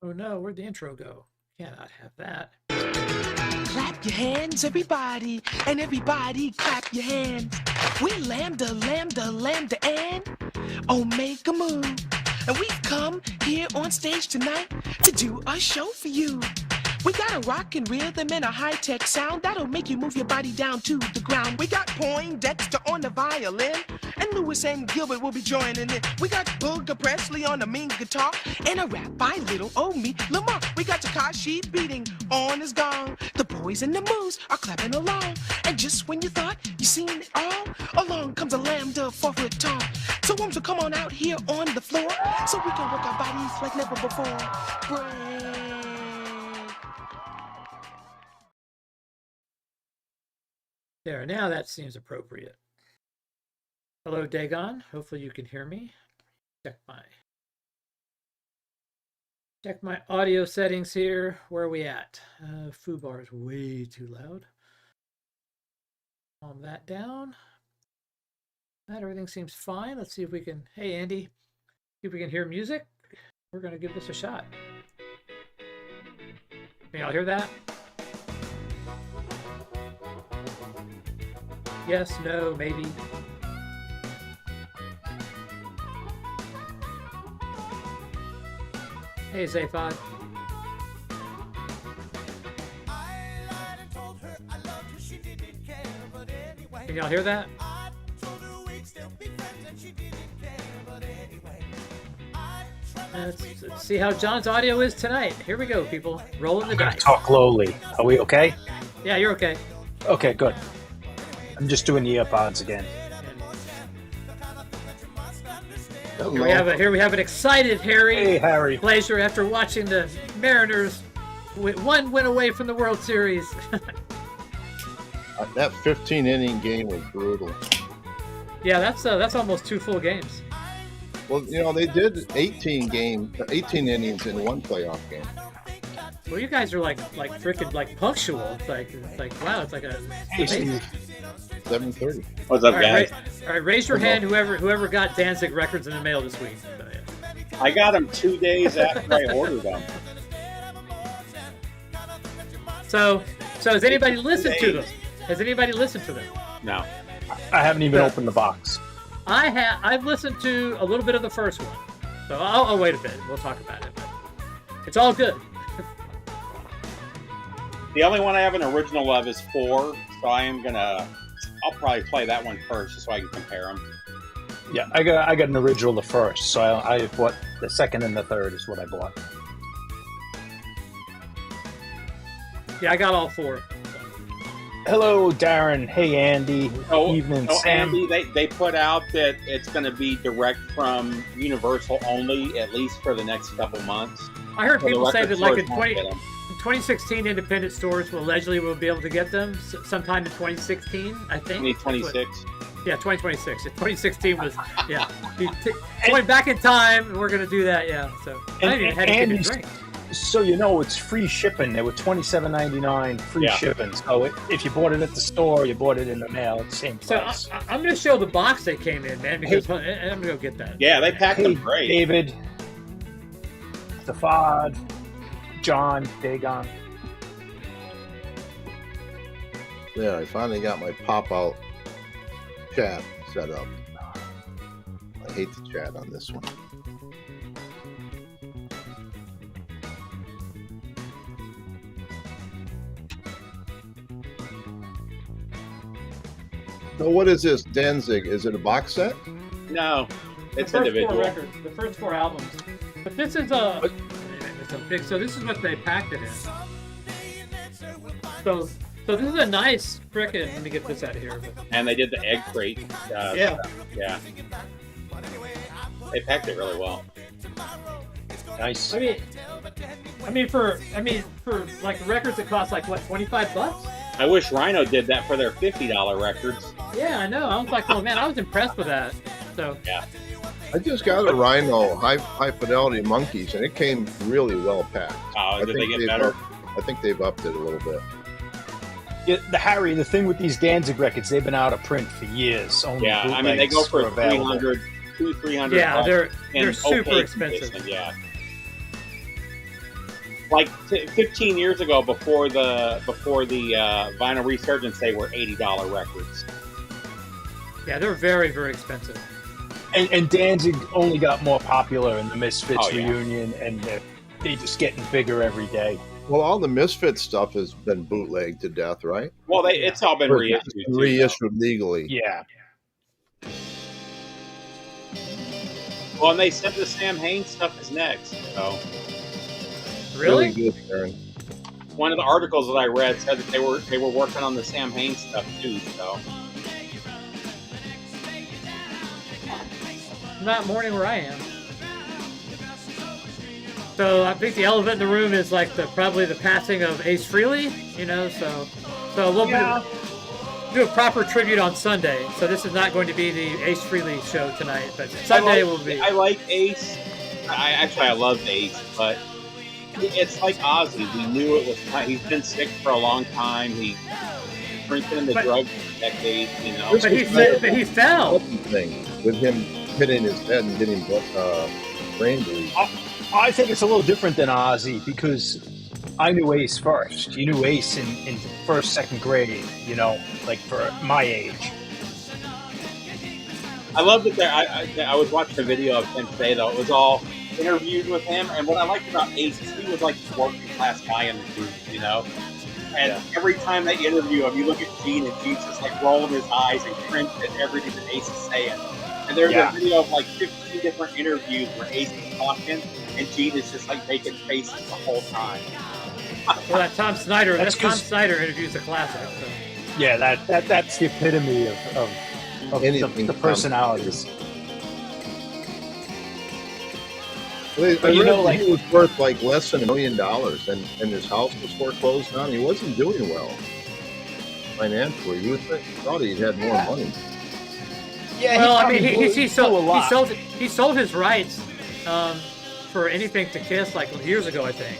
Oh no, where'd the intro go? Cannot have that. Clap your hands, everybody, and everybody clap your hands. We lambda, lambda, lambda, and omega move. And we've come here on stage tonight to do a show for you. We got a rockin' rhythm and a high-tech sound that'll make you move your body down to the ground. We got Poindexter on the violin, and Lewis and Gilbert will be joining in. We got Booger Presley on the mean guitar, and a rap by little old me, Lamar. We got Takashi beating on his gong. The boys and the moves are clapping along. And just when you thought you seen it all, along comes a lambda 4-foot tall. So worms will come on out here on the floor, so we can work our bodies like never before. Break. There, now that seems appropriate. Hello, Dagon. Hopefully you can hear me. Check my audio settings here. Where are we at? Foobar is way too loud. Calm that down. Everything seems fine. Let's see if we can. Hey, Andy, see if we can hear music. We're gonna give this a shot. Can y'all hear that? Yes, no, maybe. Hey, Zay5. Can y'all hear that? Let's see how John's audio is tonight. Here we go, people. Rolling the dice. Talk lowly. Are we okay? Yeah, you're okay. Okay, good. I'm just doing the earpods again. Here we have an excited Harry. Hey, Harry. Glazer after watching the Mariners one win away from the World Series. That 15-inning game was brutal. Yeah, that's almost 2 full games. Well, you know, they did 18 innings in one playoff game. Well, you guys are like freaking like punctual. It's like wow, it's like a. Hey, 7:30. What's up, guys? All right, raise your hand, whoever got Danzig records in the mail this week. So, yeah. I got them 2 days after I ordered them. So has anybody listened to them? Has anybody listened to them? No. I haven't even opened the box. I've listened to a little bit of the first one. So I'll wait a bit. We'll talk about it. But it's all good. The only one I have an original of is 4, so I'll probably play that one first just so I can compare them. Yeah, I got an original the first, so I bought the second and the third is what I bought. Yeah, I got all 4. Hello, Darren. Hey, Andy. Evening, Sam. Andy, they put out that it's going to be direct from Universal only, at least for the next couple months. I heard people say that like in 2016, independent stores will be able to get them sometime in 2016 , I think. 2026? Yeah, 2026. 2016 was, yeah. Going back in time, we're going to do that, yeah. So I didn't even have to get a drink. So you know it's free shipping. They were $27.99 free shipping. So if you bought it at the store, you bought it in the mail at the same price. So I'm going to show the box they came in, man, because I'm going to go get that. Yeah, they packed them great. David, Stefad, John, Dagon. Yeah, I finally got my pop-out chat set up. I hate the chat on this one. So what is this, Danzig? Is it a box set? No, it's the first individual. 4 records, the first 4 albums. But this is a big. So this is what they packed it in. So this is a nice frickin'. Let me get this out of here. And they did the egg crate. Yeah. Yeah. They packed it really well. Nice. I mean for like records that cost like what, $25? I wish Rhino did that for their $50 records. Yeah, I know. I was like, oh man, I was impressed with that. So yeah. I just got a Rhino high fidelity monkeys, and it came really well packed. Oh, did they get better? I think they've upped it a little bit. Yeah, the thing with these Danzig records, they've been out of print for years. Only I mean they go for $300. Yeah, they're super okay expensive. condition, yeah. like 15 years ago, before the vinyl resurgence, they were $80 records. Yeah, they're very, very expensive. And Danzig only got more popular in the Misfits yeah. reunion, and they're just getting bigger every day. Well, all the Misfits stuff has been bootlegged to death, right? Well, it's all been reissued. Reissued legally. Yeah. Well, and they said the Sam Haines stuff is next. So Really? Good, Aaron. one of the articles that I read said that they were working on the Sam Haines stuff too. So Not mourning where I am. So I think the elephant in the room is like probably the passing of Ace Frehley, you know. So we'll do a proper tribute on Sunday. So this is not going to be the Ace Frehley show tonight, but Sunday will be. I like Ace. I love Ace, but it's like Ozzy. We knew it was time. He's been sick for a long time. He's drinking in the drugs for decades, you know. But he fell. Thing with him hitting his head and getting brain bleed. I think it's a little different than Ozzy because I knew Ace first. You knew Ace in first, second grade, you know, like for my age. I love that I was watching a video of him today, though. It was all interviewed with him, and what I liked about Ace is he was like a working class guy in the group, you know. And every time they interview him, you look at Gene, and Gene's just like rolling his eyes and cringe at everything that Ace is saying. And there's a video of like 15 different interviews where Ace is talking, and Gene is just like making faces the whole time. Well, that Tom Snyder interview is a classic. So. Yeah, that's the epitome of the personalities. But you know, like he was worth like less than $1 million, and his house was foreclosed on. He wasn't doing well financially. You would thought he'd had more money. Yeah, well, I mean, he sold his rights for anything to Kiss like years ago, I think.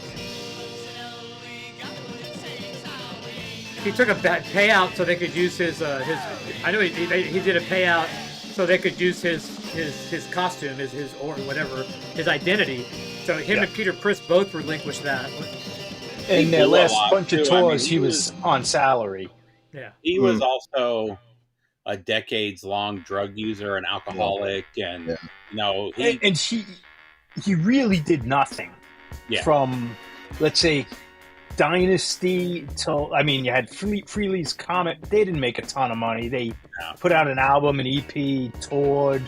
He took a payout so they could use his. I know he did a payout so they could use his costume, his or whatever, his identity. So him and Peter Criss both relinquished that. In their last bunch of tours, he was on salary. Yeah, he was also a decades-long drug user and alcoholic, and you know, he really did nothing from, let's say, Dynasty till, I mean, you had Frehley's Comet. They didn't make a ton of money. They put out an album, an EP, toured,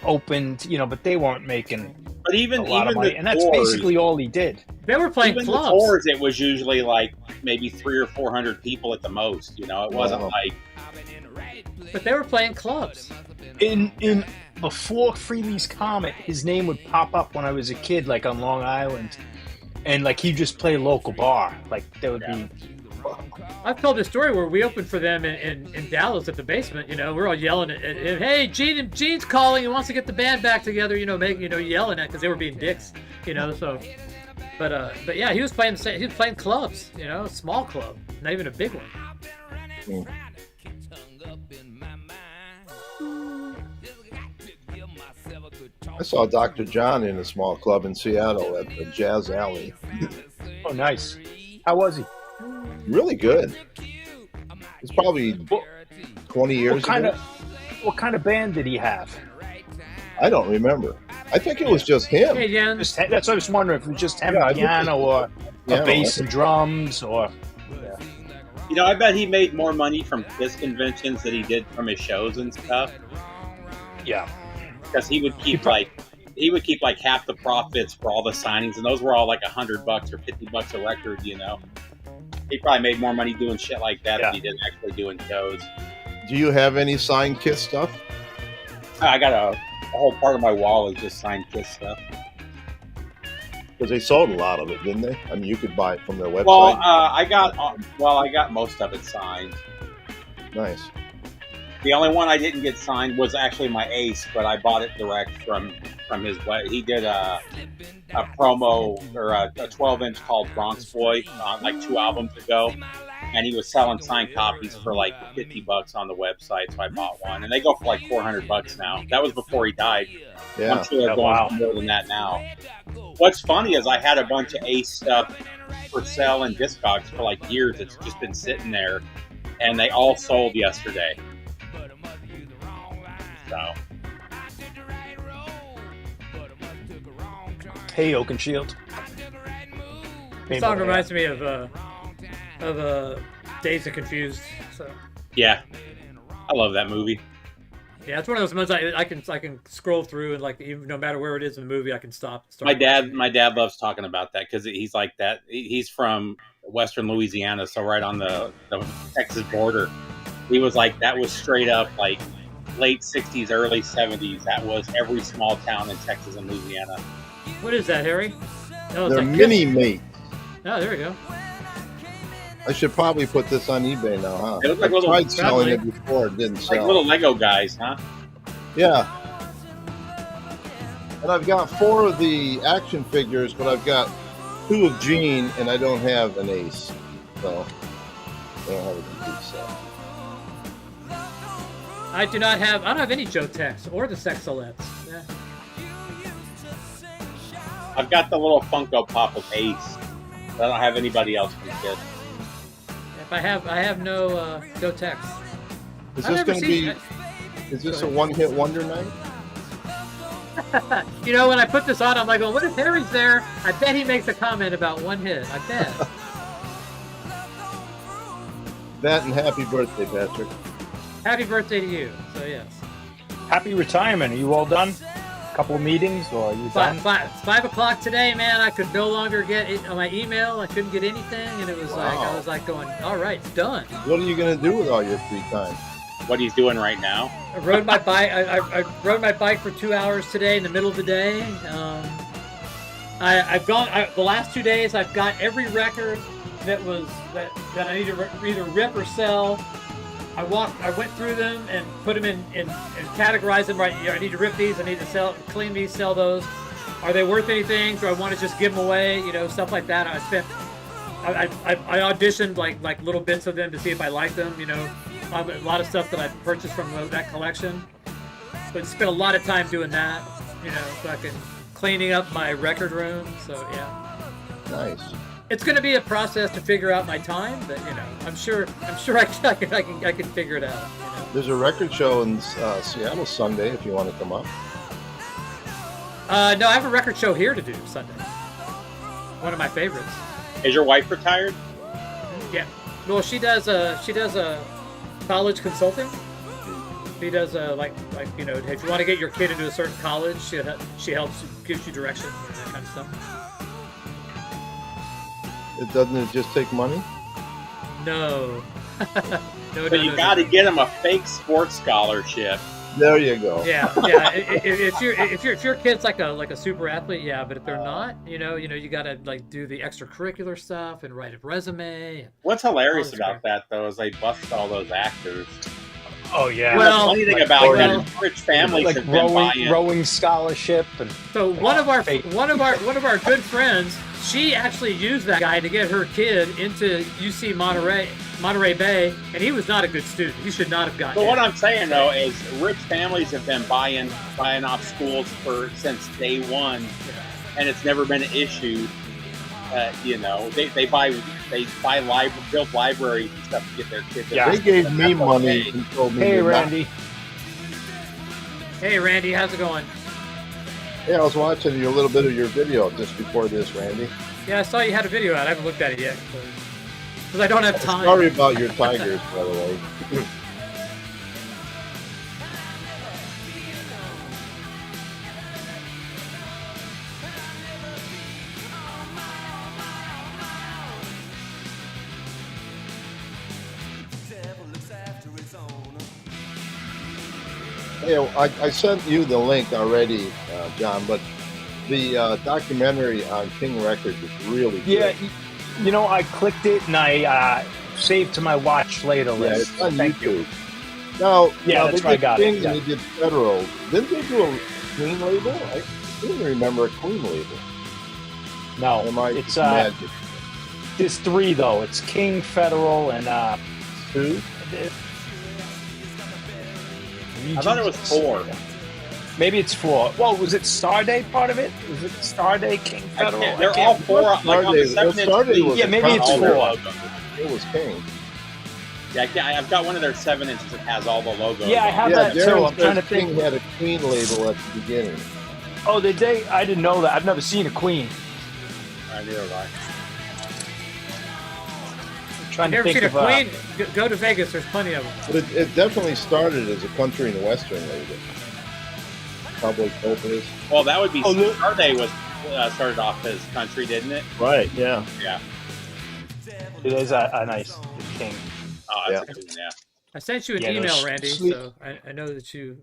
opened, you know, but they weren't making a lot of money. And that's basically all he did. They were playing clubs. The tours, it was usually like maybe 300 or 400 people at the most. You know, it wasn't like. But they were playing clubs. In before Frehley's Comet, his name would pop up when I was a kid, like on Long Island. And like he'd just play local bar, like there would be. I've told this story where we opened for them in Dallas at the basement. You know, we're all yelling at him, "Hey, Gene's calling. He wants to get the band back together." You know, yelling at because they were being dicks. You know, so. But yeah, he was playing clubs. You know, a small club, not even a big one. I saw Dr. John in a small club in Seattle at the Jazz Alley. Oh, nice. How was he? Really good. It's probably 20 years ago. What kind of band did he have? I don't remember. I think it was just him. Hey, Jan. That's what I was wondering, if it was just him, piano or a bass and drums, or... You know, I bet he made more money from Kiss conventions than he did from his shows and stuff. Yeah. Because he would keep like half the profits for all the signings, and those were all like $100 or $50 a record. You know, he probably made more money doing shit like that than he did actually doing shows. Do you have any signed Kiss stuff? I got a whole part of my wall is just signed Kiss stuff. Because they sold a lot of it, didn't they? I mean, you could buy it from their website. Well, I got most of it signed. Nice. The only one I didn't get signed was actually my Ace, but I bought it direct from his web. He did a promo or a 12-inch called Bronx Boy like 2 albums ago, and he was selling signed copies for like $50 on the website, so I bought one, and they go for like $400 now. That was before he died. Yeah. I'm sure they're going for more than that now. What's funny is I had a bunch of Ace stuff for sale in Discogs for like years. It's just been sitting there, and they all sold yesterday. So. Hey, Oakenshield. The song reminds me of Dazed and Confused. So. Yeah, I love that movie. Yeah, it's one of those ones I can scroll through and like even no matter where it is in the movie, I can stop. My dad loves talking about that because he's like that. He's from Western Louisiana, so right on the Texas border. He was like, that was straight up like late '60s, early '70s. That was every small town in Texas and Louisiana. What is that, Harry? Oh, They're like mini mates. Oh, there we go. I should probably put this on eBay now, huh? It looks like I tried selling it before, it didn't sell. Like little Lego guys, huh? Yeah. And I've got 4 of the action figures, but I've got 2 of Gene, and I don't have an Ace. So, I don't have a complete set. I don't have any Joe Tex or the Sexolettes. Yeah. I've got the little Funko Pop of Ace. But I don't have anybody else from Kid. If I have no Joe Tex. Is this going to be? Is this a one-hit wonder night? You know, when I put this on, I'm like, well, what if Harry's there? I bet he makes a comment about one hit. I bet. That and happy birthday, Patrick. Happy birthday to you. So yes. Happy retirement. Are you all done? Couple of meetings, or are you done? 5 o'clock today, man. I could no longer get it on my email. I couldn't get anything, and it was like I was like going, all right, it's done. What are you going to do with all your free time? What he's doing right now? I rode my bike. I rode my bike for 2 hours today in the middle of the day. I've gone the last 2 days. I've got every record that I need to either rip or sell. I went through them and put them in and categorized them right. I need to rip these. I need to clean these, sell those. Are they worth anything? Do I want to just give them away? You know, stuff like that. I auditioned like little bits of them to see if I liked them. You know, a lot of stuff that I purchased from that collection. But spent a lot of time doing that. You know, so I can cleaning up my record room. So yeah. Nice. It's going to be a process to figure out my time, but you know, I'm sure I can figure it out. You know? There's a record show in Seattle Sunday if you want to come up. No, I have a record show here to do Sunday. One of my favorites. Is your wife retired? Yeah. Well, she does a college consulting. She does like you know, if you want to get your kid into a certain college, she helps, gives you direction, that kind of stuff. It doesn't just take money? No. No, you got to get them a fake sports scholarship. There you go. Yeah. If your kid's like a super athlete, yeah. But if they're not, you got to like do the extracurricular stuff and write a resume. What's hilarious about that though is they bust all those actors. Oh yeah. Well, the funny thing about that is rich families like have been buying rowing scholarship, and so one of our good friends, she actually used that guy to get her kid into UC Monterey Bay, and he was not a good student. He should not have gotten. But what I'm saying though is, rich families have been buying off schools since day one, and it's never been an issue. You know, they build libraries and stuff to get their kids. Yeah. They gave me money and told me. Hey, Randy. Hey, Randy, how's it going? Hey, I was watching a little bit of your video just before this, Randy. Yeah, I saw you had a video out. I haven't looked at it yet because I don't have time. Sorry about your tigers, by the way. Hey, I sent you the link already, John, but the documentary on King Records is really good. Yeah, you know, I clicked it and I saved to my watch later list. It's on Thank YouTube. you. Now, that's they where I did got King it. and they did Federal. Didn't they do a Clean label? I didn't remember a Clean label. No, Am I it's magic? there's 3 though. It's King, Federal, and 2? I thought it was 4. Maybe it's 4. Well, was it Star Day part of it? Was it Star Day, King Federal? They're all 4. Like on the 7-inch was yeah, maybe it's 4. It was King. Yeah, I've got one of their 7-inches that has all the logos. Yeah, I have that too. Darren I'm trying to King think. had a Queen label at the beginning. Oh, did they? I didn't know that. I've never seen a Queen. I neither have I. I'm trying You to ever think seen a of. Queen? Go to Vegas. There's plenty of them. But it definitely started as a country and western label. Cowboy Cobras. Well, that would be Oh, look. Star Day was started off as country, didn't it? Right, yeah. Yeah. It is a nice King. Oh, that's a good one, yeah. I sent you an Yeah, email, those Randy, sweet- so I know that you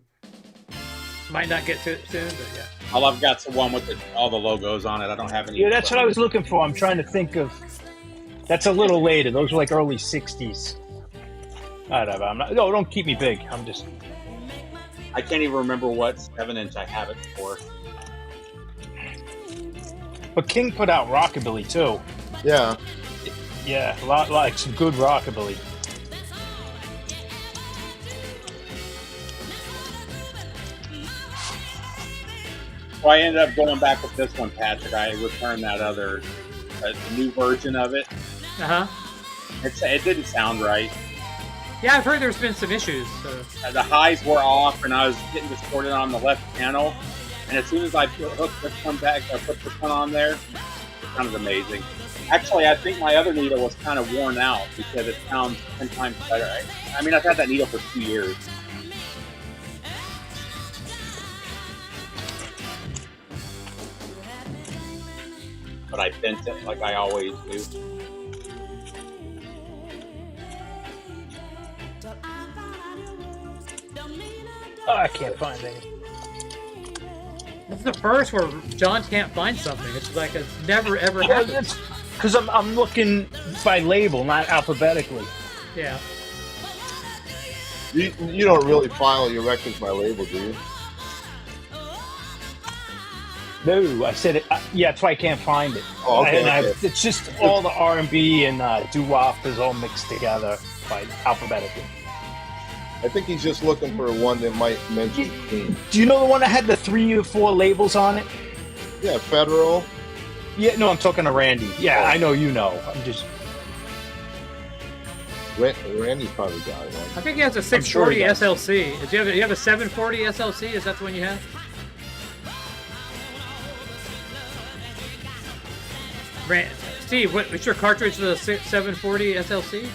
might not get to it soon, but yeah. All I've got's the one with all the logos on it. I don't have any. Yeah, that's what I was looking for. I'm trying to think of. That's a little later. Those were like early '60s. Whatever. I'm not. No, don't keep me big. I'm just. I can't even remember what 7-inch I have it for. But King put out rockabilly too. Yeah. Yeah, a lot like some good rockabilly. Well, I ended up going back with this one, Patrick. I returned that other, the new version of it. Uh huh. It didn't sound right. Yeah, I've heard there's been some issues. So. The highs were off, and I was getting distorted on the left panel. And as soon as I hooked this one back, I put this one on there. It sounded amazing. Actually, I think my other needle was kind of worn out because it sounds 10 times better. I mean, I've had that needle for 2 years. But I bent it like I always do. Oh, I can't find any. This is the first where John can't find something. It's like it's never ever happened. Because I'm looking by label, not alphabetically. Yeah. You don't really file your records by label, do you? No, I said it. Yeah, that's why I can't find it. Oh, okay, And it's just all the R&B and doo-wop is all mixed together by alphabetically. I think he's just looking for one that might mention King. Do you know the one that had the 3 or 4 labels on it? Yeah, Federal. Yeah, no, I'm talking to Randy. Yeah, I know you know. I'm just. Randy's probably got one. I think he has a sure 640 he does. SLC. Do you have a 740 SLC? Is that the one you have? Steve, what's your cartridge for the 740 SLC?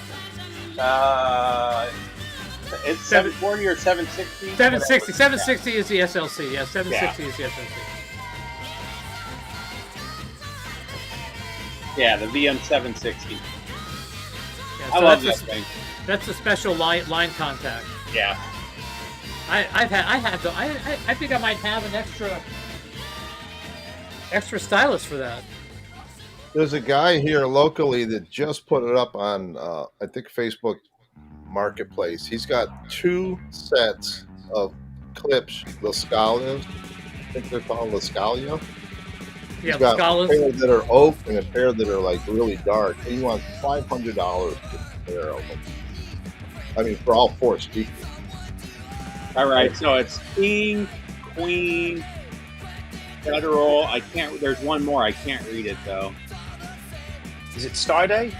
It's 740 or 760? 760. 760 is the SLC. Yeah, 760 is the SLC. Yeah, the VM760. Yeah, I love that thing. That's a special line contact. Yeah. I think I might have an extra stylus for that. There's a guy here locally that just put it up on, I think, Facebook Marketplace. He's got 2 sets of clips, 𝐏𝐫𝐲'𝐬. I think they're called 𝐏𝐫𝐲𝐬. Yeah, He's got Scalas. a pair that are oak and a pair that are like really dark. And he wants $500 for a pair of them. I mean, for all 4 speakers. All right, so it's King, Queen, Federal. I can't. There's one more. I can't read it though. Is it Star Day?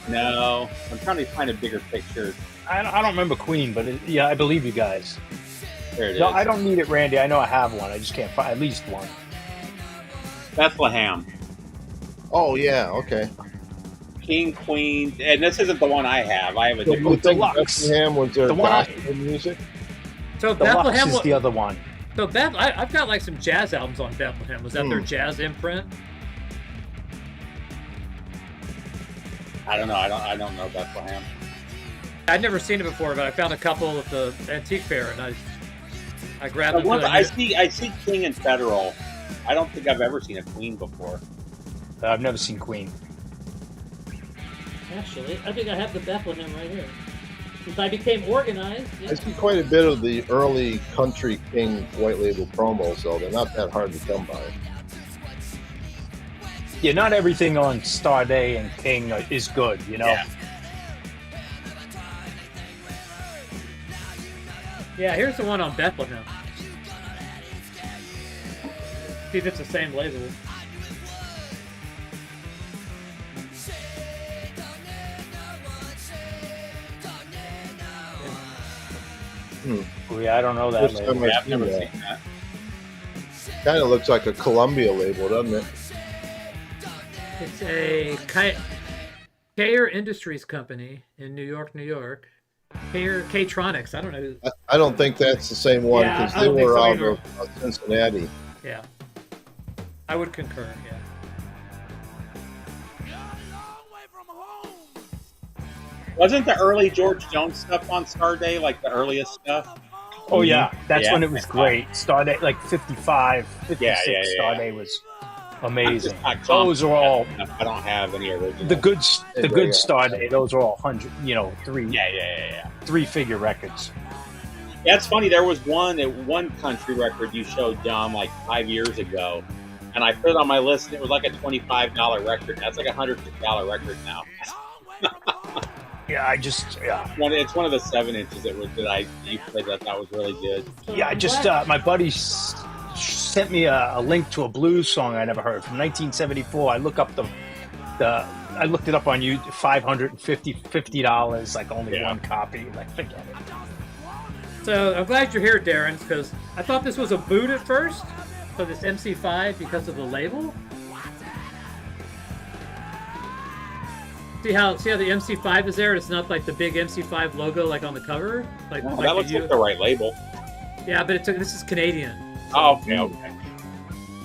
No, I'm trying to find a bigger picture. I don't remember Queen, but yeah, I believe you guys. There it No, is. I don't need it, Randy. I know I have one. I just can't find at least one. Bethlehem, Oh, yeah, okay. King, Queen, and this isn't the one I have. I have a So different. you think Deluxe. Bethlehem was their The one I- gospel music? So Deluxe Bethlehem. is the other one. So I've got like some jazz albums on Bethlehem. Was that their jazz imprint? I don't know. I don't know Bethlehem. I'd never seen it before, but I found a couple at the antique fair, and I grabbed them. I see King and Federal. I don't think I've ever seen a Queen before. I've never seen Queen. Actually, I think I have the Bethlehem right here. Since I became organized. I see quite a bit of the early Country King white label promos, though. They're not that hard to come by. Yeah, not everything on Star Day and King is good, you know? Yeah, here's the one on Bethlehem. See if it's the same label. Oh, yeah, I don't know that First label. time I've Yeah, I've seen never that. seen that. Kind of looks like a Columbia label, doesn't it? It's a 𝐾𝐫𝐬 Industries company in New York, New York. 𝐾𝐫𝐬tronics. I don't know. I don't think that's the same one Yeah, because I they don't think were so out either. of Cincinnati. Yeah. I would concur. Yeah. Wasn't the early George Jones stuff on Star Day like the earliest stuff? Oh, yeah. That's Yeah. when it was great. Stardate, like 55, 56 Yeah. Stardate was I'm amazing. just not Those are all I don't have any original. the good Yeah. Stardate. Those are all 100, Yeah. three-figure records. Yeah, it's funny. There was one country record you showed Dom like 5 years ago, and I put it on my list, and it was like a $25 record. That's like a $150 record now. Yeah, It's one of the 7-inches that you played that I thought was really good. yeah. I just my buddy sent me a link to a blues song I never heard from 1974. I look up I looked it up on you, $550, like only one copy. Like, forget it. So I'm glad you're here, Darren, because I thought this was a boot at first for this MC5 because of the label. See how the MC5 is there? It's not like the big MC5 logo like on the cover. Like, Well, like that looks like the right label. Yeah, but this is Canadian. Oh, okay.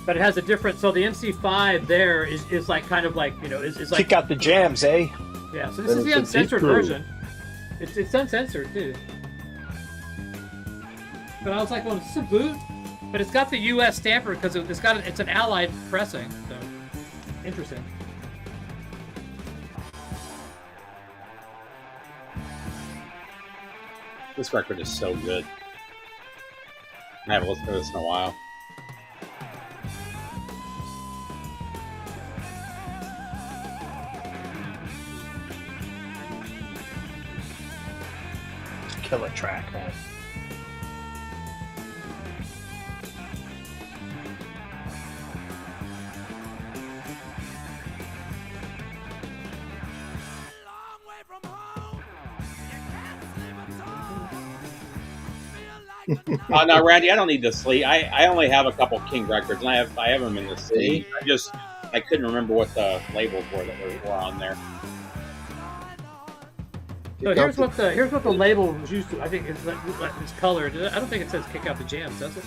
But it has a different. So the MC5 there is like kind of like is like Kick out the jams, eh? yeah. So this And is the it's a uncensored deep groove. version. It's uncensored too. But I was like, well, it's a boot, but it's got the U.S. stamper because it's an Allied pressing. So interesting. This record is so good. I haven't listened to this in a while. Killer track, man. Oh no, Randy, I don't need to sleep. I only have a couple King records, and I have them in the city. I couldn't remember what the labels were that were on there. So here's what the label was used to. I think it's colored. I don't think it says "Kick Out the Jams," does it?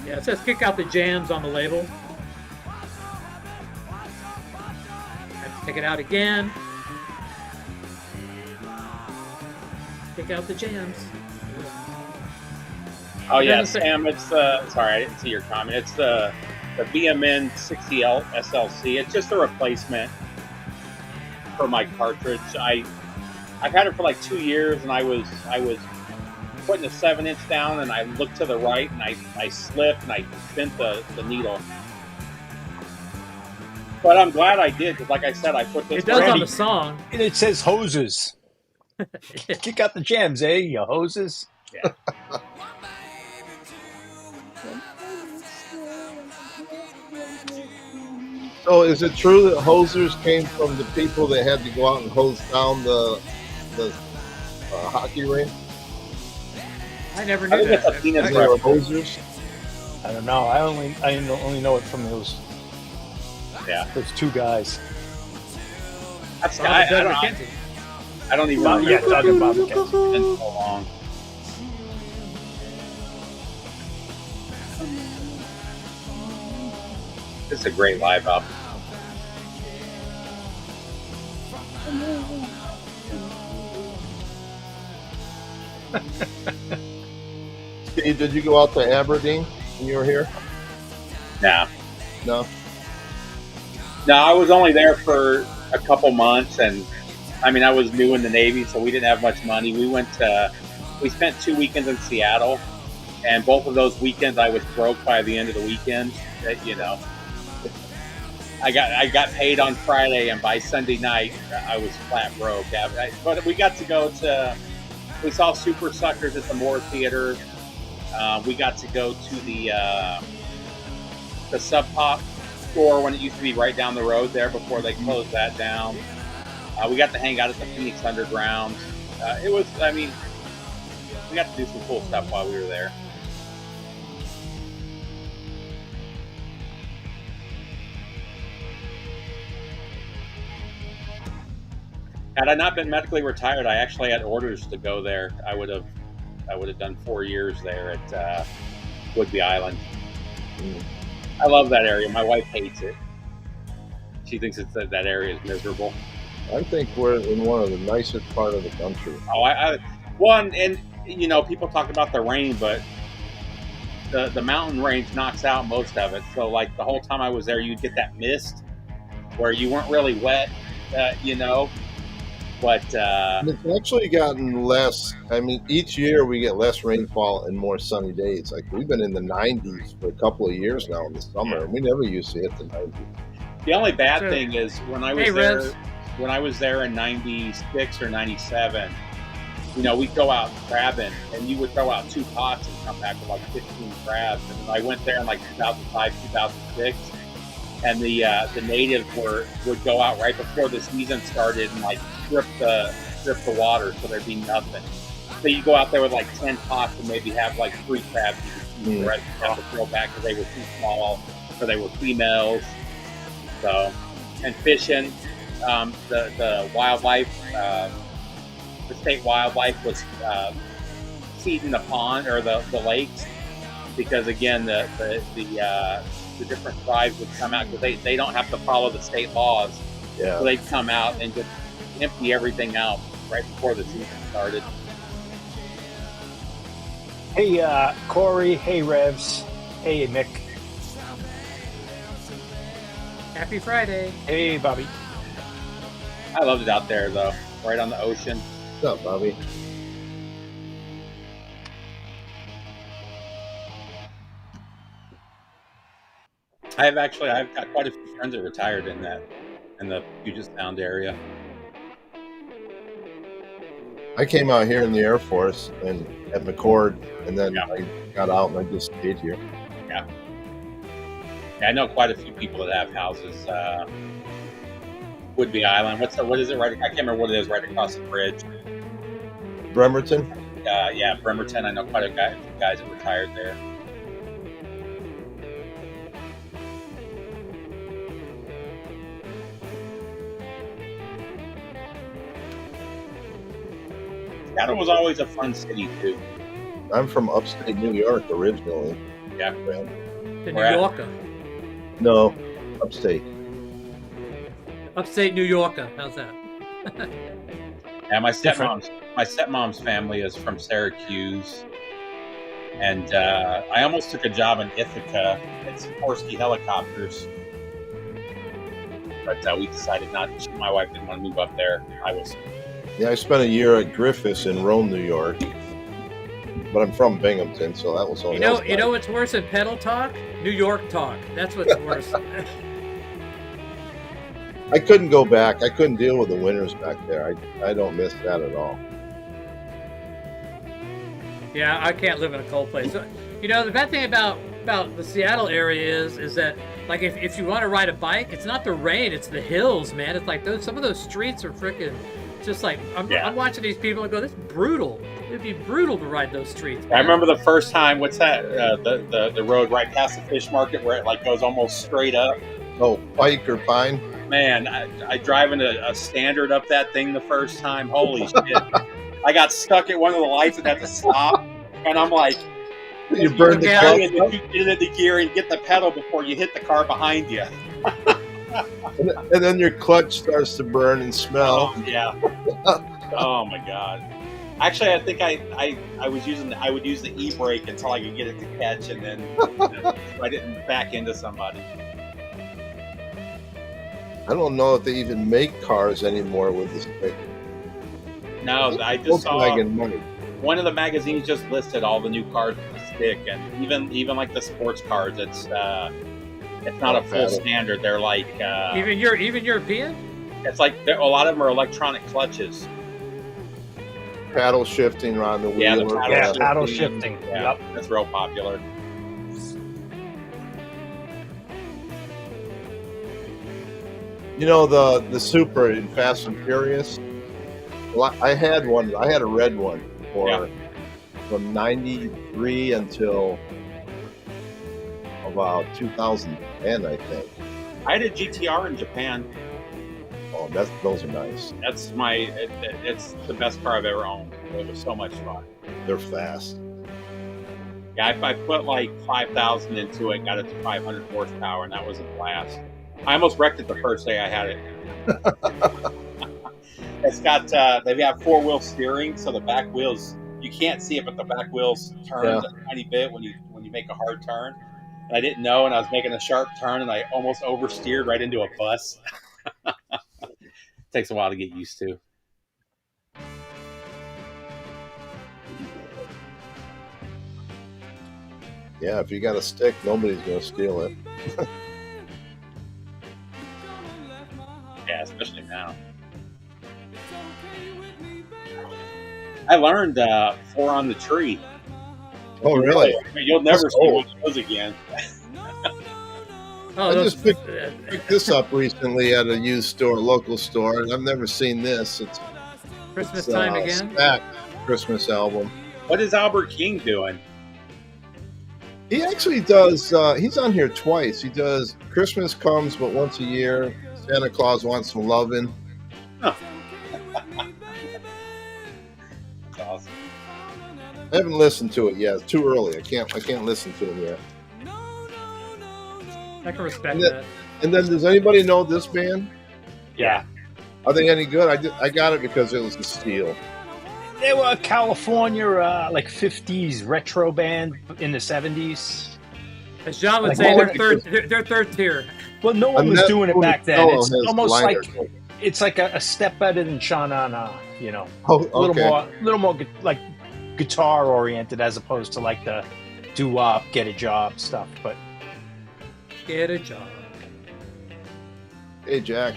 Yeah, it says "Kick Out the Jams" on the label. I have to take it out again. Kick out the jams. Oh yeah, Doesn't say- Sam. It's sorry, I didn't see your comment. It's the VMN 60L SLC. It's just a replacement for my cartridge. I've had it for like 2 years, and I was putting the 7-inch down, and I looked to the right, and I slipped, and I bent the needle. But I'm glad I did, because like I said, I put this. It does on Randy. the song. And it says hoses. Kick out the jams, eh? You hoses. Yeah. So is it true that hosers came from the people that had to go out and hose down the hockey rink? I never I knew think it's a that. penis They were reference. hosers? I don't know. I only know it from those Yeah. two guys. That's, Bob I, and Doug don't, McKenzie. I don't even Bob, remember. yeah, Doug and Bob McKenzie. It's been so long. It's a great live album. Steve, did you go out to Aberdeen when you were here? Nah. No. No, I was only there for a couple months, and I mean, I was new in the Navy, so we didn't have much money. We spent 2 weekends in Seattle, and both of those weekends I was broke by the end of the weekend. You know, I got paid on Friday, and by Sunday night I was flat broke. But we got to go we saw Super Suckers at the Moore Theater. We got to go to the the Sub Pop store when it used to be right down the road there before they closed that down. We got to hang out at the Phoenix Underground. It was, I mean, we got to do some cool stuff while we were there. Had I not been medically retired, I actually had orders to go there. I would have done 4 years there at Whidbey Island. I love that area. My wife hates it. She thinks that area is miserable. I think we're in one of the nicest part of the country. Oh, one, and you know, people talk about the rain, but the mountain range knocks out most of it. So like the whole time I was there, you'd get that mist where you weren't really wet, you know. But it's actually gotten less. I mean, each year we get less rainfall and more sunny days. Like we've been in the 90s for a couple of years now in the summer, and we never used to hit the 90s. The only bad thing is when I was there in 96 or 97, you know, we'd go out crabbing, and you would throw out 2 pots and come back with like 15 crabs. And I went there in like 2005, 2006. And the natives would go out right before the season started and like strip the water so there'd be nothing. So you go out there with like 10 pots and maybe have like 3 crabs you could see. The rest you have to throw back because they were too small or they were females. So, and fishing, the wildlife, the state wildlife was seeding the pond or the lakes because again the different tribes would come out because they don't have to follow the state laws. Yeah. So they'd come out and just empty everything out right before the season started. Hey, Corey. Hey, Revs. Hey, Mick. Happy Friday. Hey, Bobby. I loved it out there though, right on the ocean. What's up, Bobby? I've got quite a few friends that retired in the Puget Sound area. I came out here in the Air Force and at McCord, and then I got out and I just stayed here. Yeah, I know quite a few people that have houses. Whidbey Island. What is it? Right, I can't remember what it is. Right across the bridge. Bremerton. Yeah, Bremerton. I know quite a few guys that retired there. Seattle was always a fun city too. I'm from upstate New York originally. Yeah. The New Yorker. No, upstate. Upstate New Yorker. How's that? Yeah, my stepmom's family is from Syracuse, and I almost took a job in Ithaca at Sikorsky Helicopters, but we decided not to. My wife didn't want to move up there. Yeah, I spent a year at Griffiths in Rome, New York. But I'm from Binghamton, so that was all. You know what's worse than pedal talk? New York talk. That's what's worse. I couldn't go back. I couldn't deal with the winters back there. I don't miss that at all. Yeah, I can't live in a cold place. So, you know, the bad thing about the Seattle area is that, like, if you want to ride a bike, it's not the rain, it's the hills, man. It's like some of those streets are freaking just like, I'm watching these people and go, this is brutal. It'd be brutal to ride those streets, man. I remember the first time, what's that, the road right past the fish market where it like goes almost straight up. Oh, Pike or Pine? Man, I driving a standard up that thing the first time. Holy shit. I got stuck at one of the lights and had to stop. And I'm like, you burned the car. You get into gear and get the pedal before you hit the car behind you. And then your clutch starts to burn and smell. Oh, yeah. Oh my God. Actually, I think I would use the e-brake until I could get it to catch, and then I didn't back into somebody. I don't know if they even make cars anymore with this stick. No, I just saw one of the magazines just listed all the new cars with the stick, and even like the sports cars, it's not a full standard. They're like even European. It's like a lot of them are electronic clutches. Paddle shifting around the wheel. Yeah, the paddle shifting. Yeah, yep. That's real popular. You know the Super in Fast and Furious. Well, I had one. I had a red one from '93 until about 2010, I think. I had a GTR in Japan. Oh, those are nice. That's it's the best car I've ever owned. It was so much fun. They're fast. Yeah, I put like 5,000 into it, got it to 500 horsepower, and that was a blast. I almost wrecked it the first day I had it. It's got they have 4-wheel steering, so the back wheels, you can't see it, but the back wheels turn a tiny bit when you make a hard turn. And I didn't know, and I was making a sharp turn, and I almost oversteered right into a bus. Takes a while to get used to. Yeah, if you got a stick, nobody's going to steal it. Yeah, especially now. I learned 4 on the tree. Oh, really? You'll never see one of those again. I just picked this up recently at a used store, local store, and I've never seen this. It's Christmas time again? Stack Christmas album. What is Albert King doing? He actually does, he's on here twice. He does Christmas Comes But Once a Year, Santa Claus Wants Some Lovin'. Huh. That's awesome. I haven't listened to it yet. It's too early. I can't listen to him yet. I can respect that. And then, does anybody know this band? Yeah. Are they any good? I got it because it was a steal. They were a California, like 50s retro band in the 70s. As John would say, they're third tier. Well, no one was doing it back then. It's almost liner. like it's like a step better than Sha-Na-Na, you know. Oh, a little more like guitar oriented as opposed to like the doo-wop, get a job stuff. But get a job. Hey, Jack.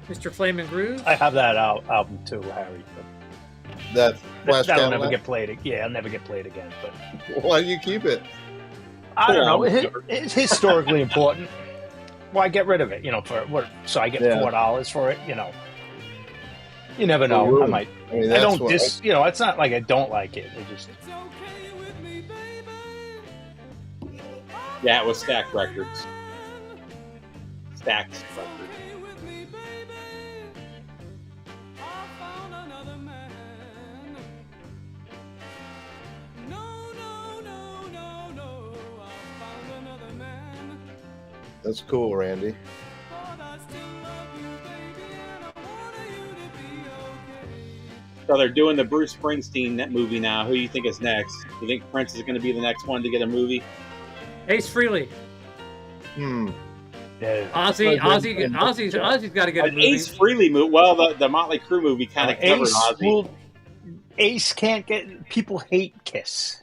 Mr. Flame and Groove. I have that album too, Harry. That'll never get played. Yeah, it'll never get played again. But why do you keep it? I don't know. It's historically important. Why get rid of it? You know, for what? So I get $4 for it. You know, you never know. I might. I don't. You know, it's not like I don't like it. It just. Yeah, it was Stack Records. Stack's Records. That's cool, Randy. So they're doing the Bruce Springsteen movie now. Who do you think is next? You think Prince is going to be the next one to get a movie? Ace Frehley. Yeah. Ozzy's got to get a movie. Ace Frehley movie. Well, the Motley Crue movie kind of covered Ozzy. Well, Ace can't get. People hate Kiss.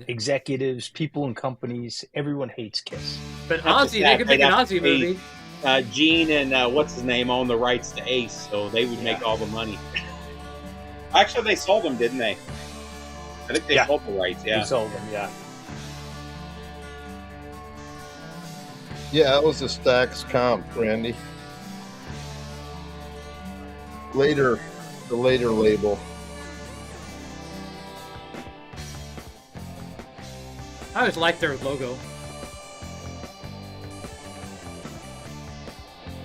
Executives, people in companies, everyone hates Kiss. But Ozzy, they could make an Ozzy movie. Gene and what's his name own the rights to Ace, so they would make all the money. Actually, they sold them, didn't they? I think they sold the rights. Yeah, they sold them. Yeah. Yeah, that was the Stax comp, Randy. The later label. I always liked their logo.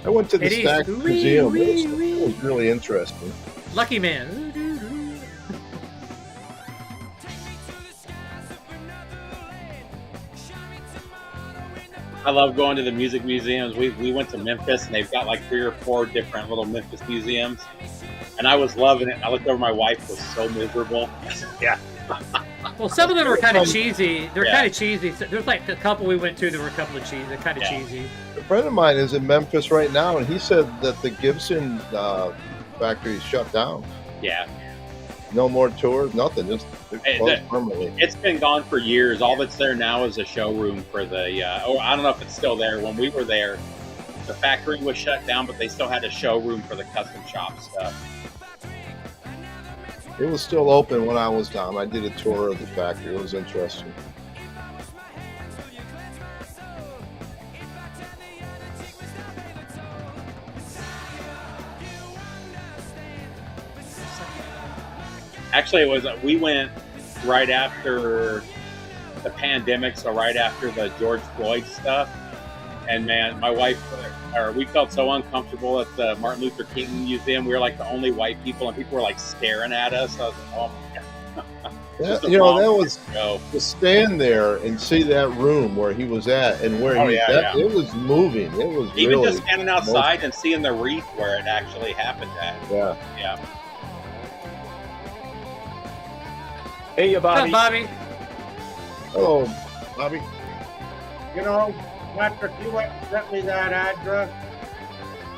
I went to the Stax Museum. It was really interesting. Lucky Man. I love going to the music museums. We went to Memphis, and they've got like 3 or 4 different little Memphis museums. And I was loving it. I looked over, my wife was so miserable. Yeah. Well, some of them were kind of cheesy. They're kind of cheesy. There's like a couple we went to that were a couple of cheesy. They're kind of cheesy. A friend of mine is in Memphis right now, and he said that the Gibson factory is shut down. Yeah. No more tours, nothing. Just closed permanently. It's been gone for years. All that's there now is a showroom for the. I don't know if it's still there. When we were there, the factory was shut down, but they still had a showroom for the custom shop stuff. It was still open when I was down. I did a tour of the factory. It was interesting. Actually, it was we went right after the pandemic, so right after the George Floyd stuff. And man, my wife, we felt so uncomfortable at the Martin Luther King Museum. We were like the only white people, and people were like staring at us. I was like, oh my god. That, that was to stand there and see that room where he was at and where it was moving. It was even really just standing outside and seeing the wreath where it actually happened at. Yeah. Hey, Bobby. What's up, Bobby? Hello, Bobby. You know, Patrick, you went and sent me that address,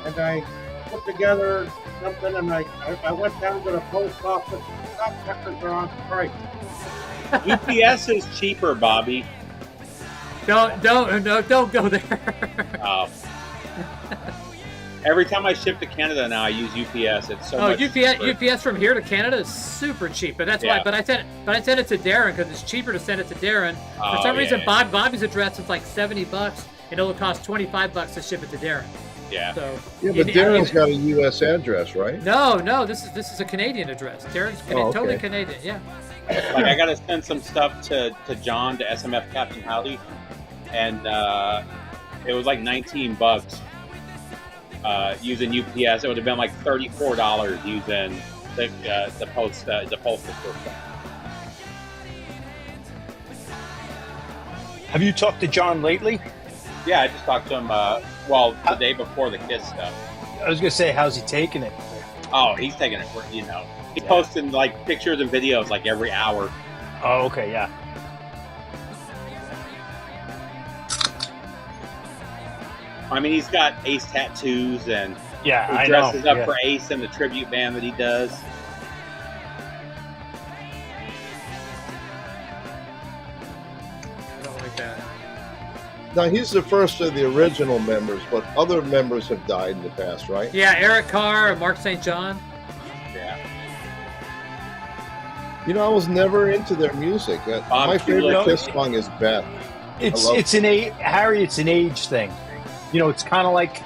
and I put together something, and I went down to the post office. Stock checkers are on strike. UPS is cheaper, Bobby. Don't go there. Every time I ship to Canada now, I use UPS. It's so much cheaper. UPS from here to Canada is super cheap, but that's why. But I sent it to Darren because it's cheaper to send it to Darren. For some reason, Bobby's address is like $70, and it'll cost $25 to ship it to Darren. Yeah. So but Darren's got a U.S. address, right? No. This is a Canadian address. Darren's totally Canadian. Yeah. Like I gotta send some stuff to John to SMF Captain Howdy, and it was like $19 using UPS. It would have been like $34 using the postal system. Have you talked to John lately? Yeah, I just talked to him. The day before the KISS stuff. I was gonna say, how's he taking it? Oh, he's taking it. He's posting like pictures and videos like every hour. Oh, okay, yeah. I mean, he's got Ace tattoos and he I dresses know. up for Ace in the tribute band that he does. I don't like that. Now, he's the first of the original members, but other members have died in the past, right? Yeah, Eric Carr and Mark St. John. Yeah. You know, I was never into their music. My favorite KISS song is Beth. It's an age thing. You know, it's kind of like,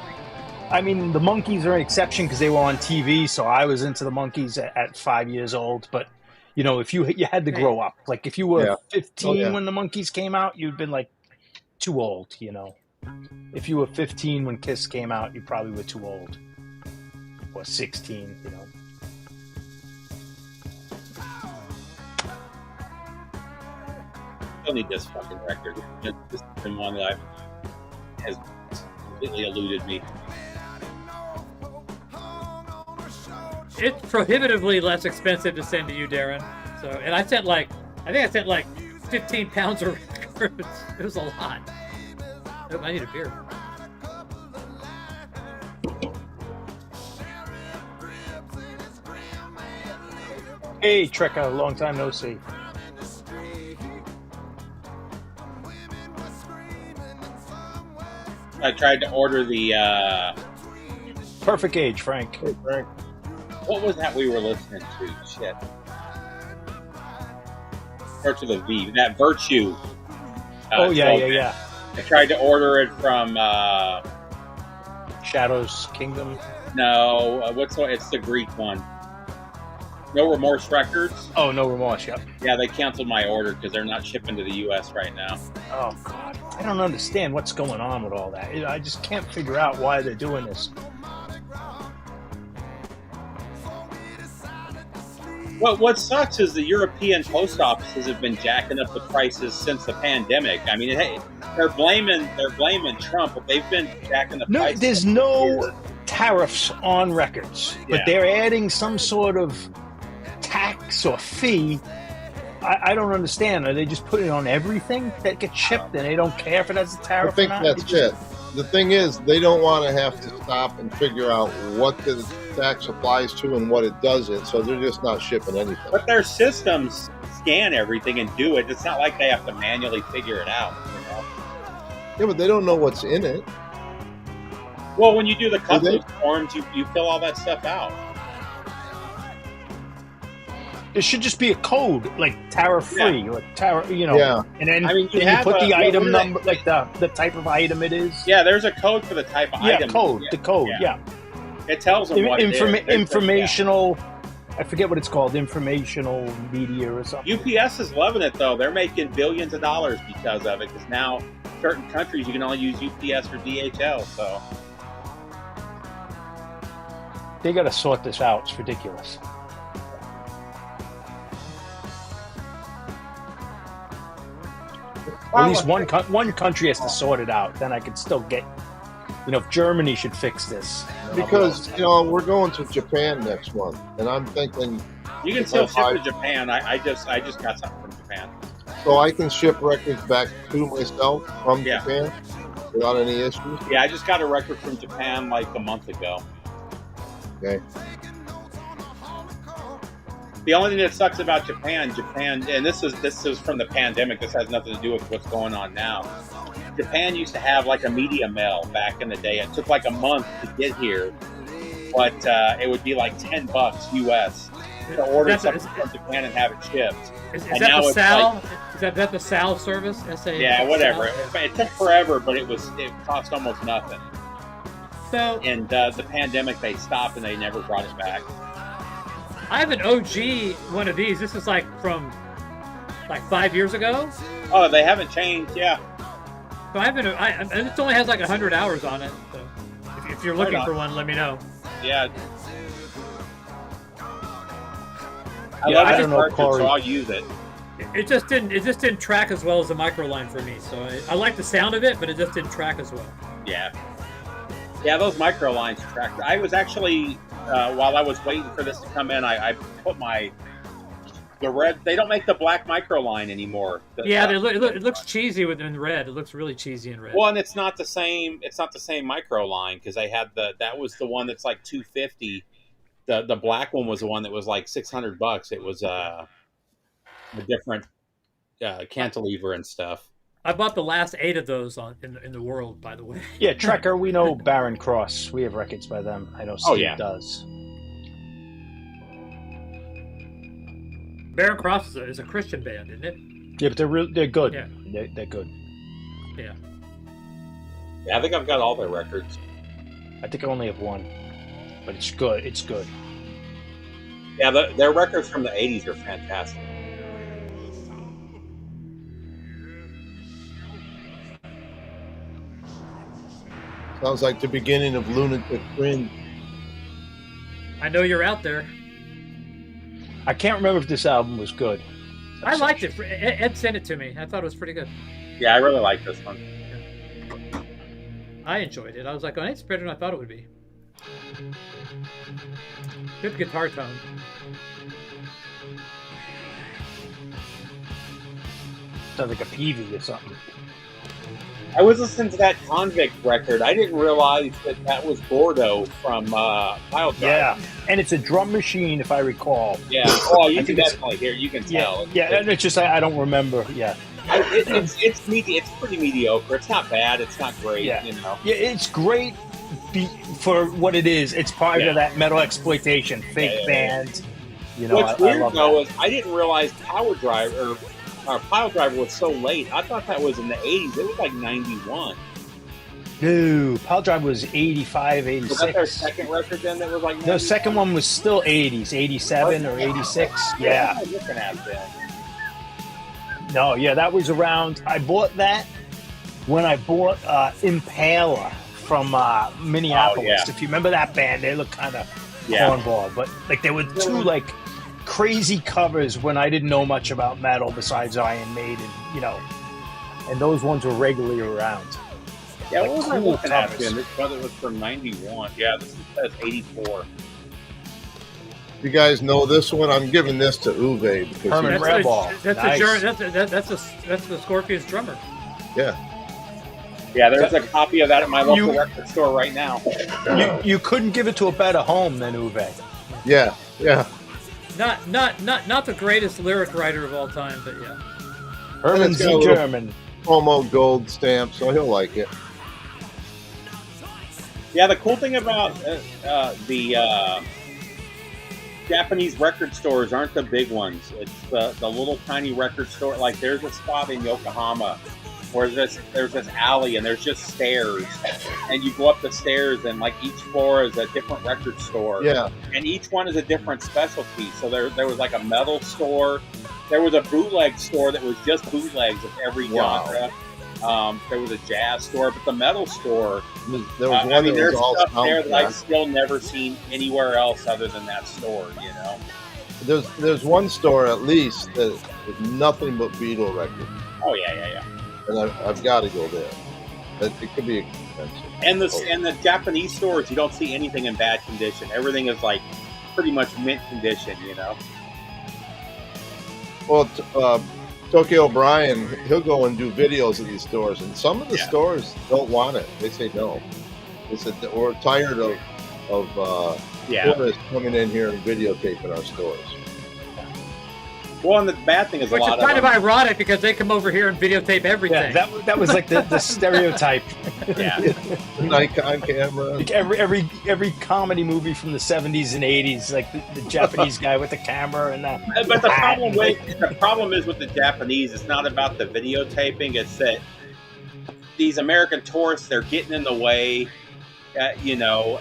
I mean, the Monkees are an exception because they were on TV, so I was into the Monkees at 5 years old. But you know, if you had to grow up, like if you were 15 when the Monkees came out, you'd been like too old. You know, if you were 15 when KISS came out, you probably were too old, or 16. You know. Still need this fucking record. This has been one that has completely eluded me. It's prohibitively less expensive to send to you, Darren. So, and I think I sent like 15 pounds of records. It was a lot. Oh, I need a beer. Hey, Trekka, long time no see. I tried to order the Perfect Age, Frank. Hey, Frank. what was that we were listening to? Shit. Starts with a V. That Virtue. Yeah. I tried to order it from Shadows Kingdom. no, it's the Greek one. No Remorse Records. Oh, No Remorse. Yep. Yeah, they canceled my order because they're not shipping to the U.S. right now. Oh God, I don't understand what's going on with all that. I just can't figure out why they're doing this. Well, what sucks is the European post offices have been jacking up the prices since the pandemic. I mean, hey, they're blaming Trump, but they've been jacking the prices. No, there's no tariffs on records, but they're adding some sort of tax or fee. I don't understand. Are they just putting it on everything that gets shipped, and they don't care if it has a tariff? I think or not? that's it. The thing is, they don't want to have to stop and figure out what the tax applies to and what it doesn't, so they're just not shipping anything. But their systems scan everything and do it. It's not like they have to manually figure it out. You know? Yeah, but they don't know what's in it. Well, when you do the customs forms, you fill all that stuff out. There should just be a code, like tariff-free, like tariff, you know. Yeah. And then you you put the item number, like the type of item it is. Yeah, there's a code for the type of item. The code, yeah. It tells them what it is. Informational I forget what it's called, informational media or something. UPS is loving it though. They're making billions of dollars because of it. Because now certain countries you can only use UPS or DHL. So They got to sort this out. It's ridiculous. At least one country has to sort it out. Then I could still get, if Germany should fix this. Because we're going to Japan next month, and I'm thinking you can still ship to Japan. I just got something from Japan, so I can ship records back to myself from Japan without any issues. Yeah, I just got a record from Japan like a month ago. Okay. The only thing that sucks about Japan, and this is from the pandemic. This has nothing to do with what's going on now. Japan used to have like a media mail back in the day. It took like a month to get here, but it would be like $10 US to order something from Japan and have it shipped. Is that the SAL? Is that the SAL service? Yeah, whatever. It took forever, but it cost almost nothing. So, and the pandemic, they stopped and they never brought it back. I have an OG one of these. This is like from 5 years ago. Oh, they haven't changed, yeah. So and it only has like 100 hours on it. So if you're looking for one, let me know. Yeah. I love this record, so I'll use it. It just didn't track as well as the microline for me. So I like the sound of it, but it just didn't track as well. Yeah. Yeah, those micro lines track. I was actually, while I was waiting for this to come in, I put the red. They don't make the black micro line anymore. It looks cheesy in red. It looks really cheesy in red. Well, and it's not the same. It's not the same micro line because they had that was the one that's like $250. The black one was the one that was like $600. It was a different cantilever and stuff. I bought the last 8 of those in the world, by the way. Yeah, Trekker, we know Barren Cross. We have records by them. I know Steve does. Barren Cross is a Christian band, isn't it? Yeah, but they're good. Yeah. They're good. Yeah. Yeah, I think I've got all their records. I think I only have one, but it's good. It's good. Yeah, their records from the 80s are fantastic. Sounds like the beginning of Lunatic Fringe. I know you're out there. I can't remember if this album was good. I liked it. Ed sent it to me. I thought it was pretty good. Yeah, I really like this one. I enjoyed it. I was like, oh, it's better than I thought it would be. Good guitar tone. Sounds like a Peavy or something. I was listening to that Convict record. I didn't realize that was Gordo from Pile Drive. Yeah, and it's a drum machine, if I recall. Yeah. Oh, you can definitely hear. You can tell. Yeah, and it's just I don't remember. Yeah. It's pretty mediocre. It's not bad. It's not great. Yeah. Yeah, it's great for what it is. It's part of that metal exploitation, fake band. What's weird though is I didn't realize Pile Driver was so late. I thought that was in the 80s. It was like 91. No, Pile Driver was 85, 86. Was that their second record then that was like 91? The second one was still 80s, 87 or 86. Yeah. What am I looking at then? No, yeah, that was around. I bought that when I bought Impala from Minneapolis. Oh, yeah. If you remember that band, they look kind of cornball, but there were two crazy covers when I didn't know much about metal besides Iron Maiden, and those ones were regularly around. Yeah, what was I looking at then? This brother was from 91. Yeah, this says 84. You guys know this one? I'm giving this to Uwe because Herman Redball. That's the Scorpions drummer. Yeah. Yeah, there's a copy of that at my local record store right now. You couldn't give it to a better home than Uwe. Yeah. Not the greatest lyric writer of all time, but yeah. Herman Z. German. Promo gold stamp, so he'll like it. Yeah, the cool thing about the Japanese record stores aren't the big ones. It's the little tiny record store. Like there's a spot in Yokohama where there's this alley and there's just stairs, and you go up the stairs and like each floor is a different record store. Yeah. And each one is a different specialty. So there was like a metal store. There was a bootleg store that was just bootlegs of every genre. There was a jazz store, but the metal store, there was one there's that was all stuff there that I've soundtrack. still never seen anywhere else other than that store, you know? There's one store at least that is nothing but Beatle records, Oh, yeah. and I've got to go there. It could be expensive. And the Japanese stores, you don't see anything in bad condition. Everything is like pretty much mint condition, you know? Well, Tokyo O'Brien, he'll go and do videos of these stores, and some of the stores don't want it. They say no. They said that we're tired of tourists coming in here and videotaping our stores. Well, and the bad thing is Which a is lot kind of of ironic because they come over here and videotape everything. Yeah, that was like the stereotype. Yeah. Nikon camera. Like every comedy movie from the 70s and 80s, like the Japanese guy with the camera and that. But the problem is with the Japanese, it's not about the videotaping. It's that these American tourists, they're getting in the way. You know,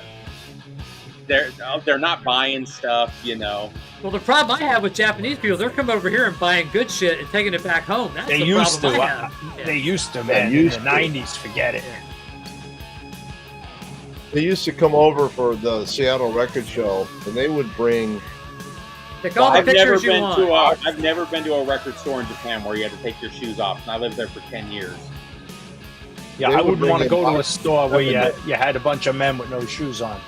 they're not buying stuff. You know. Well, the problem I have with Japanese people, they're coming over here and buying good shit and taking it back home. That's They the used problem to. I have. They used to, man. They used in the to. 90s, forget it. They used to come over for the Seattle Record Show, and they would bring. Take all the I've never pictures you been want. I've never been to a record store in Japan where you had to take your shoes off, and I lived there for 10 years. Yeah, They I would wouldn't bring want to in go to a box- store where you had a bunch of men with no shoes on.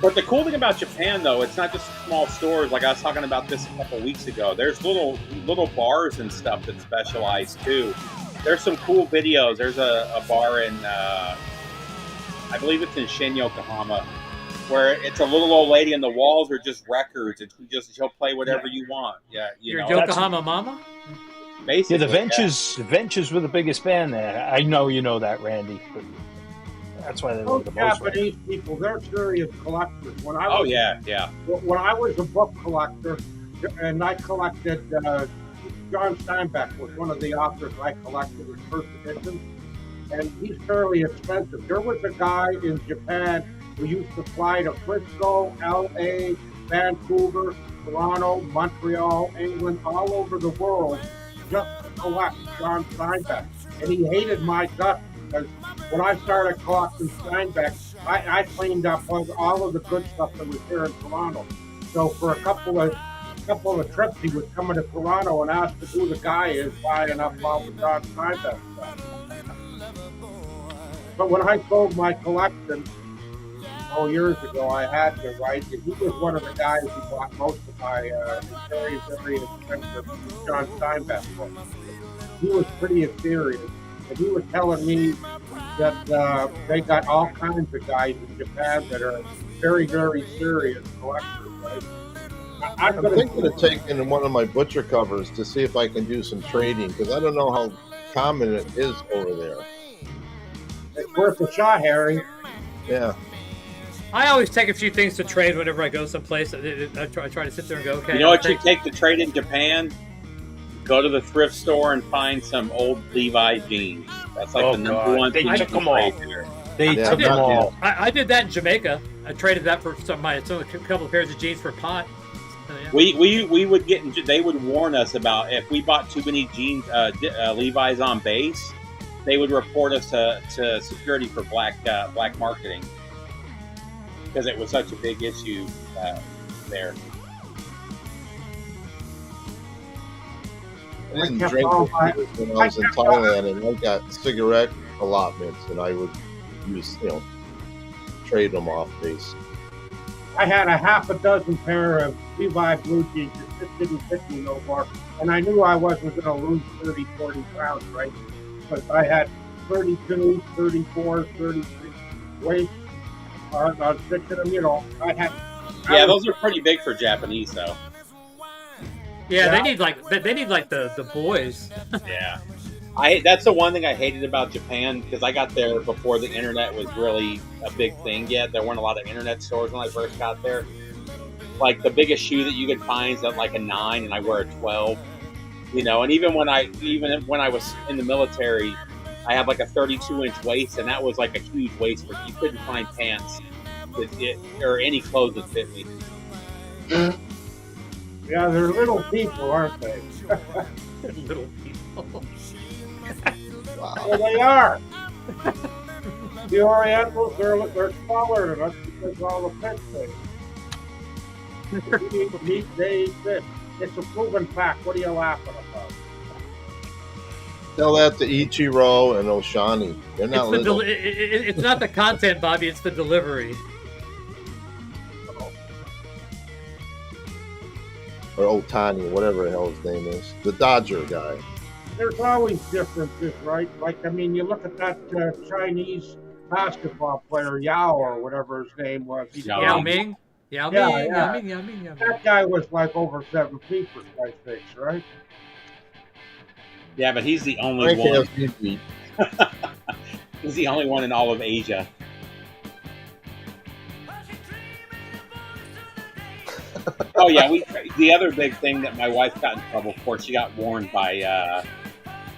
But the cool thing about Japan, though, it's not just small stores. Like I was talking about this a couple of weeks ago. There's little bars and stuff that specialize too. There's some cool videos. There's a bar in, I believe it's in Shin Yokohama, where it's a little old lady and the walls are just records, and she'll play whatever you want. Yeah, Your know, Yokohama mama? basically. Yeah, the Ventures were the biggest band there. I know you know that, Randy. But that's why they were Those the most. Japanese people, they're serious collectors. When I was, Oh yeah. When I was a book collector, and I collected, John Steinbeck was one of the authors I collected his first edition, and he's fairly expensive. There was a guy in Japan who used to fly to Frisco, L.A., Vancouver, Toronto, Montreal, England, all over the world just to collect John Steinbeck. And he hated my guts because when I started collecting Steinbeck, I cleaned up all of the good stuff that was here in Toronto. So for a couple of trips, he was coming to Toronto and asked who the guy is buying up all the John Steinbeck stuff. But when I sold my collection, years ago, I had to write, and he was one of the guys who bought most of my very expensive John Steinbeck books. He was pretty serious, and he was telling me that they got all kinds of guys in Japan that are very, very serious collectors. Right? I'm thinking of taking one of my butcher covers to see if I can do some trading, because I don't know how common it is over there. It's worth a shot, Harry. Yeah. I always take a few things to trade whenever I go someplace. I try to sit there and go, okay. You know what you take to trade in Japan? Go to the thrift store and find some old Levi's jeans. That's like the number one They thing took you them can all. trade there. They Yeah, took them all. I did that in Jamaica. I traded that for a couple of pairs of jeans for a pot. So, yeah. We would get. They would warn us about if we bought too many jeans, Levi's on base. They would report us to security for black marketing because it was such a big issue there. I didn't drink when I was in Thailand, and I got cigarette allotments, and I would use, trade them off base. I had a half a dozen pair of Levi blue jeans that just didn't fit me no more, and I knew I wasn't going to lose 30, 40 pounds, right? But I had 32, 34, 33 waist on 6 of them, Yeah, those are pretty big for Japanese, though. Yeah, they need like the boys. Yeah, that's the one thing I hated about Japan, because I got there before the internet was really a big thing yet. There weren't a lot of internet stores when I first got there. Like the biggest shoe that you could find is at like a 9, and I wear a 12. And even when I was in the military, I have like a 32-inch waist, and that was like a huge waist. But you couldn't find pants or any clothes that fit me. Yeah, they're little people, aren't they? Little people. Well, they are. The Orientals, they're smaller than us because of all the fish things. We eat meat, they eat fish. It's a proven fact. What are you laughing about? Tell that to Ichiro and Oshani. They're not little. It's not the content, Bobby. It's the delivery. Or Otani, whatever the hell his name is. The Dodger guy. There's always differences, right? Like, I mean, you look at that Chinese basketball player, Yao, or whatever his name was. Yao Ming? Yao Ming. That guy was like over 7 feet for Christ's sakes, right? Yeah, but he's the only Frank one. has beat. He's the only one in all of Asia. Oh yeah, the other big thing that my wife got in trouble for, she got warned by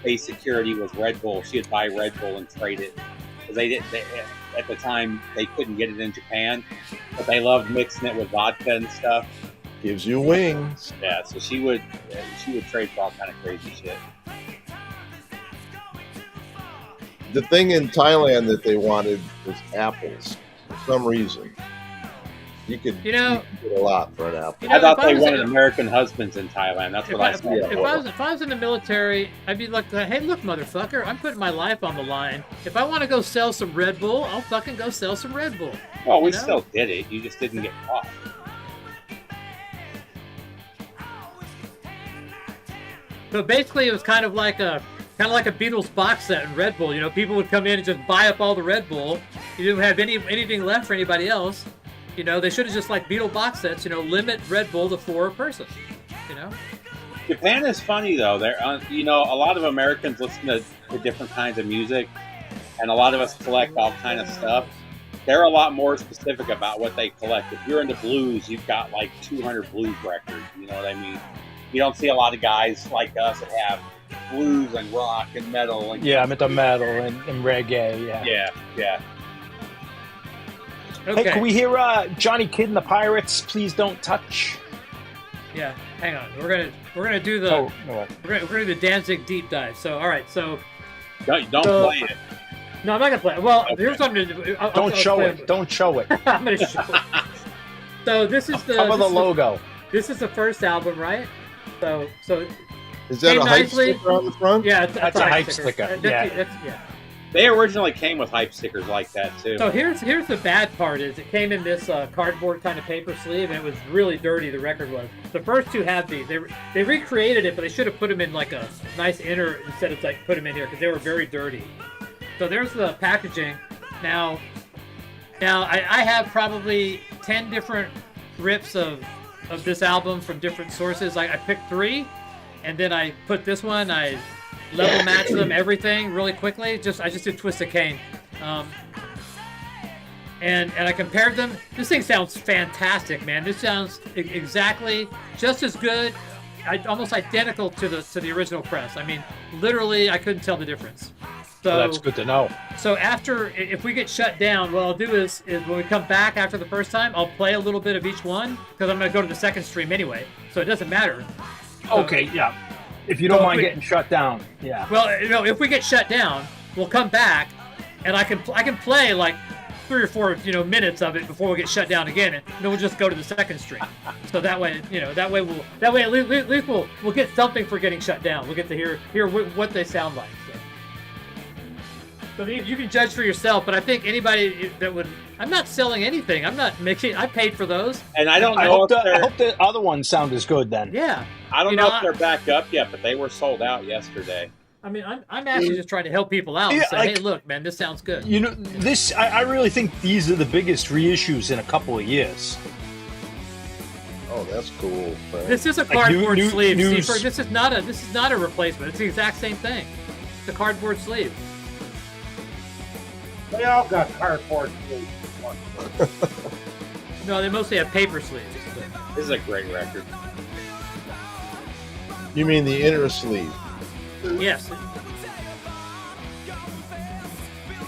base security, was Red Bull. She would buy Red Bull and trade it because at the time they couldn't get it in Japan, but they loved mixing it with vodka and stuff. Gives you wings. Yeah, so she would trade for all kind of crazy shit. The thing in Thailand that they wanted was apples for some reason. You could get a lot for an apple. I thought they wanted American husbands in Thailand. That's what I said. If I was in the military, I'd be like, hey, look, motherfucker, I'm putting my life on the line. If I want to go sell some Red Bull, I'll fucking go sell some Red Bull. Well, we still did it. You just didn't get caught. So basically, it was kind of like a Beatles box set in Red Bull. You know, people would come in and just buy up all the Red Bull. You didn't have anything left for anybody else. You know, they should have just like Beatle box sets. You know, limit Red Bull to 4 a person. You know. Japan is funny though. There, you know, a lot of Americans listen to different kinds of music, and a lot of us collect all kind of stuff. They're a lot more specific about what they collect. If you're into blues, you've got like 200 blues records. You know what I mean? You don't see a lot of guys like us that have blues and rock and metal. And I'm into metal and reggae. Yeah. Okay. Hey, can we hear Johnny Kidd and the Pirates? Please don't touch. Yeah, hang on. We're gonna do the we're gonna do the Danzig deep dive. So all right, so don't play it. No, I'm not gonna play it. Well, here's what I'm gonna do. Don't show it. Don't show it. I'm gonna show it. So this is the cover the logo. This is the first album, right? So is that a hype sticker on the front? Yeah, that's a hype sticker. Yeah. They originally came with hype stickers like that too. So here's the bad part is it came in this cardboard kind of paper sleeve, and it was really dirty. The record was. The first 2 have these. They recreated it, but they should have put them in like a nice inner instead of like put them in here because they were very dirty. So there's the packaging. Now I have probably 10 different rips of this album from different sources. I picked 3, and then I put this one. I level match them, everything really quickly. I just did Twist of Cain, and I compared them. This thing sounds fantastic, man. This sounds exactly just as good, almost identical to the original press. I mean, literally, I couldn't tell the difference. So well, that's good to know. So if we get shut down, what I'll do is when we come back after the first time, I'll play a little bit of each one because I'm going to go to the second stream anyway, so it doesn't matter. Okay, yeah. If you don't mind getting shut down, yeah. Well, if we get shut down, we'll come back, and I can play like 3 or 4 minutes of it before we get shut down again, and then we'll just go to the second stream. So that way at least we'll get something for getting shut down. We'll get to hear what they sound like. So you can judge for yourself, but I think anybody that would, I'm not selling anything. I'm not mixing. I paid for those. And I don't know I hope the other ones sound as good then. Yeah. I don't know if they're back up yet, but they were sold out yesterday. I mean, I'm actually just trying to help people out and say, hey, look, man, this sounds good. You know, I really think these are the biggest reissues in a couple of years. Oh, that's cool. Frank. This is a cardboard sleeve. See, this is not a replacement. It's the exact same thing. It's a cardboard sleeve. They all got cardboard sleeves. No, they mostly have paper sleeves. This is a great record. You mean the inner sleeve? Yes.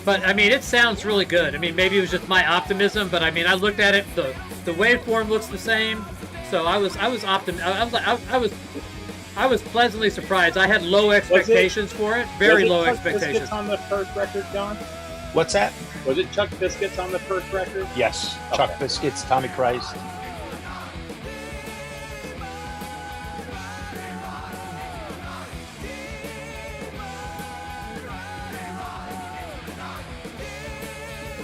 But I mean, it sounds really good. I mean, maybe it was just my optimism, but I mean, I looked at it. The waveform looks the same, so I was pleasantly surprised. I had low expectations for it. Very low expectations. Was it Chuck Biscuits on the first record, John? What's that? Was it Chuck Biscuits on the first record? Yes, Okay. Chuck Biscuits, Tommy Christ.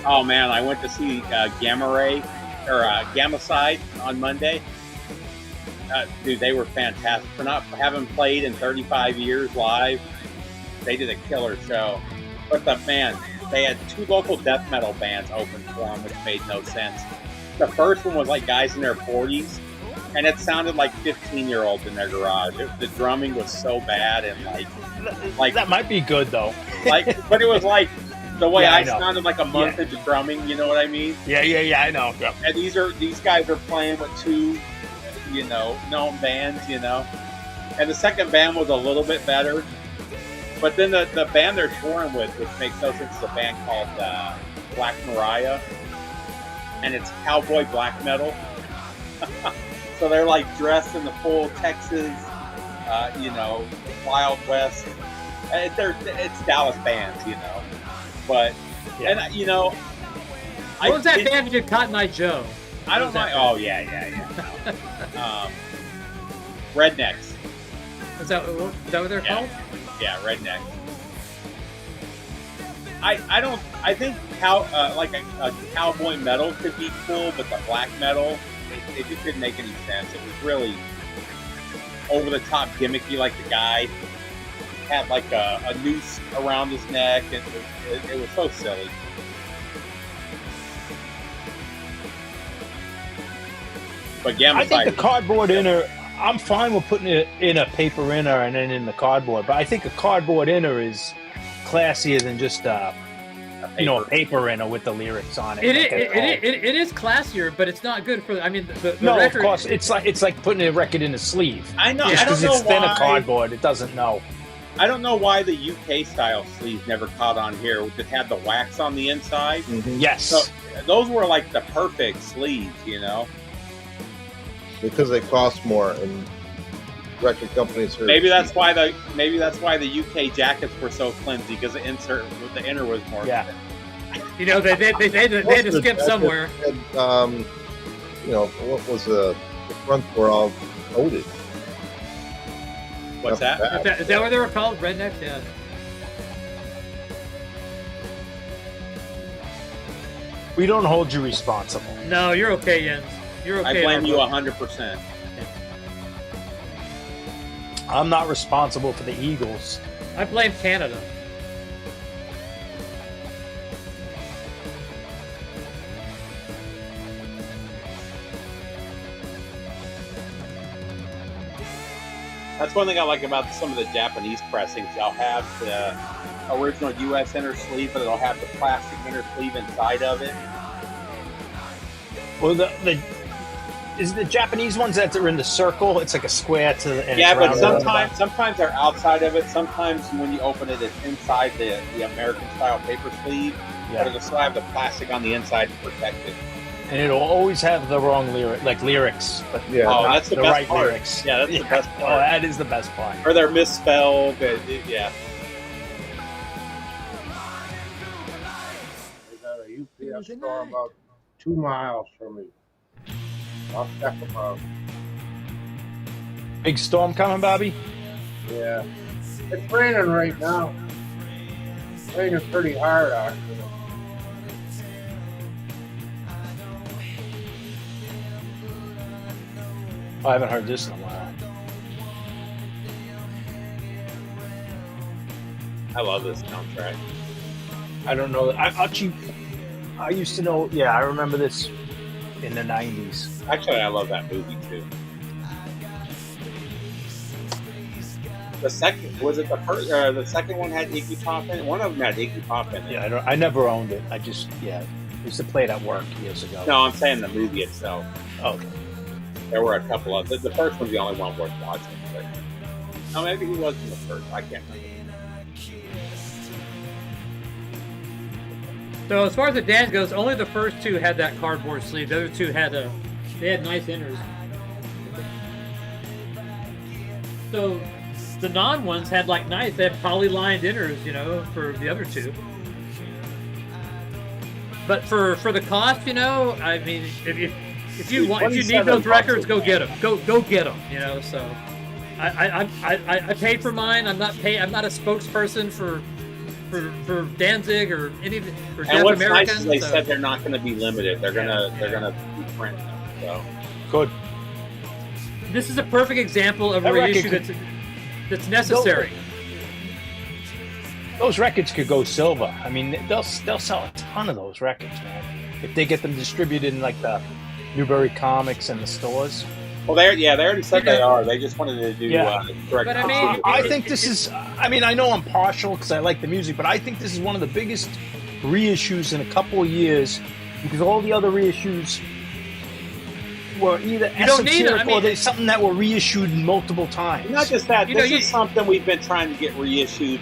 Oh man, I went to see Gamma Ray or Gamma Side on Monday. Dude, they were fantastic. For having played in 35 years live, they did a killer show. But they had 2 local death metal bands open for them, which made no sense. The first one was like guys in their 40s, and it sounded like 15-year-olds in their garage. The drumming was so bad, and like that might be good though. but it was like the way Yeah, I I know. sounded like a month into drumming. You know what I mean? Yeah, I know. Yep. And these guys are playing with 2, known bands, And the second band was a little bit better. But then the band they're touring with, which makes no sense, is a band called Black Mariah. And it's cowboy black metal. So they're like dressed in the full Texas, Wild West. It's Dallas bands, But, Yeah. and What was that band that did Cotton Eye Joe? I don't mind. Oh yeah. Rednecks. Is that what they're called? Yeah, Rednecks. I think like a cowboy metal could be cool, but the black metal, it just didn't make any sense. It was really over the top gimmicky. Like the guy had like a noose around his neck, and it was so silly. But Gamma I think Side, the cardboard inner, I'm fine with putting it in a paper inner and then in the cardboard, but I think a cardboard inner is classier than just a paper inner with the lyrics on it. It is classier, but it's not good for. I mean, the No, record. of course, it's like putting a record in a sleeve. I know. Just I don't because know it's thin why. a cardboard, it doesn't know. I don't know why the UK style sleeves never caught on here. That had the wax on the inside. Yes. So those were like the perfect sleeves, Because they cost more, and record companies are Maybe that's why the UK jackets were so flimsy, because the inner was more. Yeah. They had to skip somewhere. And, what was the front were all coated. What's that? Is that what they were called? Rednecks? Yeah. We don't hold you responsible. No, you're okay, Jens. You're okay. I blame you 100%. I'm not responsible for the Eagles. I blame Canada. That's one thing I like about some of the Japanese pressings. They'll have the original U.S. inner sleeve, but it'll have the plastic inner sleeve inside of it. Well, is the Japanese ones that are in the circle? It's like a square to the. Yeah, but sometimes they're outside of it. Sometimes when you open it, it's inside the American style paper sleeve. Yeah. But it'll still have the plastic on the inside to protect it. And it'll always have the wrong lyrics, but Yeah. Oh, that's the best right part. lyrics. Yeah, that's the best Oh, part. that is the best part. Or they're misspelled. Yeah. They got a UPS store about 2 miles from me. I'll check them out. Big storm coming, Bobby? Yeah. It's raining right now. Raining pretty hard, actually. I haven't heard this in a while. I love this soundtrack. I don't know. I used to know. Yeah, I remember this in the 90s. Actually, I love that movie too. The second the second one had Iggy Pop in it. One of them had Iggy Pop in it. Yeah, I never owned it. I used to play it at work years ago. No, I'm saying the movie itself. Okay. There were a couple of the first one's the only one worth watching. But no, maybe he was in the first. I can't remember. So as far as the Dans goes, only the first two had that cardboard sleeve. The other two had they had nice inners. So the non ones had like nice. They had poly-lined inners, you know, for the other two. But for the cost, you know, I mean, if you need those records, go get them. Go get them. You know, so I paid for mine. I'm not a spokesperson for Danzig or any or Deaf and what's American. nice is they said they're not going to be limited. They're gonna print them. So Good. This is a perfect example of a reissue that's necessary. Those records could go silver. I mean, they'll sell a ton of those records, man. If they get them distributed in like the Newbury Comics and the stores. Well, they already said they are. They just wanted to do direct. But I mean, I think this is. I mean, I know I'm partial because I like the music, but I think this is one of the biggest reissues in a couple of years because all the other reissues were either esoteric or there's something that were reissued multiple times. Not just that. This is something we've been trying to get reissued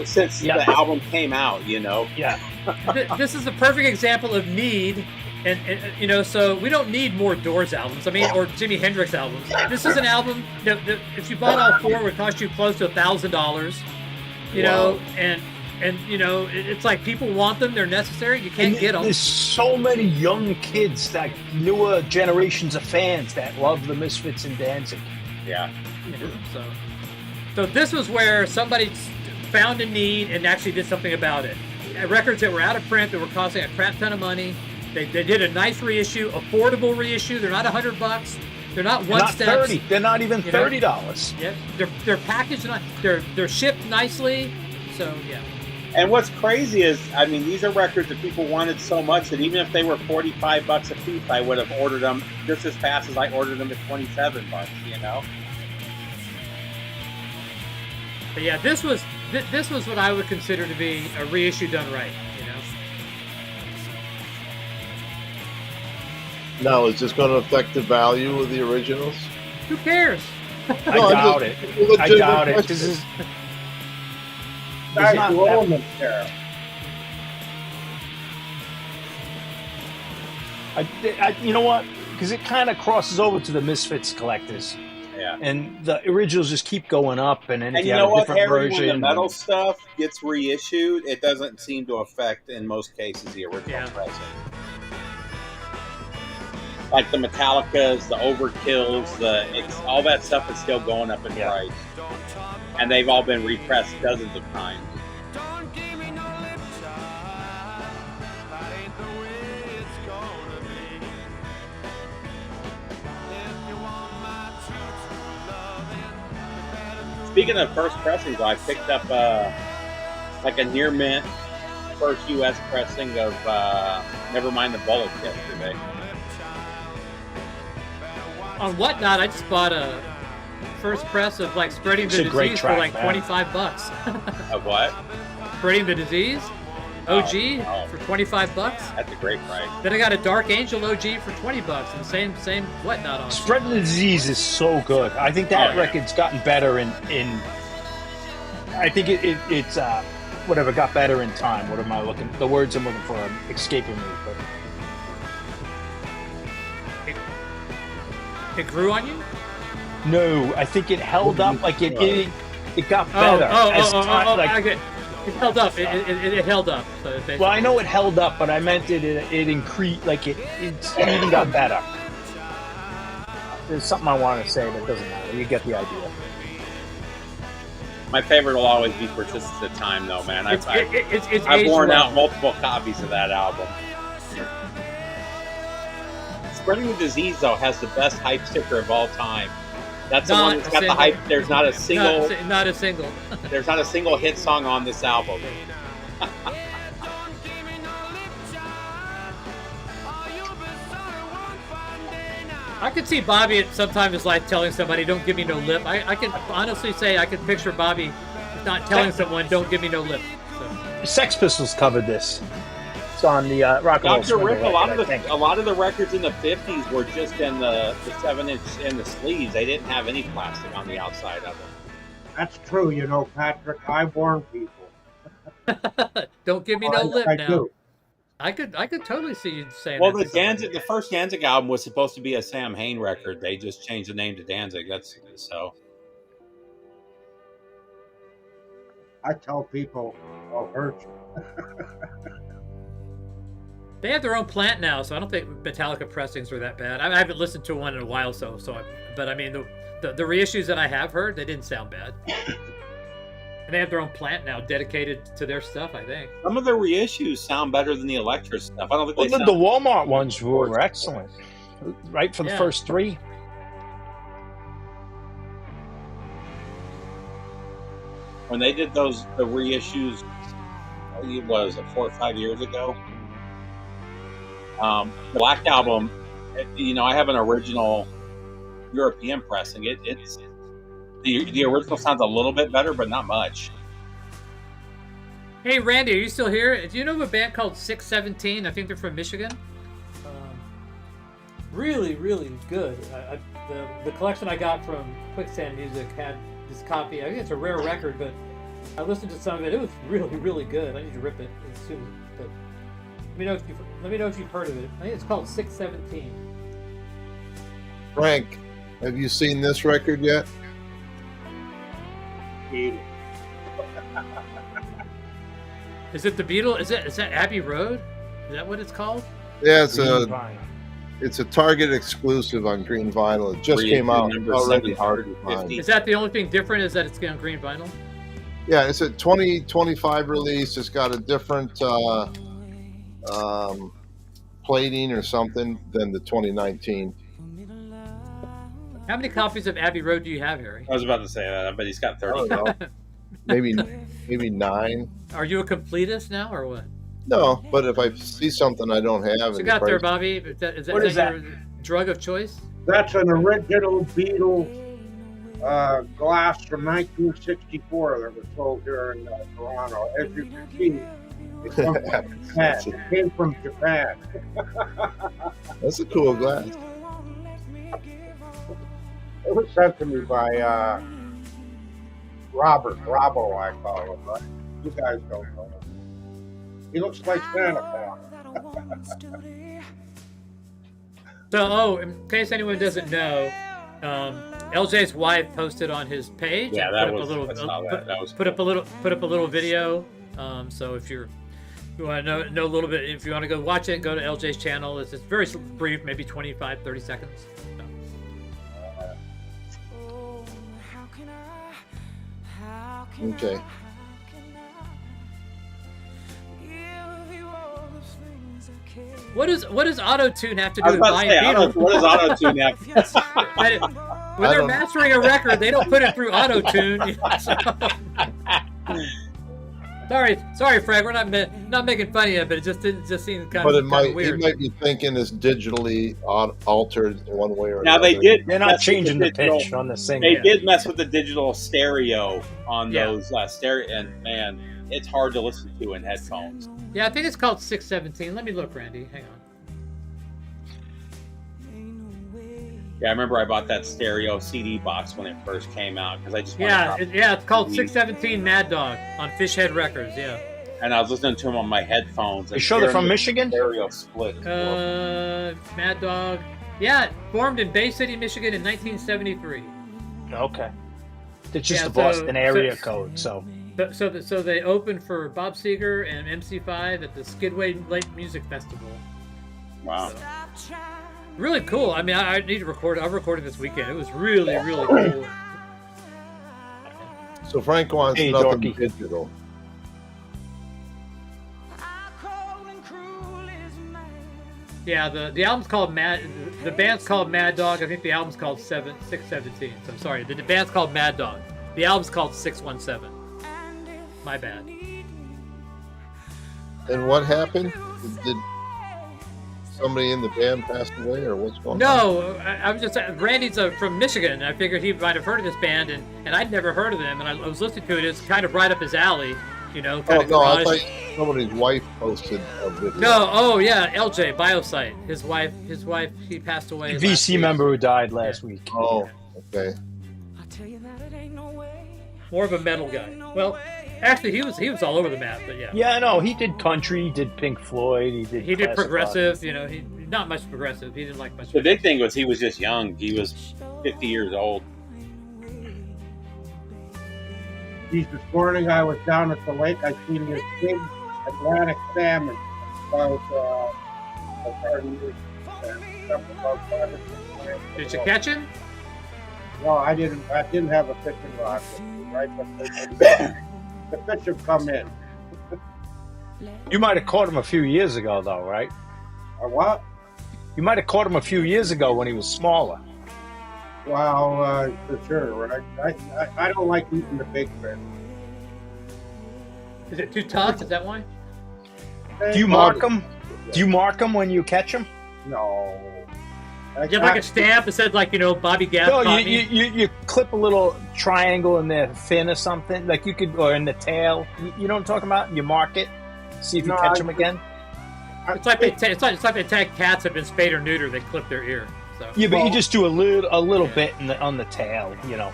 since the album came out. You know. Yeah. This is a perfect example of need. And you know, so we don't need more Doors albums. I mean, or Jimi Hendrix albums. This is an album that if you bought all four, it would cost you close to $1,000. You know, and you know, it's like people want them; they're necessary. You can't get them. There's so many young kids, that newer generations of fans that love the Misfits and Danzig. Yeah. You know, so this was where somebody found a need and actually did something about it. Records that were out of print that were costing a crap ton of money. They did a nice reissue, affordable reissue. They're not $100. They're not one steps. $30. They're not even $30. Yeah, they're packaged. They're shipped nicely. So yeah. And what's crazy is, I mean, these are records that people wanted so much that even if they were $45 a piece, I would have ordered them just as fast as I ordered them at $27. You know. But yeah, this was what I would consider to be a reissue done right. Now, is this going to affect the value of the originals? Who cares? I doubt it. I doubt it. This is. Guys, there. You know what? Because it kind of crosses over to the Misfits collectors. Yeah. And the originals just keep going up, and then if you have know a what, different Harry, version, when the metal stuff gets reissued, it doesn't seem to affect, in most cases, the original pressing. Like the Metallicas, the Overkills, all that stuff is still going up in price. And they've all been repressed dozens of times. Speaking of first pressings, I picked up like a near mint first U.S. pressing of Nevermind the Bullets yesterday. On Whatnot, I just bought a first press of like Spreading the Disease for like $25. Of what? Spreading the Disease OG for $25. That's a great price. Then I got a Dark Angel OG for $20, and same Whatnot on. Spreading the Disease is so good. I think that record's gotten better in. I think it's whatever got better in time. What am I looking? The words I'm looking for are escaping me, but. It grew on you? No, I think it held up like it got better as time. Okay. It held up. It held up. So well, I know it held up, but I meant it increased. Like it even got better. There's something I want to say, but it doesn't matter. You get the idea. My favorite will always be Persistence of Time, though, man. I've I've worn out multiple copies of that album. Spreading the Disease, though, has the best hype sticker of all time. That's the one that's got the hype. There's not a single. Not a single. There's not a single hit song on this album. I could see Bobby at some time in his life telling somebody, "Don't give me no lip." I can honestly say I can picture Bobby not telling someone, "Don't give me no lip." So. Sex Pistols covered this. On the rock and roll. Dr. Rip, a lot of the records in the 50s were just in the 7-inch in the sleeves. They didn't have any plastic on the outside of them. That's true, you know, Patrick. I warn people. Don't give me no lip I now. do. I could totally see you saying Well, that the to somebody. Danzig, the first Danzig album was supposed to be a Sam Hain record. They just changed the name to Danzig. That's so. I tell people, I'll hurt you. They have their own plant now, so I don't think Metallica pressings were that bad. I haven't listened to one in a while, but I mean, the reissues that I have heard, they didn't sound bad. And they have their own plant now dedicated to their stuff, I think. Some of the reissues sound better than the Elektra stuff. I don't think Well, they the sound. Walmart ones were excellent, right? For the Yeah. first three. When they did the reissues, what was it, 4 or 5 years ago? The Black Album, I have an original European pressing. It's the original sounds a little bit better, but not much. Hey, Randy, are you still here? Do you know of a band called 617? I think they're from Michigan. Really, really good. The collection I got from Quicksand Music had this copy. I think it's a rare record, but I listened to some of it. It was really, really good. I need to rip it soon. But let me know if you've heard of it. I think it's called 617. Frank, have you seen this record yet? Is it the Beatles? Is that Abbey Road? Is that what it's called? Yeah, Fine. it's a Target exclusive on green vinyl. It just came out. Number Already hard to 750. find. Is that the only thing different? Is that it's on green vinyl? Yeah, it's a 2025 release. It's got a different plating or something than the 2019. How many copies of Abbey Road do you have, Harry? I was about to say that. I bet he's got I 30. don't know. maybe 9. Are you a completist now, or what? No, but if I see something I don't have, What you got there, Bobby? Is that your drug of choice? That's an original Beatles glass from 1964 that was sold here in Toronto. As you can see, it comes from Japan. It came from Japan. That's a cool glass. It was sent to me by Robbo, I call him. Right? You guys don't know him. He looks like Santa Claus. So, in case anyone doesn't know, LJ's wife posted on his page. Yeah, and that put was. up a little, I saw that. That was put up a little video. So if you want to know a little bit, if you want to go watch it, go to LJ's channel. It's very brief, maybe 25, 30 seconds. Okay. What does auto-tune have to I do was with about to buying say, Beatles? what does auto-tune have? When they're mastering a record, they don't put it through auto-tune. Sorry, Frank. We're not making fun of you, but it just seems kind of weird. He might be thinking it's digitally altered one way or Now another. they did. They're not changing the digital, pitch on the singer. They did mess with the digital stereo on Yeah. those stereo, and man, it's hard to listen to in headphones. Yeah, I think it's called 617. Let me look, Randy. Hang on. Yeah, I remember I bought that stereo CD box when it first came out because I just It's called 617 Mad Dog on Fishhead Records. Yeah. and I was listening to them on my headphones. You and sure they're hearing from the Michigan? Stereo split. Mad Dog. Yeah, formed in Bay City, Michigan in 1973. Okay. It's just Yeah, the Boston area so- code, so. So they opened for Bob Seger and MC5 at the Skidway Lake Music Festival. Wow. Really cool. I mean, I need to record. I recorded this weekend. It was really, really cool. So Frank wants Hey, nothing dorky. digital. Yeah, the album's called Mad. The band's called Mad Dog. I think the album's called 617. So I'm sorry. The band's called Mad Dog. The album's called 617. My bad. And what happened? Did somebody in the band pass away, or what's going on? No, I was just Randy's from Michigan. I figured he might have heard of this band, and I'd never heard of them. And I was listening to it. It's kind of right up his alley, kind Oh of no, I garage. thought somebody's wife posted a video. No, oh yeah, LJ Biosite. His wife, she passed away. last VC week. member who died last week. Oh, okay. More of a metal guy. Well, Actually, he was all over the map, but yeah. Yeah, I know. He did country, he did Pink Floyd, he did classic progressive. rock. You know, he not much progressive. He didn't like much. The big thing was he was just young. He was 50 years old. This morning I was down at the lake. I seen this big Atlantic salmon about 30 years. Did you catch him? No, I didn't. I didn't have a fishing rod, right? But the fish have come in. You might have caught him a few years ago, though, right? Or what? You might have caught him a few years ago when he was smaller. Well, for sure, right? I don't like eating the big fish. Is it too tough? Is that why? Do you mark them? Do you mark them when you catch them? No. You have like a stamp that said, like, you know, Bobby Gass. No, you clip a little triangle in their fin or something, like you could, or in the tail. You know what I'm talking about? You mark it, see if you catch them again. It's like they tag cats have been spayed or neutered. They clip their ear. So. Yeah, but you just do a little bit on the tail, you know.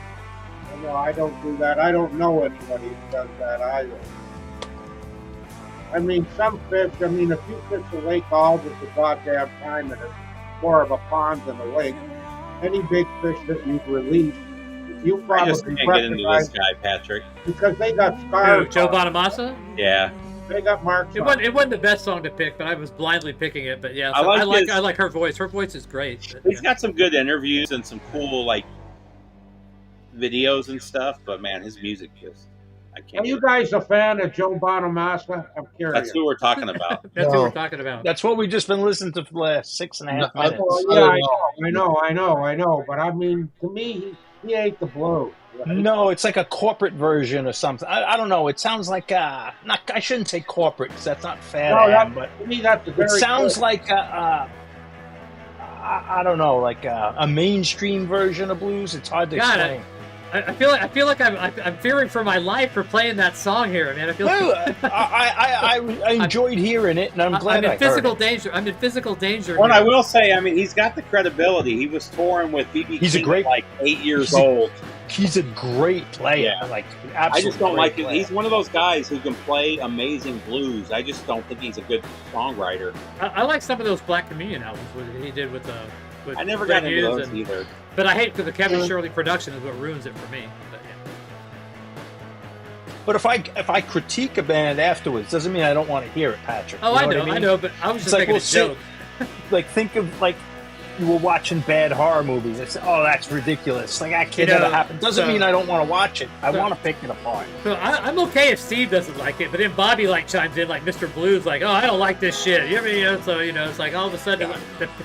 No, I don't do that. I don't know anybody who does that either. I mean, some fish. I mean, if you fish a lake all the goddamn time and it's more of a pond than a lake, any big fish that you've released, you probably I just can't get into this guy, Patrick. Because they got scars. Who, Joe Bonamassa? Yeah. They got marks. It wasn't the best song to pick, but I was blindly picking it. But yeah, so I like her voice. Her voice is great. But, he's got some good interviews and some cool like videos and stuff. But man, his music just I can't. Are you guys a fan of Joe Bonamassa? I'm curious. That's who we're talking about. That's who we're talking about. That's what we've just been listening to for the last 6.5 minutes. I know. But I mean, to me, he ate the blues. Right? No, it's like a corporate version or something. I don't know. It sounds like I shouldn't say corporate because that's not fair. But to me, that's it sounds like I don't know, like a mainstream version of blues. It's hard to explain. I feel like I'm fearing for my life for playing that song here, man. I feel I enjoyed hearing it, and I'm glad I'm in physical danger. I'm in physical danger. Well, I will say, I mean, he's got the credibility. He was touring with BB King at like 8 years old. He's a great player. Yeah. Like, I just don't like it. He's one of those guys who can play amazing blues. I just don't think he's a good songwriter. I like some of those Black Communion albums that he did with I never got into those either. But I hate because the Kevin Shirley production is what ruins it for me. But, yeah. But if I critique a band afterwards, doesn't mean I don't want to hear it, Patrick. Oh, you know I know, but I was just making a joke. Like, think of like you were watching bad horror movies. I said, "Oh, that's ridiculous." Like that can't ever happen. Doesn't mean I don't want to watch it. I want to pick it apart. So I'm okay if Steve doesn't like it, but then Bobby chimes in like Mr. Blues, like, "Oh, I don't like this shit." So it's like all of a sudden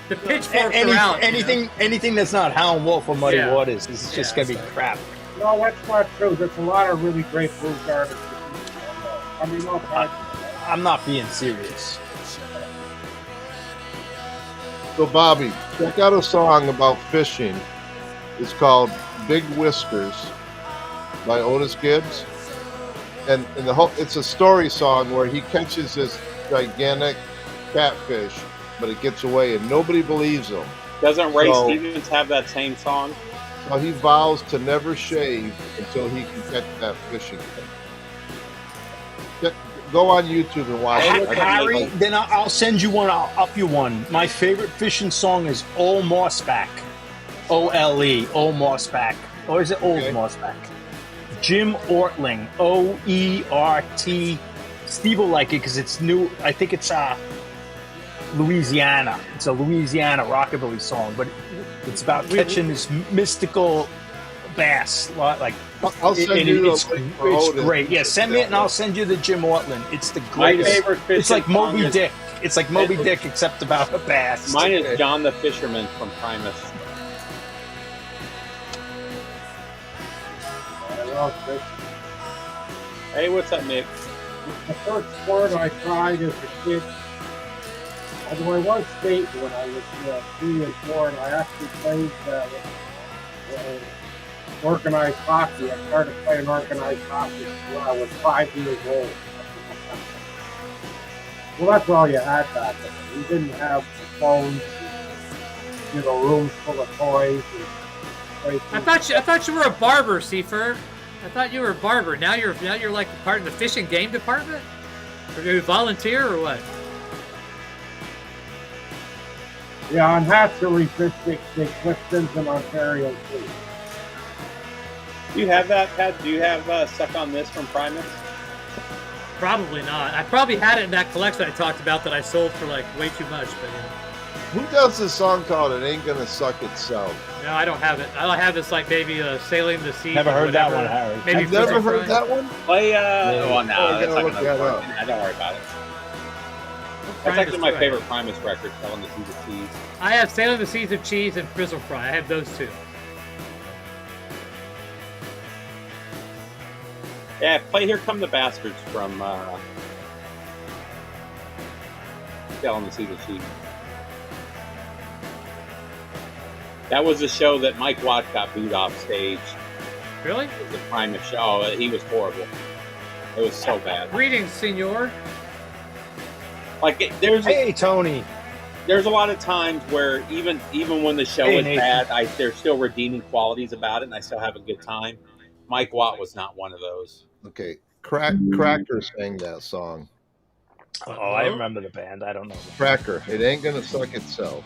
the pitchforks are out. Anything that's not Howlin' Wolf or Muddy Waters is just gonna be crap. No, that's not true. There's a lot of really great blues artists. I mean, I'm not being serious. So, Bobby, check out a song about fishing. It's called Big Whiskers by Otis Gibbs. And it's a story song where he catches this gigantic catfish, but it gets away and nobody believes him. Doesn't Ray Stevens have that same song? So he vows to never shave until he can catch that fish again. Go on YouTube and watch it. Harry, then I'll send you one. I'll up you one. My favorite fishing song is Old Mossback. O-L-E, Old Mossback. Or is it Old Mossback? Jim Ortling, O-E-R-T. Steve will like it because it's new. I think it's Louisiana. It's a Louisiana rockabilly song, but it's about catching this mystical bass. Like, I'll send you it's great. Yeah, send me it and I'll send you the Jim Ortland. It's the greatest. My favorite fishing It's like Moby song Dick. It's like Moby Dick except about a bass. Mine is John the Fisherman from Primus. I love fish. Hey, what's up, Nick? The first sport I tried as a kid, although I was state when I was 3 and 4, and I actually played organized hockey. I started playing organized hockey when I was 5 years old. Well, that's all you had back then. You didn't have phones, rooms full of toys. And I thought you were a barber, Seafer. I thought you were a barber. Now you're like part of the fish and game department? Or do you volunteer or what? Yeah, on hatchery fish, they Clifton's in Ontario too. Do you have that, Pat? Do you have Suck on This from Primus? Probably not. I probably had it in that collection I talked about that I sold for like way too much, but Who does this song called "It Ain't Gonna Suck Itself"? no, I don't have it. All I have is like maybe Sailing the Sea. Never heard that one, Harry. Maybe I've never Frizzle heard Fry. that one. Play, Oh, no, I that's gotta not look gonna that work. up. Nah, don't worry about it. That's Primus actually my too. favorite Primus record, Selling the Seas of Cheese. I have Sailing the Seas of Cheese and Frizzle Fry. I have those two. Yeah, play Here Come the Bastards from Selling the Seas of Cheese. That was the show that Mike Watt got booed off stage. Really? It was a Primus show. Oh, he was horrible. It was so bad. Greetings, senor. Like there's Hey, Tony. there's a lot of times where even when the show Hey, is Nathan. bad, there's still redeeming qualities about it, and I still have a good time. Mike Watt was not one of those. Okay, Cracker sang that song. Oh, I remember the band. I don't know. Cracker, "It Ain't Gonna Suck Itself."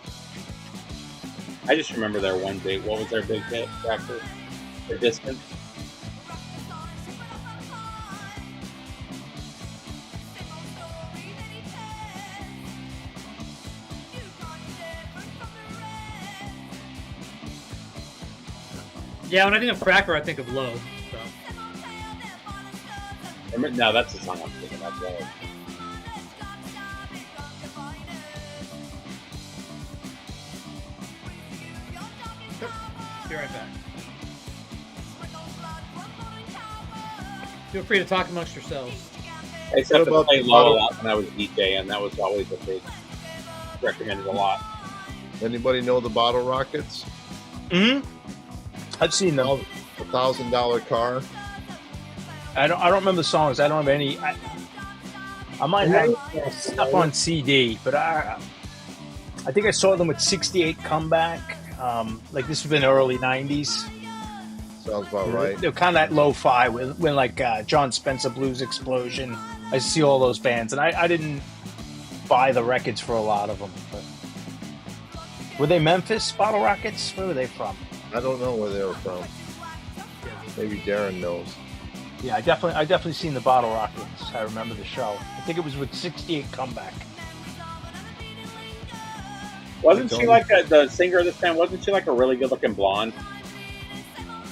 I just remember their one big. What was their big hit? Cracker, The Distance. Yeah, when I think of Cracker, I think of Low. So. No, that's the song I'm thinking of. Well, Be right back. Feel free to talk amongst yourselves. except What to about play the low a bottle- lot when I was DJing. That was always a big recommended a lot. Anybody know the Bottle Rockets? Hmm. I've seen them. $1,000 car. I don't remember the songs. I don't have any. I might have stuff on CD, but I think I saw them with 68 Comeback. Like this was in the early 90s. Sounds about right. They're kind of that lo-fi when like John Spencer Blues Explosion. I see all those bands, and I didn't buy the records for a lot of them. But were they Memphis Bottle Rockets? Where were they from? I don't know where they were from. Maybe Darren knows. Yeah, I definitely seen the Bottle Rockets. I remember the show. I think it was with 68 Comeback. Wasn't she like the singer this time? Wasn't she like a really good looking blonde?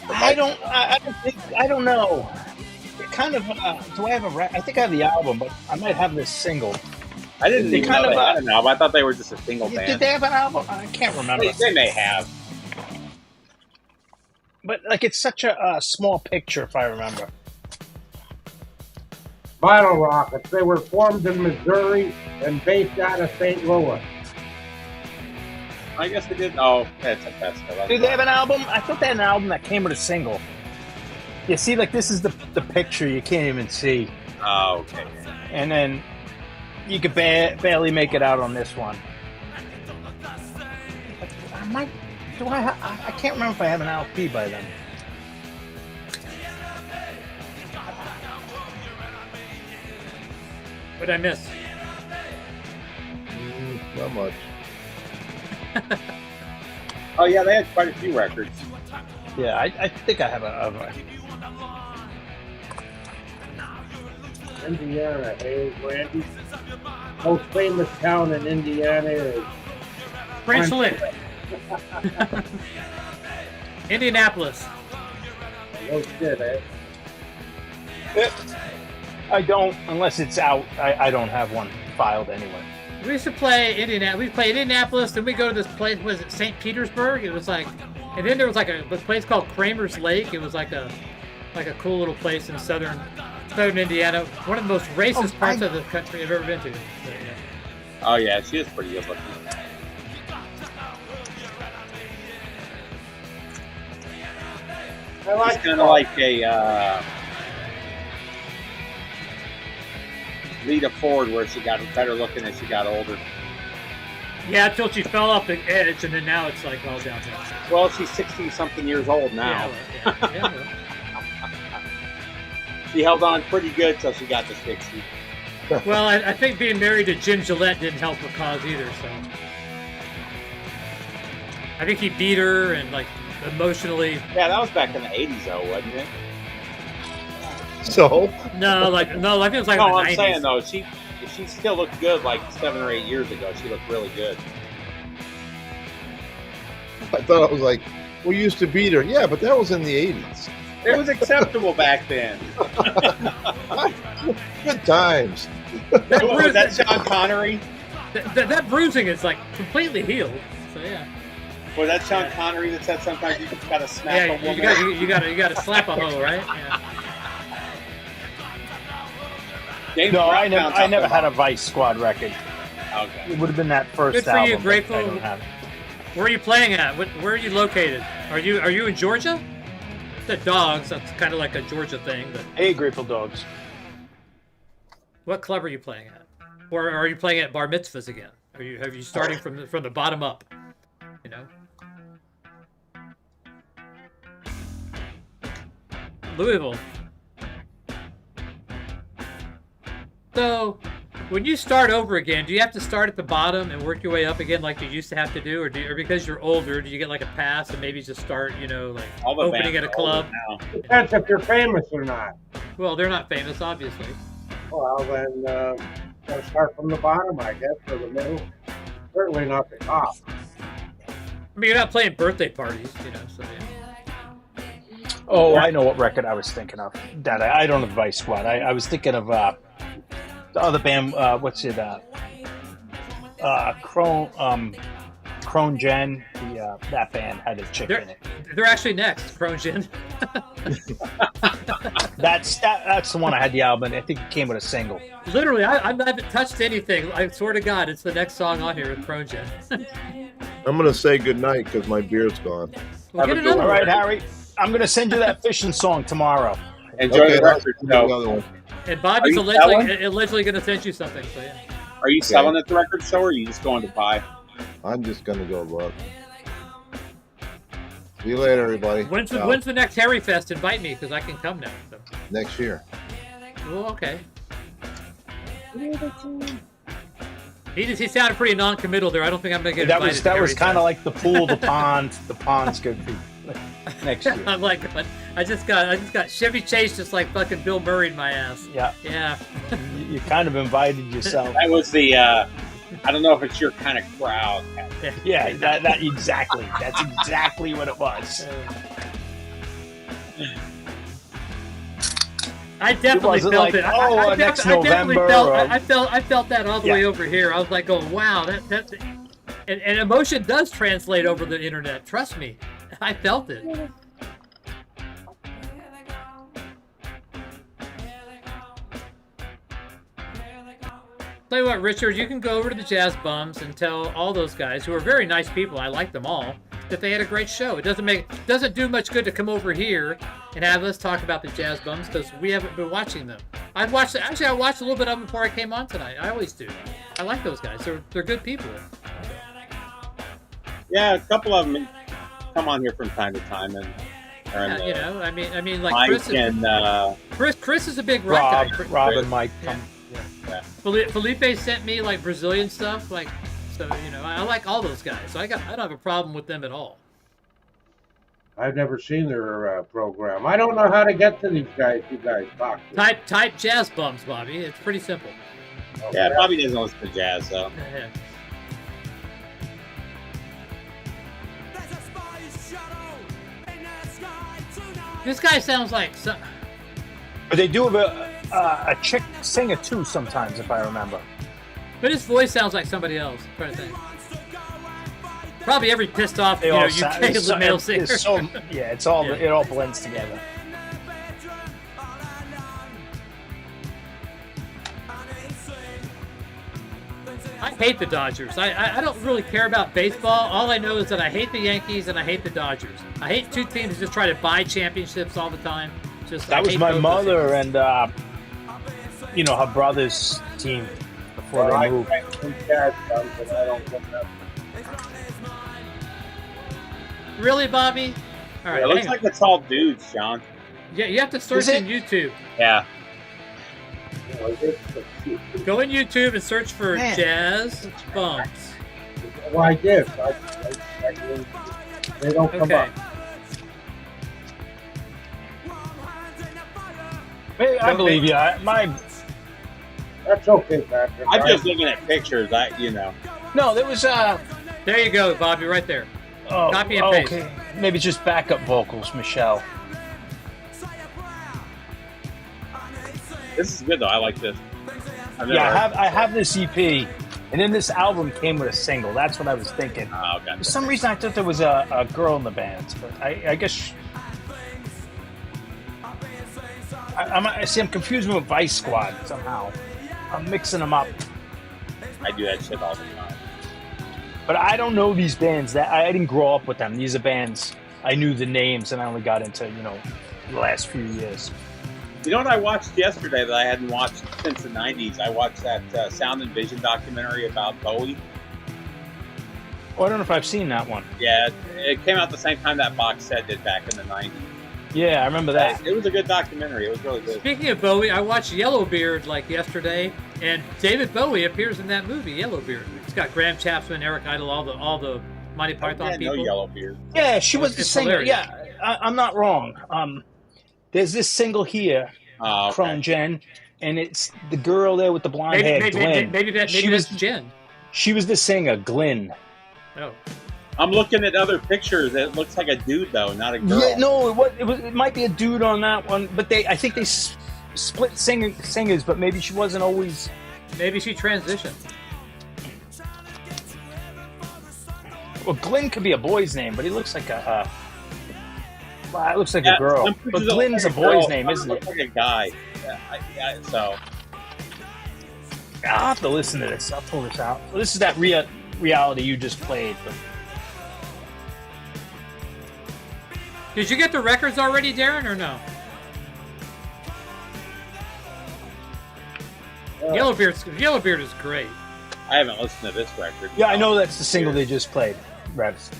I don't know. It kind of. Do I have I think I have the album, but I might have this single. I didn't They even kind know of, they had an album. I thought they were just a single Did band. they have an album? I can't remember. They may have. But like, it's such a small picture, if I remember. Bottle Rockets. They were formed in Missouri and based out of St. Louis. I guess they did. Oh, that's a festival. Did they have an album? I thought they had an album that came with a single. You see, like this is the picture you can't even see, Oh, okay. and then you could barely make it out on this one. I might. Do I can't remember if I have an LP by then. What did I miss? Not much. Oh, yeah, they had quite a few records. Yeah, I think I have a Indiana, hey, Randy. Most famous town in Indiana is French Lick. Indianapolis. no shit, eh? I don't, unless it's out. I don't have one filed anyway. We used to play Indianapolis. We played Indianapolis, then we go to this place. Was it St. Petersburg? It was like, and then there was like a place called Kramer's Lake. It was like a cool little place in southern Indiana. One of the most racist parts of the country I've ever been to. So, yeah. Oh, yeah, she is pretty good looking. I like It's kind of like a Lita Ford, where she got better looking as she got older. Yeah, until she fell off the edge, and then now it's like all downhill. Well, she's 60-something years old now. Yeah, well, yeah, well. She held on pretty good till she got to 60. Well, I think being married to Jim Gillette didn't help her cause either. So I think he beat her and like emotionally. Yeah, that was back in the 80s, though, wasn't it? So No, I think it was like No, in the I'm 90s. saying though, she still looked good like 7 or 8 years ago. She looked really good. I thought it was like, we used to beat her. Yeah, but that was in the 80s. It was acceptable back then. Good times. Was that Sean Connery? That bruising is like completely healed. So yeah. Was that Sean Connery that said sometimes you just gotta smack a Yeah, woman? you gotta slap a hoe, right? Yeah. James No, Brown I never, found I never something had a Vice Squad record. Okay. It would have been that first Good for you, album. Grateful. I don't have. Where are you playing at? Where are you located? Are you in Georgia? The Dogs. That's kind of like a Georgia thing. But Hey, Grateful Dogs. what club are you playing at? Or are you playing at bar mitzvahs again? Have you starting from the bottom up? You know. Louisville. So, when you start over again, do you have to start at the bottom and work your way up again like you used to have to do? Or because you're older, do you get like a pass and maybe just start, like All the opening bands at a are older club? now. Depends if you're famous or not. Well, they're not famous, obviously. Well, then gotta start from the bottom, I guess, or the middle. Certainly not the top. I mean, you're not playing birthday parties, so yeah. Oh, I know what record I was thinking of. That I don't have Vice Squad. I was thinking of the other band. What's it? Crone Gen. That band had a chick in it. They're actually next, Crogen. That's the one I had the album. I think it came with a single. Literally, I haven't touched anything. I swear to God, it's the next song on here with Crogen. I'm going to say goodnight because my beard's gone. Well, get another All right, one. Harry. I'm gonna send you that fishing song tomorrow. Enjoy the I'll record. do So, another one. And Bobby's Are you allegedly going to send you something. So yeah. are you selling at the record show or are you just going to buy? I'm just going to go look. See you later, everybody. When's Ciao. the next Harry Fest? Invite me because I can come now. So. Next year. Well, okay. He sounded pretty non-committal there. I don't think I'm going to get That invited. was to Harry kind of Fest. like the pool, the pond. The pond's good for next year. I'm like, I just got Chevy Chase just like fucking Bill Murray in my ass. Yeah, Yeah. you kind of invited yourself. That was the. I don't know if it's your kind of crowd. Yeah, that exactly. That's exactly what it was. I definitely wasn't felt like, it. oh, next November, I felt that all the way over here. I was like, going, wow, and emotion does translate over the internet. Trust me, I felt it. Tell you what, Richard, you can go over to the Jazz Bums and tell all those guys who are very nice people. I like them all. That they had a great show. It doesn't do much good to come over here and have us talk about the Jazz Bums because we haven't been watching them. I watched a little bit of them before I came on tonight. I always do. I like those guys. They're good people. Yeah, a couple of them come on here from time to time, and Yeah, I mean, like Mike Chris and Chris is a big rock guy. Rob and Mike. Yeah. Felipe sent me like Brazilian stuff, like. So, I like all those guys. So I don't have a problem with them at all. I've never seen their program. I don't know how to get to these guys you guys talk to. Type Jazz Bums, Bobby. It's pretty simple. yeah, Bobby doesn't listen to jazz, so. Yeah. This guy sounds like some. But they do have a chick singer too sometimes, if I remember. But his voice sounds like somebody else. I'm trying to think. Probably every pissed off, They all UK sound- male singer. It all blends together. I hate the Dodgers. I don't really care about baseball. All I know is that I hate the Yankees and I hate the Dodgers. I hate two teams that just try to buy championships all the time. That was my mother and her brother's team before they moved. Really, Bobby? All right. It looks like it's all dudes, Sean. Yeah, you have to search in YouTube. Yeah. Go in YouTube and search for Jazz Bumps. Well, I did. They don't come Okay. up. Hey, I believe you. That's okay, Patrick. I'm just looking at pictures. No, there was There you go, Bobby, right there. Oh, Copy and paste. okay. Maybe just backup vocals, Michelle. This is good though. I like this. I have this EP, and then this album came with a single. That's what I was thinking. Oh, okay. For some reason, I thought there was a girl in the band, but I guess I'm confusing with Vice Squad somehow. I'm mixing them up. I do that shit all the time. But I don't know these bands. That I didn't grow up with them. These are bands I knew the names, and I only got into the last few years. You know what I watched yesterday that I hadn't watched since the 90s? I watched that Sound and Vision documentary about Bowie. Oh, I don't know if I've seen that one. Yeah, it came out the same time that box set did back in the 90s. Yeah, I remember that. It was a good documentary. It was really good. Speaking of Bowie, I watched Yellowbeard like yesterday, and David Bowie appears in that movie, Yellowbeard. It's got Graham Chapman, Eric Idle, all the Monty Python people. Yellowbeard. Yeah, she was the It's singer. hilarious. Yeah, I'm not wrong. There's this single here, Cron Jen, and it's the girl there with the blonde hair, Glenn. Maybe that's Jen. She was the singer, Glenn. Oh. I'm looking at other pictures. It looks like a dude though, not a girl. Yeah, no, it might be a dude on that one, but I think they split singers, but maybe she wasn't always. Maybe she transitioned. Well, Glenn could be a boy's name, but he looks like a. It looks like a girl, but Glenn's a boy's name, isn't it? Looks like a guy. So I'll have to listen to this. I'll pull this out. Well, this is that reality you just played. But Did you get the records already, Darren, or no? Yellowbeard is great. I haven't listened to this record. Yeah, I know that's the single they just played, Revs.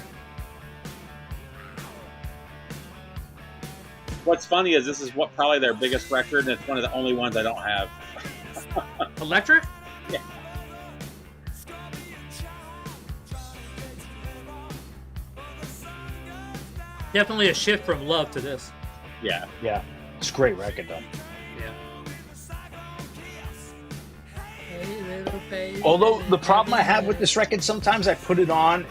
What's funny is this is probably their biggest record, and it's one of the only ones I don't have. Electric? Yeah. Definitely a shift from Love to this. Yeah. Yeah, it's a great record though. Yeah. Although the problem I have with this record, sometimes I put it on.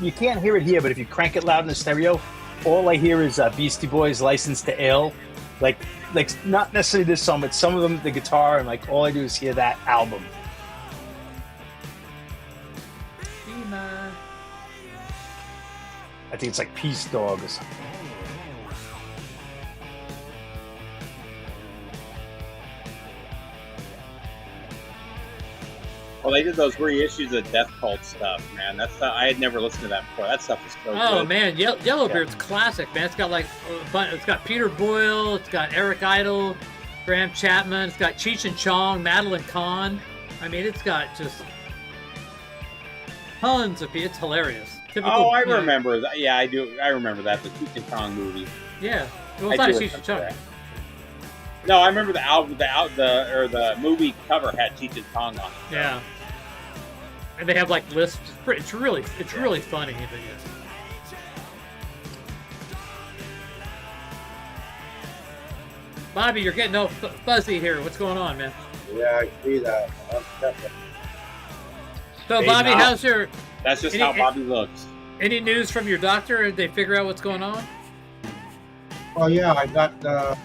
You can't hear it here, but if you crank it loud in the stereo, all I hear is Beastie Boys' "License to Ill," like not necessarily this song, but some of them, the guitar, and all I do is hear that album. I think it's like Peace Dog or something. Well, they did those reissues of Death Cult stuff, man. I had never listened to that before. That stuff is so good. Oh man, Yellowbeard's classic, man. It's got it's got Peter Boyle, it's got Eric Idle, Graham Chapman, it's got Cheech and Chong, Madeline Kahn. I mean, it's got just tons of people. It's hilarious. Typical, I remember that. Yeah, I do. I remember that, the Cheech and Chong movie. Yeah, well, it's not Cheech and Chong. No, I remember the album, the movie cover had Cheech and Chong on it. Yeah, and they have lists. It's really funny. But yeah. Bobby, you're getting all fuzzy here. What's going on, man? Yeah, I see that. I'm checking. So, Bobby, how's your? That's just how Bobby looks. Any news from your doctor? Did they figure out what's going on? Oh yeah, I got a.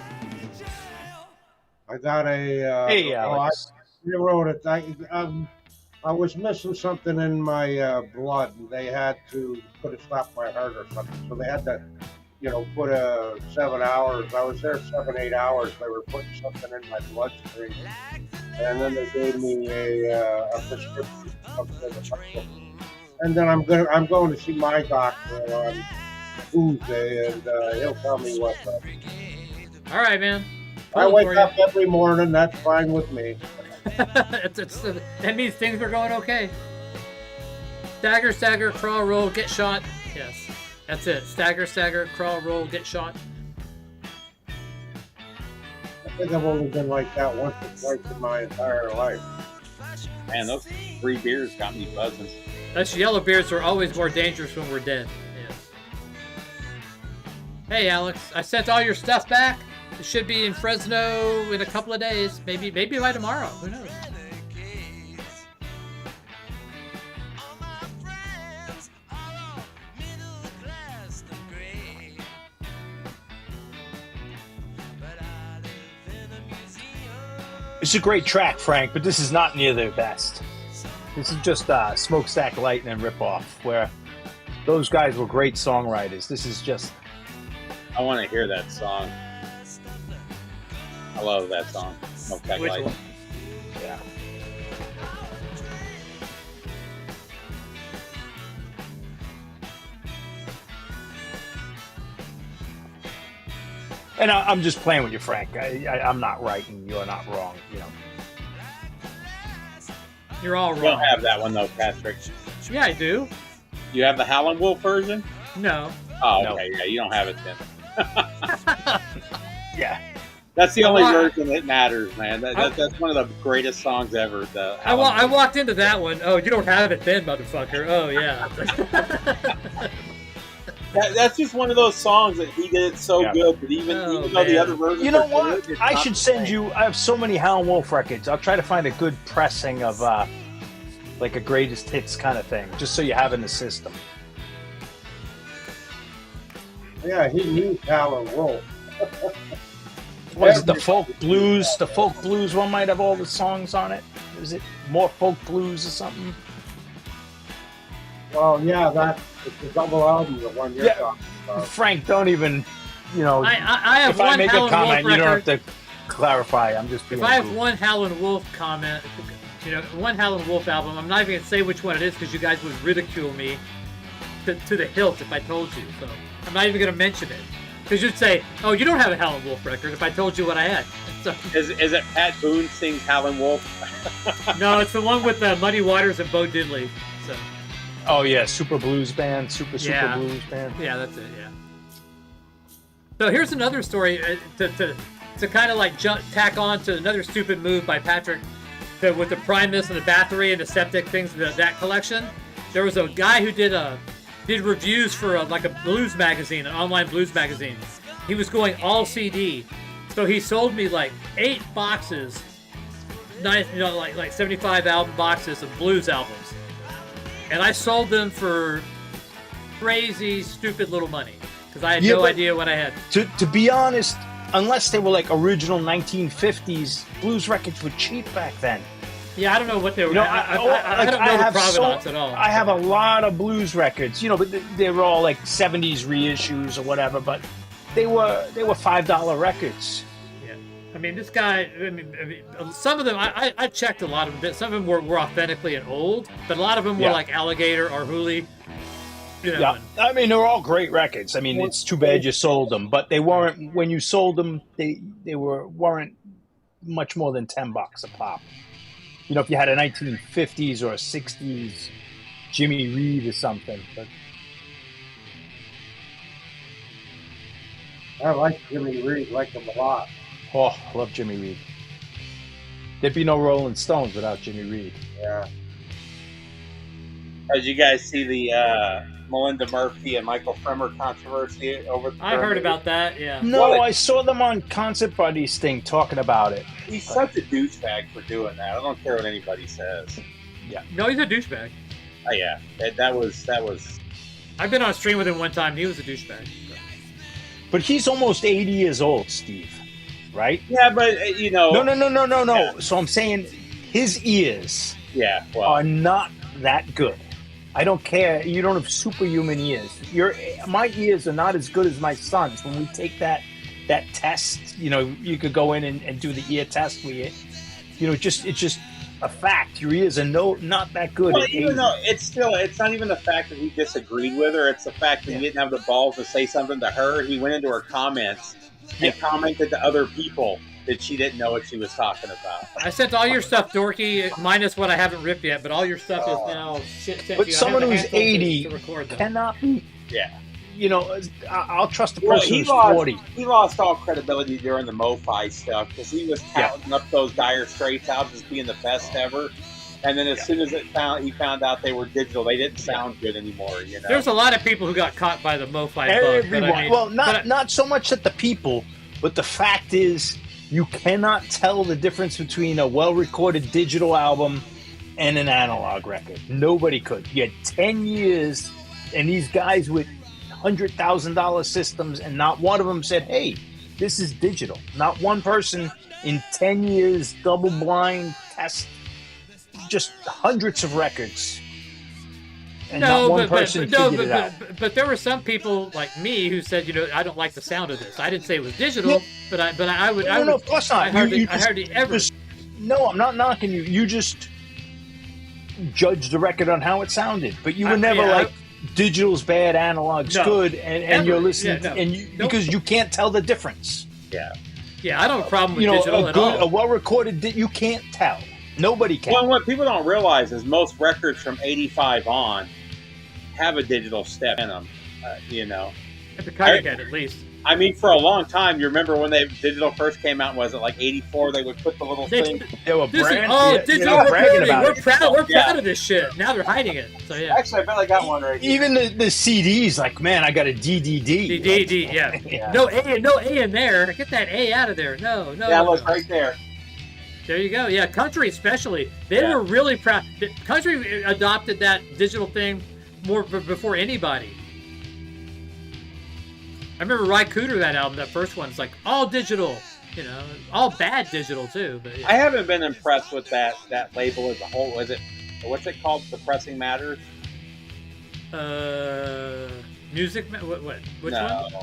Hey, Alex. I wrote it. I was missing something in my blood, and they had to put a stop my heart or something. So they had to, put 7 hours. I was there 7-8 hours. They were putting something in my bloodstream, and then they gave me a prescription. And then I'm going to see my doctor on Tuesday, and he'll tell me what's up. All right, man. I wake up every morning. That's fine with me. That means things are going okay. Stagger, crawl, roll, get shot. Yes, that's it. Stagger, crawl, roll, get shot. think I've only been like that once or twice in my entire life. Man, those 3 beers got me buzzing. Us yellow beers are always more dangerous when we're dead. Yeah. Hey, Alex, I sent all your stuff back. It should be in Fresno in a couple of days. Maybe by tomorrow. Who knows? It's a great track, Frank, but this is not near their best. This is just Smokestack Lightning ripoff, where those guys were great songwriters. This is just... I want to hear that song. I love that song. Smokestack Which Lightning. one? Yeah. And I'm just playing with you, Frank. I'm not right and you're not wrong, you know. You're all You don't wrong. have that one, though, Patrick. Yeah, I do. You have the Howlin' Wolf version? No. Oh, No. okay. Yeah, you don't have it then. Yeah. That's the only Well, version that matters, man. That's one of the greatest songs ever. The I walked into that one. Oh, you don't have it then, motherfucker. Oh, yeah. That's just one of those songs that he did so Yeah. good, but even though the man. other versions You know are what? good, it's I not should the send same. you... I have so many Howlin' Wolf records. I'll try to find a good pressing of like a greatest hits kind of thing, just so you have in the system. Yeah, he needs Howlin' Wolf. What is it, the folk blues? The folk blues one might have all the songs on it. Is it more folk blues or something? Well, yeah, it's a double album, the one you're Yeah. talking about. Frank, don't even, you know. I have if one I make a Howlin' comment, Wolf you don't record. have to clarify. I'm just being If I have cool. one Howlin' Wolf comment, one Howlin' Wolf album, I'm not even going to say which one it is because you guys would ridicule me to the hilt if I told you. So I'm not even going to mention it. Because you'd say, oh, you don't have a Howlin' Wolf record if I told you what I had. So, Is it Pat Boone sings Howlin' Wolf? no, it's the one with Muddy Waters and Bo Diddley. So, Oh yeah, super blues band, super Yeah. blues band. yeah, that's it, yeah. So here's another story to kind of like tack on to another stupid move by Patrick with the Primus and the Bathory and the Septic things, that collection. There was a guy who did reviews for like a blues magazine, an online blues magazine. He was going all CD, so he sold me like 8 boxes, nice, like 75 album boxes of blues albums, and I sold them for crazy, stupid little money because I had Yeah, no but- idea what I had. To be honest, unless they were like original 1950s, blues records were cheap back then. Yeah, I don't know what they were. You know, I don't know the provenance at all. I have a lot of blues records, you know, but they were all like 70s reissues or whatever, but they were $5 records. Yeah. I mean, this guy, I mean, some of them, I checked a lot of them. Some of them were authentically and old, but a lot of them were Yeah. like Alligator or Hooley. You know, Yeah, I mean, they're all great records. I mean, it's too bad you sold them, but they weren't, when you sold them, they weren't much more than $10 a pop. You know, if you had a 1950s or a 60s Jimmy Reed or something. But I like Jimmy Reed, like him a lot. oh, I love Jimmy Reed. There'd be no Rolling Stones without Jimmy Reed. Yeah. Did you guys see the Melinda Murphy and Michael Fremer controversy over? I heard about that. Yeah. No, What? I saw them on Concert Buddies thing talking about it. He's such a douchebag for doing that. I don't care what anybody says. No, he's a douchebag. Oh yeah, that was. I've been on a stream with him one time. And he was a douchebag. But he's almost 80 years old, Steve. Right? Yeah, but you know. No. Yeah. So I'm saying his ears Yeah, well, are not that good. I don't care. You don't have superhuman ears. My ears are not as good as my son's. When we take that test, you know, you could go in and do the ear test where it's just a fact. Your ears are not that good. well, at even 80. though it's not even the fact that he disagreed with her. It's the fact that he didn't have the balls to say something to her. He went into her comments and commented to other people that she didn't know what she was talking about. I sent all your stuff, Dorky, minus what I haven't ripped yet, but all your stuff is now sent to But you. I someone have a who's handful 80 to record them. cannot be. Yeah. you know, I'll trust the Well, person who's lost, 40. he lost all credibility during the MoFi stuff because he was touting up those Dire Straits albums as being the best ever. And then as soon as he found out they were digital, they didn't sound good anymore. You know, There's a lot of people who got caught by the MoFi bug. Everyone. But I mean, Well, not so much that the people, but the fact is, you cannot tell the difference between a well-recorded digital album and an analog record. Nobody could. You had 10 years, and these guys with $100,000 systems, and not one of them said, "Hey, this is digital." Not one person in 10 years, double-blind test, just hundreds of records. And not one person figured it out. But there were some people like me who said, you know, I don't like the sound of this. I didn't say it was digital, but I would. No, of course not. I hardly ever. No, I'm not knocking you. You just judged the record on how it sounded, but you were never like digital's bad, analog's good, and you're listening because you can't tell the difference. Yeah, I don't have a problem with digital at all. A well-recorded, you can't tell. Nobody can. Well, what people don't realize is most records from '85 on have a digital step in them. You know, at the cutting edge, at least. I mean, for a long time, you remember when digital first came out? Was it like '84? They would put the little thing. They were digital recording. We're proud of this shit. Now they're hiding it. So yeah. Actually, I bet I got one right here. Even the CDs, like, man, I got a DDD. DDD, yeah. No A in there. Get that A out of there. No. Yeah, look right there. There you go. Yeah, country especially. They were really proud. Country adopted that digital thing more before anybody. I remember Ry-Cooder, that album, that first one. It's like all digital, you know, all bad digital too. But yeah. I haven't been impressed with that label as a whole. What's it called? Suppressing Matters. Music. What? Which one?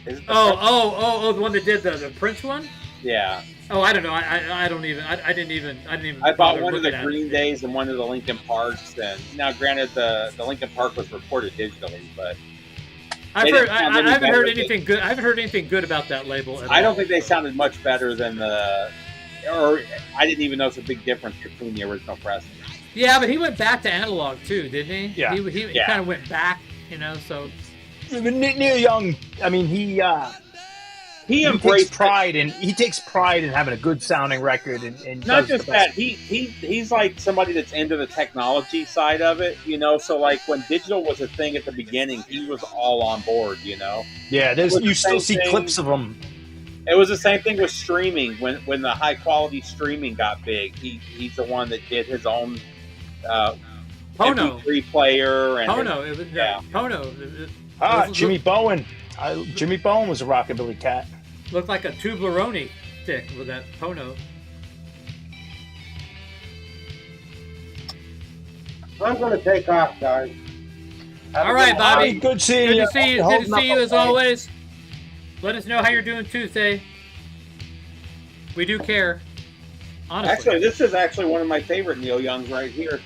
Is it the one that did the Prince one. Yeah. Oh, I don't know. I didn't even. I bought one of the Green Days and one of the Linkin Parks. And now, granted, the Linkin Park was recorded digitally, but I haven't heard anything good. I haven't heard anything good about that label. I don't think they sounded much better than or I didn't even notice a big difference between the original press. Yeah, but he went back to analog too, didn't he? Yeah. He kind of went back, you know. So Neil Young, I mean, he takes pride in having a good sounding record and not just that. He's like somebody that's into the technology side of it, you know. So like when digital was a thing at the beginning, he was all on board, you know. Yeah, you still see clips of him. It was the same thing with streaming. When the high quality streaming got big, he's the one that did his own Pono MP3 player and Pono. It was Pono. Jimmy Bowen. Jimmy Bowen was a rockabilly cat. Looked like a Tublerone stick with that Pono. I'm going to take off, guys. All right, Bobby. Good seeing you. Good to see you as always. Let us know how you're doing Tuesday. We do care. Honestly. Actually, this is actually one of my favorite Neil Youngs right here.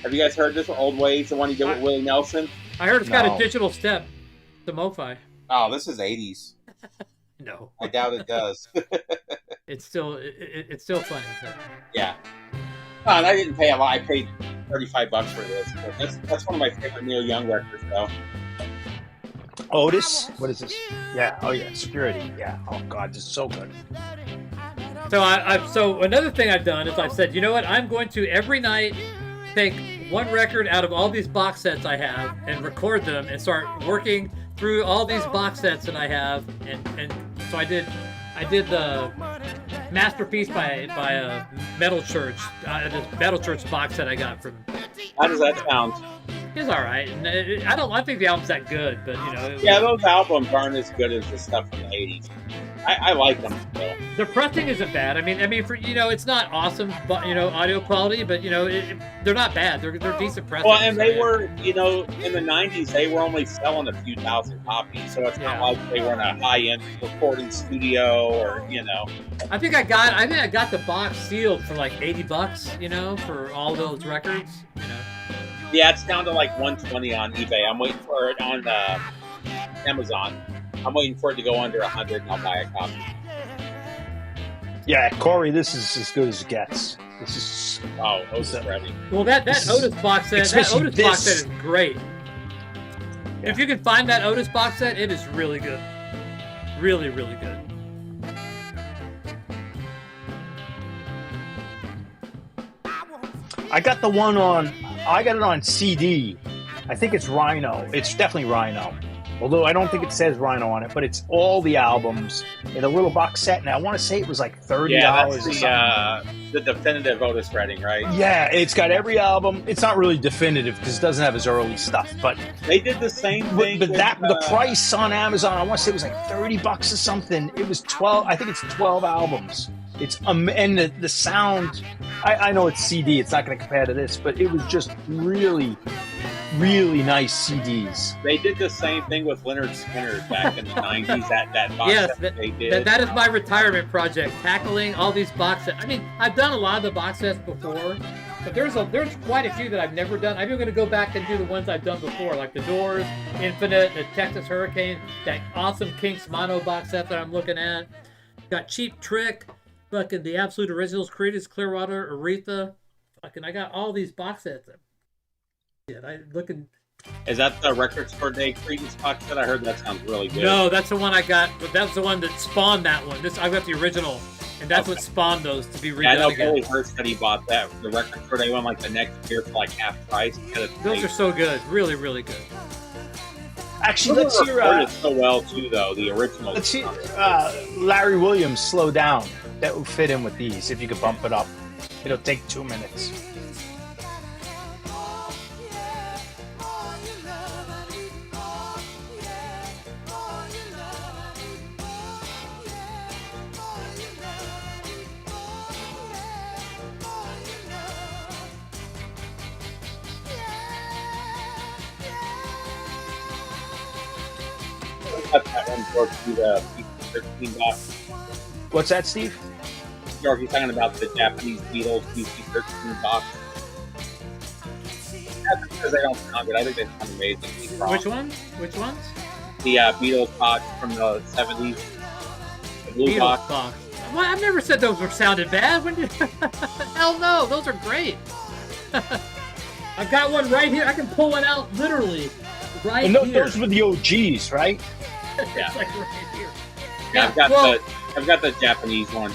Have you guys heard this one? Old Ways, the one he did with Willie Nelson? I heard it's got a digital step. The MoFi. Oh, this is 80s. No. I doubt it does. It's still funny. But... Yeah. No, and I didn't pay a lot. I paid $35 for this. But that's one of my favorite Neil Young records, though. Otis? What is this? Yeah. Oh, yeah. Security. Yeah. Oh, God. This is so good. So so another thing I've done is I've said, you know what? I'm going to every night take one record out of all these box sets I have and record them and start working through all these box sets that I have. And so I did the Masterpiece by Metal Church. This Metal Church box set I got from. How does that sound? It's all right. And I think the album's that good, but you know. Yeah, those albums aren't as good as the stuff from the '80s. I like them still. The pressing isn't bad. I mean, for it's not awesome, but audio quality, but they're not bad. They're decent pressing. Well, and they were, in the '90s, they were only selling a few thousand copies, so it's not like they were in a high-end recording studio or I think I got the box sealed for like $80, for all those records, Yeah, it's down to like $120 on eBay. I'm waiting for it on Amazon. I'm waiting for it to go under 100 and I'll buy a copy. Yeah, Corey, this is as good as it gets. This is Otis ready. Well, that Otis box set, is great. If you can find that Otis box set, it is really good. Really, really good. I got the one on. I got it on CD. I think it's Rhino. It's definitely Rhino. Although I don't think it says Rhino on it, but it's all the albums in a little box set. And I want to say it was like $30 or something. The definitive Otis Redding, right? Yeah, it's got every album. It's not really definitive because it doesn't have his early stuff. But they did the same thing. But the price on Amazon, I want to say it was like $30 or something. It was 12. I think it's 12 albums. It's and the sound. I know it's CD. It's not going to compare to this, but it was just really, really nice CDs. They did the same thing with Leonard Skinner back in the 90s. That box yes, set they did. That is my retirement project, tackling all these box sets. I mean, I've done a lot of the box sets before, but there's quite a few that I've never done. I'm even going to go back and do the ones I've done before, like the Doors, Infinite, the Texas Hurricane, that awesome Kinks mono box set that I'm looking at. Got Cheap Trick. Fucking the Absolute Originals, Creedence Clearwater, Aretha. Fucking, I got all these box sets. Yeah, Is that the Record Store Day Creedence box set? I heard that sounds really good. No, that's the one I got. But that's the one that spawned that one. I got the original, and that's what spawned those to be redone. Yeah, I know again. Billy Hurst said he bought that the Record Store Day one like the next year for like half price. Those are so good, really, really good. Actually, let's hear. So well too, though the original. Let's hear Larry Williams, "Slow Down." That would fit in with these if you could bump it up. It'll take 2 minutes. That one for the 13 box. What's that, Steve? York, he's talking about the Japanese Beatles PC-13 box. That's because they don't sound good. I think they sound amazing. Which ones? Which ones? The Beatles box from the 70s. The blue Beatles box. Well, I've never said those were sounded bad. When did... Hell no, those are great. I've got one right here. I can pull one out literally right and here. Those were the OGs, right? Yeah. It's like right here. Yeah, I've got the Japanese one.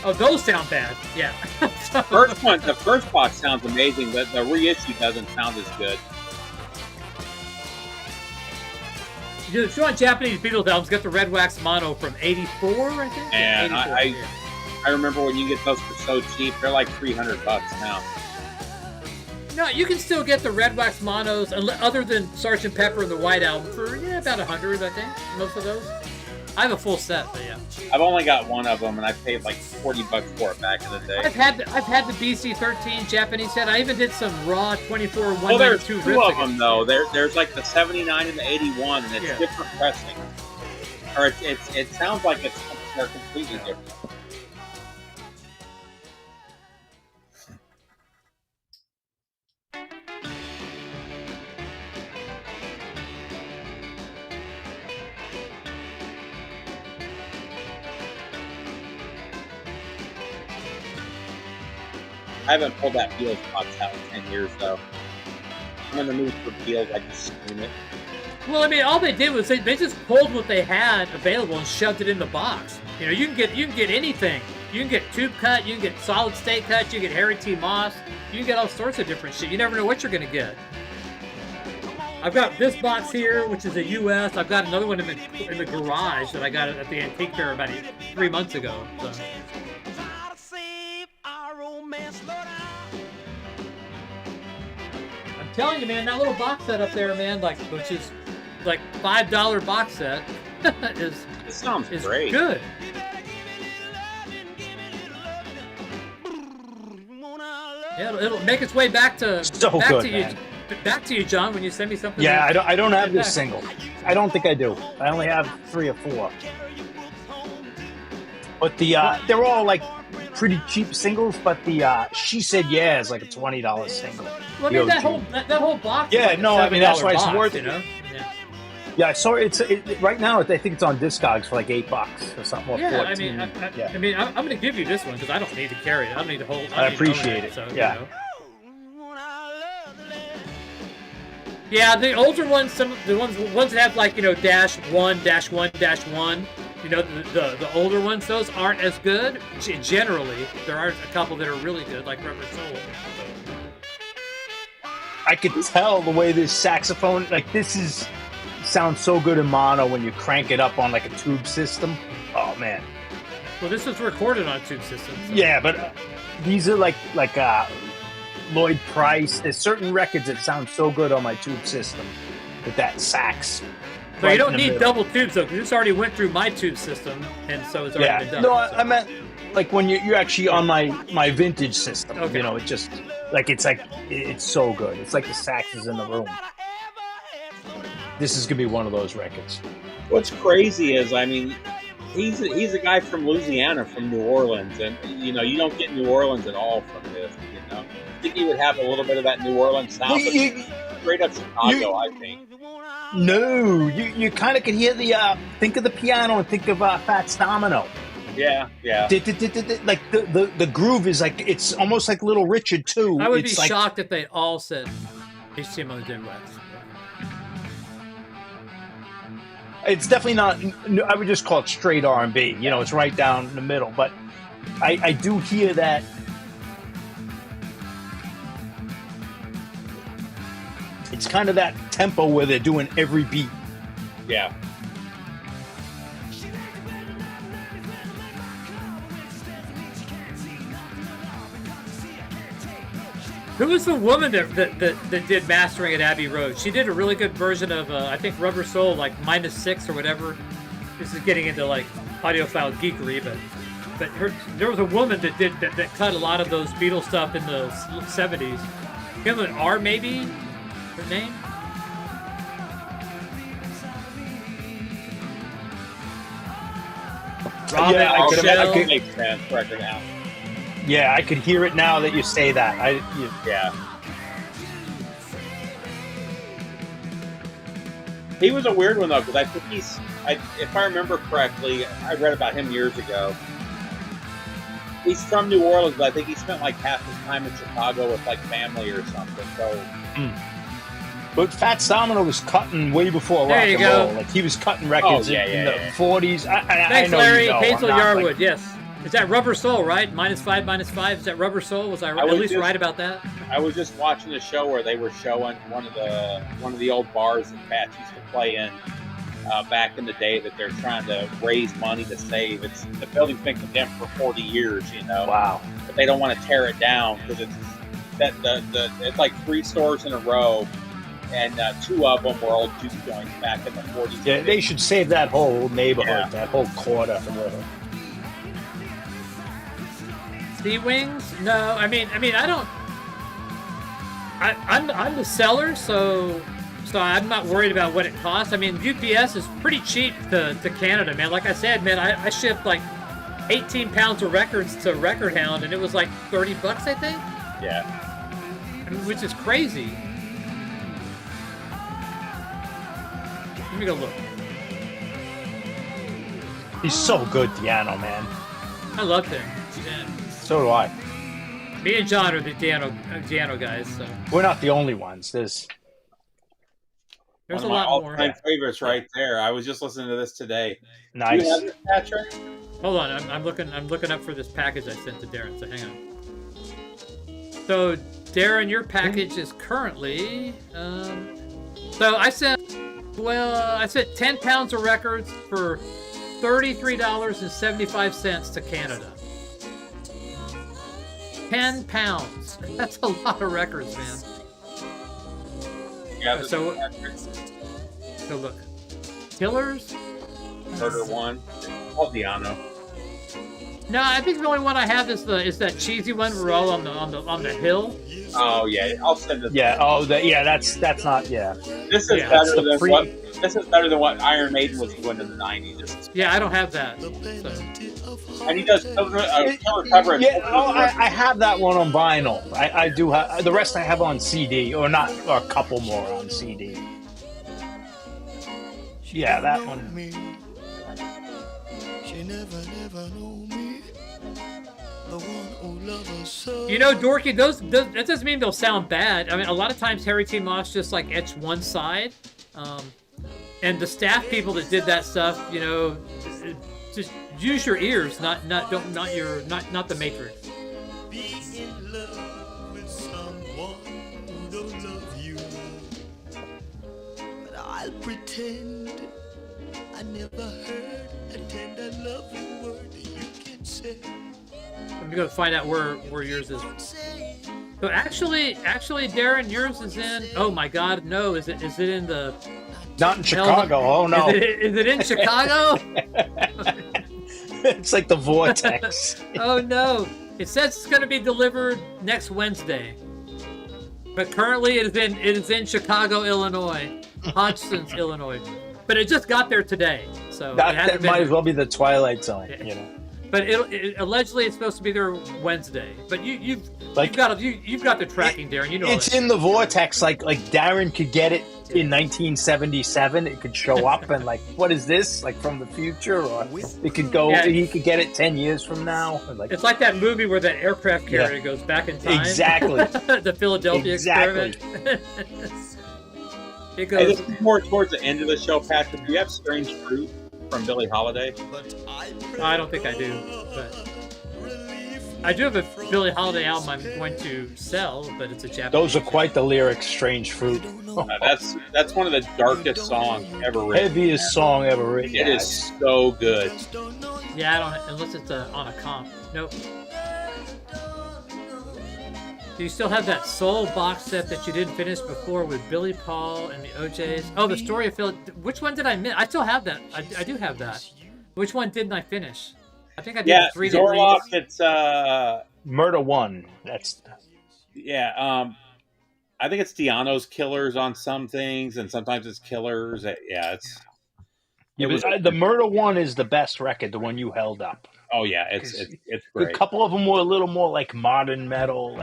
Oh, those sound bad. Yeah. The first box sounds amazing, but the reissue doesn't sound as good. If you want Japanese Beatles albums, get the Red Wax Mono from '84, I think. And 84, I remember when you get those for so cheap, they're like $300 now. No, you can still get the Red Wax Monos, other than Sgt. Pepper and the White Album, for about $100, I think. Most of those. I have a full set, but yeah. I've only got one of them, and I paid like $40 for it back in the day. I've had the BC-13 Japanese set. I even did some raw 24 192 Well, there's two rips of them though. There's like the 79 and the 81, and it's different pressing. Or it sounds like they're completely different. I haven't pulled that Beatles box out in 10 years, though. I'm in the mood for Beatles. I just scream it. Well, I mean, all they did was they just pulled what they had available and shoved it in the box. You know, you can get anything. You can get tube cut. You can get solid state cut. You can get Harry T. Moss. You can get all sorts of different shit. You never know what you're gonna get. I've got this box here, which is a US. I've got another one in the garage that I got at the antique fair about 3 months ago. So. I'm telling you, man, that little box set up there, man, which is like $5 box set, is great. Good. Yeah, it'll make its way back to you, John, when you send me something. Yeah, I don't have this single. I don't think I do. I only have 3 or 4. But they're all like pretty cheap singles. But the She Said Yeah is like a $20 single. Well, I mean, that whole box. Yeah, is like a that's why $7 it's worth you it. know? Yeah, so it's right now. I think it's on Discogs for like $8 or something. Or yeah, 14. I mean, I'm going to give you this one because I don't need to carry it. I don't need to hold. I appreciate it. So, yeah. You know. Yeah, the older ones, the ones that have like -1, -1, the older ones, those aren't as good. Generally, there are a couple that are really good, like Rubber Soul. I could tell the way this saxophone, sounds so good in mono when you crank it up on like a tube system. Oh man. Well, this was recorded on a tube system. So. Yeah, but these are like Lloyd Price. There's certain records that sound so good on my tube system with that sax. So you don't need double tubes though, because this already went through my tube system, and so it's already been done. No, I meant like when you're actually on my vintage system. Okay. It just it's so good. It's like the sax is in the room. This is gonna be one of those records. What's crazy is, I mean, he's a guy from Louisiana, from New Orleans, and you don't get New Orleans at all from this. I think he would have a little bit of that New Orleans sound, but straight up Chicago, I think. No, you kind of can hear the think of the piano and think of Fats Domino. Yeah. Like the groove is like, it's almost like Little Richard too. I would be shocked if they all said HTML did wax. It's definitely not. I would just call it straight R&B. It's right down the middle. But I do hear that. It's kind of that tempo where they're doing every beat. Yeah. Who was the woman that did mastering at Abbey Road? She did a really good version of, I think, Rubber Soul, like -6 or whatever. This is getting into like audiophile geekery, but there was a woman that cut a lot of those Beatles stuff in the 70s. Him and R, maybe? Her name? Yeah, I could make sense record now. Yeah, I could hear it now that you say that. Yeah. He was a weird one though, because I think if I remember correctly, I read about him years ago. He's from New Orleans, but I think he spent like half his time in Chicago with like family or something. So. But Fats Domino was cutting way before rock and roll. Like he was cutting records in the 40s. Thanks, Larry. Hazel Yarwood. Yes. Is that Rubber Soul, right? -5, Is that Rubber Soul? Was I at least right about that? I was just watching a show where they were showing one of the old bars that Fats used to play in back in the day that they're trying to raise money to save. The building's been condemned for 40 years, Wow. But they don't want to tear it down because it's like 3 stores in a row, and 2 of them were old juke joints back in the 40s. Yeah, they should save that whole neighborhood, that whole quarter. Sea Wings? No, I mean, I don't. I'm the seller, so I'm not worried about what it costs. I mean, UPS is pretty cheap to Canada, man. Like I said, man, I shipped like 18 pounds of records to Record Hound, and it was like $30, I think. Yeah. I mean, which is crazy. Let me go look. He's so good, Diano, man. I love him. Yeah. So do I. Me and John are the Diano guys. So we're not the only ones. There's a lot more. All-time favorites right there. I was just listening to this today. Nice. Do you have this, Patrick? Hold on, I'm looking up for this package I sent to Darren. So hang on. So Darren, your package is currently. So I sent 10 pounds of records for $33.75 to Canada. 10 pounds. That's a lot of records, man. Yeah. So look, Killers. Murder One. Diano. No, I think the only one I have is that cheesy one. We're all on the hill. Oh yeah, I'll send this. Yeah. That's not. Yeah. This is better than what. This is better than what Iron Maiden was doing in the '90s. Yeah, I don't have that. So. And he does cover coverage. Yeah, I have that one on vinyl. I do have the rest. I have on CD, or not, or a couple more on CD. Yeah, that one. You know, Dorky, those that doesn't mean they'll sound bad. I mean, a lot of times Harry T. Moss just like etched one side, and the staff people that did that stuff, you know, just use your ears, not the Matrix. Be in love with someone who don't love you, but I'll pretend I never heard a tender loving word you can say. I'm gonna find out where yours is. So actually, Darren, yours is in. Oh my God, no! Is it in the? Not in Chicago. Oh no! Is it in Chicago? It's like the vortex. Oh no! It says it's gonna be delivered next Wednesday, but currently it is in Chicago, Illinois, Hodgson's, Illinois. But it just got there today, so that might as well be the Twilight Zone, you know. But allegedly it's supposed to be there Wednesday. But you've got the tracking, Darren. You know it's in the vortex. Like Darren could get it in 1977. It could show up and like, what is this? Like from the future, or it could go. Yeah. He could get it 10 years from now. Like, it's like that movie where that aircraft carrier goes back in time. Exactly. The Philadelphia experiment. It goes. Hey, this is more towards the end of the show, Patrick. Do you have Strange Fruit from Billie Holiday? I don't think I do, but I do have a Billie Holiday album I'm going to sell, but it's a Japanese. Those are quite the lyrics, Strange Fruit. That's one of the darkest songs ever written. Heaviest song ever written. It is so good. Yeah, I don't, unless it's on a comp. Nope. Do you still have that Soul box set that you didn't finish before with Billy Paul and the OJs? Oh, the Story of Phil. Which one did I miss? I still have that. I do have that. Which one didn't I finish? I think I did 3 Zorloff, it's Murder One. That's I think it's Diano's Killers on some things, and sometimes it's Killers. The Murder One is the best record, the one you held up. Oh yeah, it's great. A couple of them were a little more like modern metal,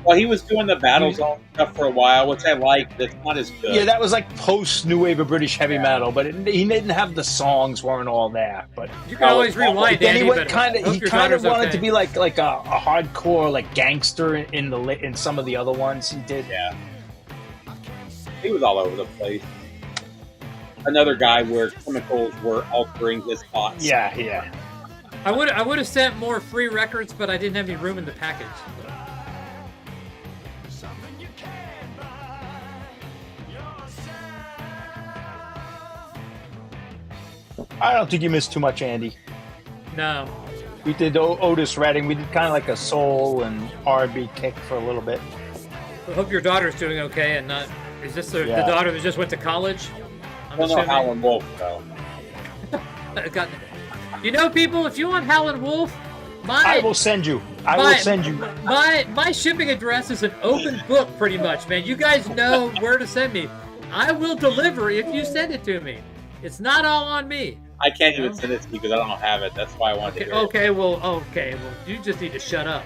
Well, he was doing the Battle Zone stuff for a while, which I liked. It's not as good. Yeah, that was like post New Wave of British heavy metal, but he didn't have the songs weren't all there. But you can always rewind. Then he kind of wanted to be like a hardcore like gangster in some of the other ones he did. Yeah, he was all over the place. Another guy where chemicals were altering his thoughts. Yeah. I would have sent more free records, but I didn't have any room in the package. I don't think you missed too much, Andy. No. We did Otis Redding. We did kind of like a soul and R&B kick for a little bit. I hope your daughter's doing okay and not. Is this the daughter that just went to college? I don't know Howlin' Wolf, though. You know, people, if you want Howlin' Wolf, I will send you. My shipping address is an open book, pretty much, man. You guys know where to send me. I will deliver if you send it to me. It's not all on me. I can't even send it to you because I don't have it. That's why I wanted to hear it. Okay, well, you just need to shut up.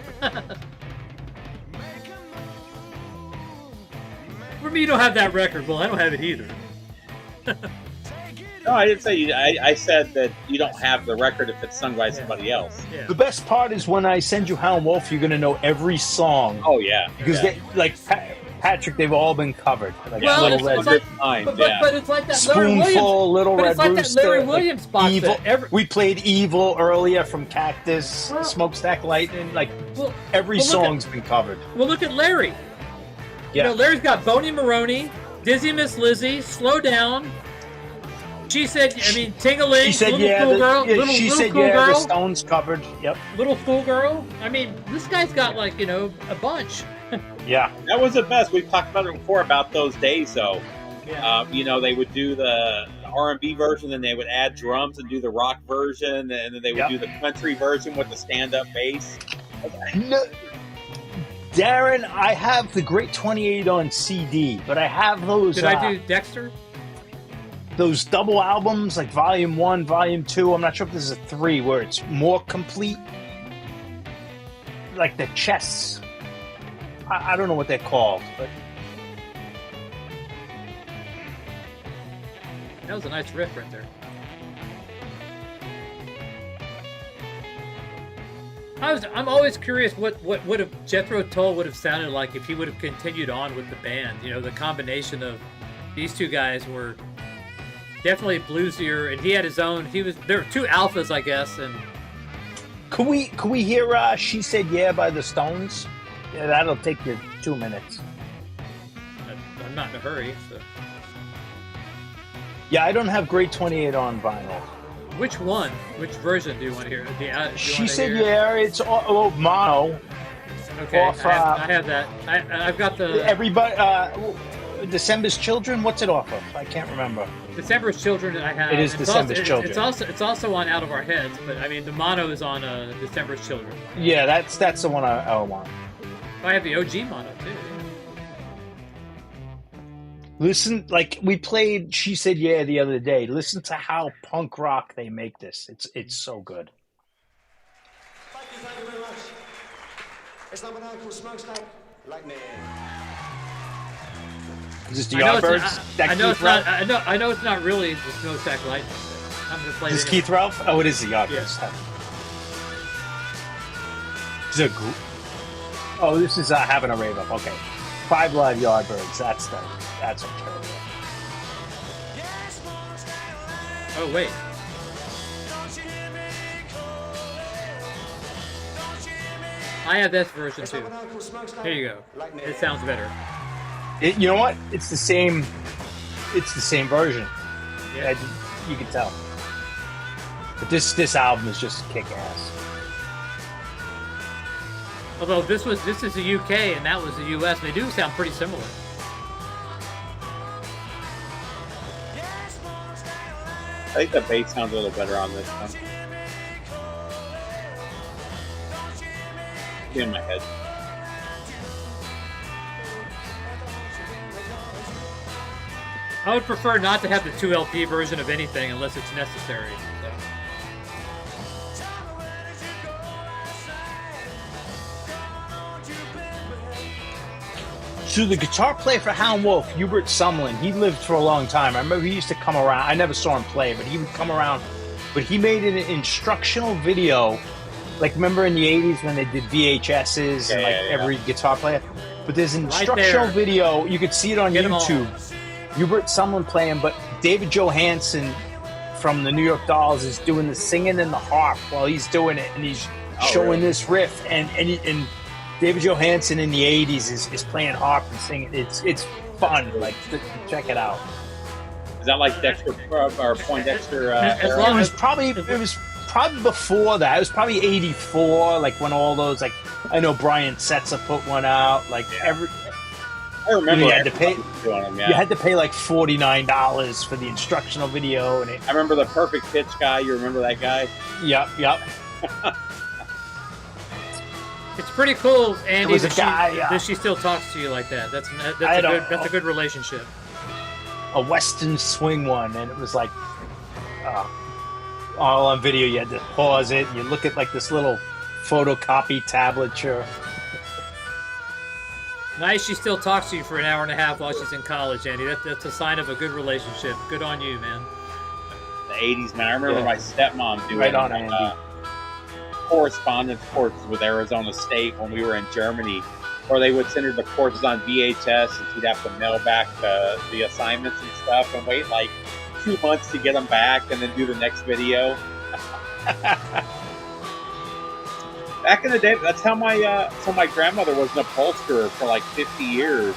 For me, you don't have that record. Well, I don't have it either. No, I didn't say you. I said that you don't have the record if it's sung by somebody else. Yeah. The best part is when I send you Howlin' Wolf, you're going to know every song. Oh, yeah. Because Patrick, they've all been covered. Like well, Little Red but it's like that Larry Williams. Spoonful, Little Red Rooster. It's like that Larry Williams box Evil. set. We played Evil earlier from Cactus, Smokestack Lightning. Every song's been covered. Well, look at Larry. Yeah. You know, Larry's got Boney Maroney, Dizzy Miss Lizzie, Slow Down. She said, Ting-a-ling, She said, Little Fool Girl. The Stones covered. Yep. Little Fool Girl. This guy's got a bunch. Yeah. That was the best. We've talked about it before about those days, though. Yeah. They would do the R&B version, then they would add drums and do the rock version, and then they would do the country version with the stand-up bass. No, Darren, I have the Great 28 on CD, but I have those. Did I do Dexter? Those double albums, like Volume 1, Volume 2. I'm not sure if this is a 3, where it's more complete. Like the chests. I don't know what they're called, but that was a nice riff right there. I'm always curious what would have Jethro Tull would have sounded like if he would have continued on with the band. You know, the combination of these two guys were definitely bluesier, and he had his own. There were two alphas, I guess, and. Could we hear She Said Yeah by the Stones? Yeah, that'll take you 2 minutes. I'm not in a hurry. So. Yeah, I don't have Grade 28 on vinyl. Which one? Which version do you want to hear? She Said Yeah, it's mono. Okay, off, I have that. I've got the... Everybody... December's Children? What's it off of? I can't remember. December's Children I have. It is December's Children. It's also on Out of Our Heads, but I mean the mono is on December's Children. Yeah, that's the one I want. I have the OG mono too. Listen, like we played She Said Yeah the other day. Listen to how punk rock they make this. It's so good. Thank you very much. It's not an called Smokestack Lightning. Is this the Yardbirds? I know it's not really the Smokestack Lightning. I'm gonna play. Is this Keith Ralph? Oh, it is the Yardbirds. Yeah. This is Having a Rave Up. Okay, 5 Live Yardbirds. That's a terrible. Oh wait. I have this version too. Here you go. It sounds better. You know what? It's the same. It's the same version. Yeah. You can tell. But this album is just kick ass. Although this is the UK and that was the US, they do sound pretty similar. I think the bass sounds a little better on this one. In my head. I would prefer not to have the 2 LP version of anything unless it's necessary. So the guitar player for Howlin' Wolf, Hubert Sumlin, he lived for a long time. I remember he used to come around. I never saw him play, but he would come around. But he made an instructional video. Like, remember in the 80s when they did VHSs and every guitar player? But there's an instructional video. You could see it on YouTube. Hubert Sumlin playing, but David Johansen from the New York Dolls is doing the singing and the harp while he's doing it, and he's showing this riff. And David Johansen in the 80s is playing harp and singing. It's fun. Like, check it out. Is that like Dexter or Poindexter? It was probably before that. It was probably 84, like when all those, like, I know Brian Setzer put one out. Like I remember you had to pay. You had to pay like $49 for the instructional video, and I remember the Perfect Pitch guy. You remember that guy? Yep. It's pretty cool, Andy. Was a guy, that she still talks to you like that. That's a good relationship. A Western swing one, and it was like all on video. You had to pause it, and you look at like this little photocopy tablature. Nice, she still talks to you for an hour and a half while she's in college, Andy. That's a sign of a good relationship. Good on you, man. The 80s, man. I remember my stepmom doing right on, Andy. Correspondence courses with Arizona State when we were in Germany, where they would send her the courses on VHS, and she'd have to mail back the assignments and stuff and wait like 2 months to get them back and then do the next video. Back in the day, that's how my grandmother was an upholsterer for like 50 years,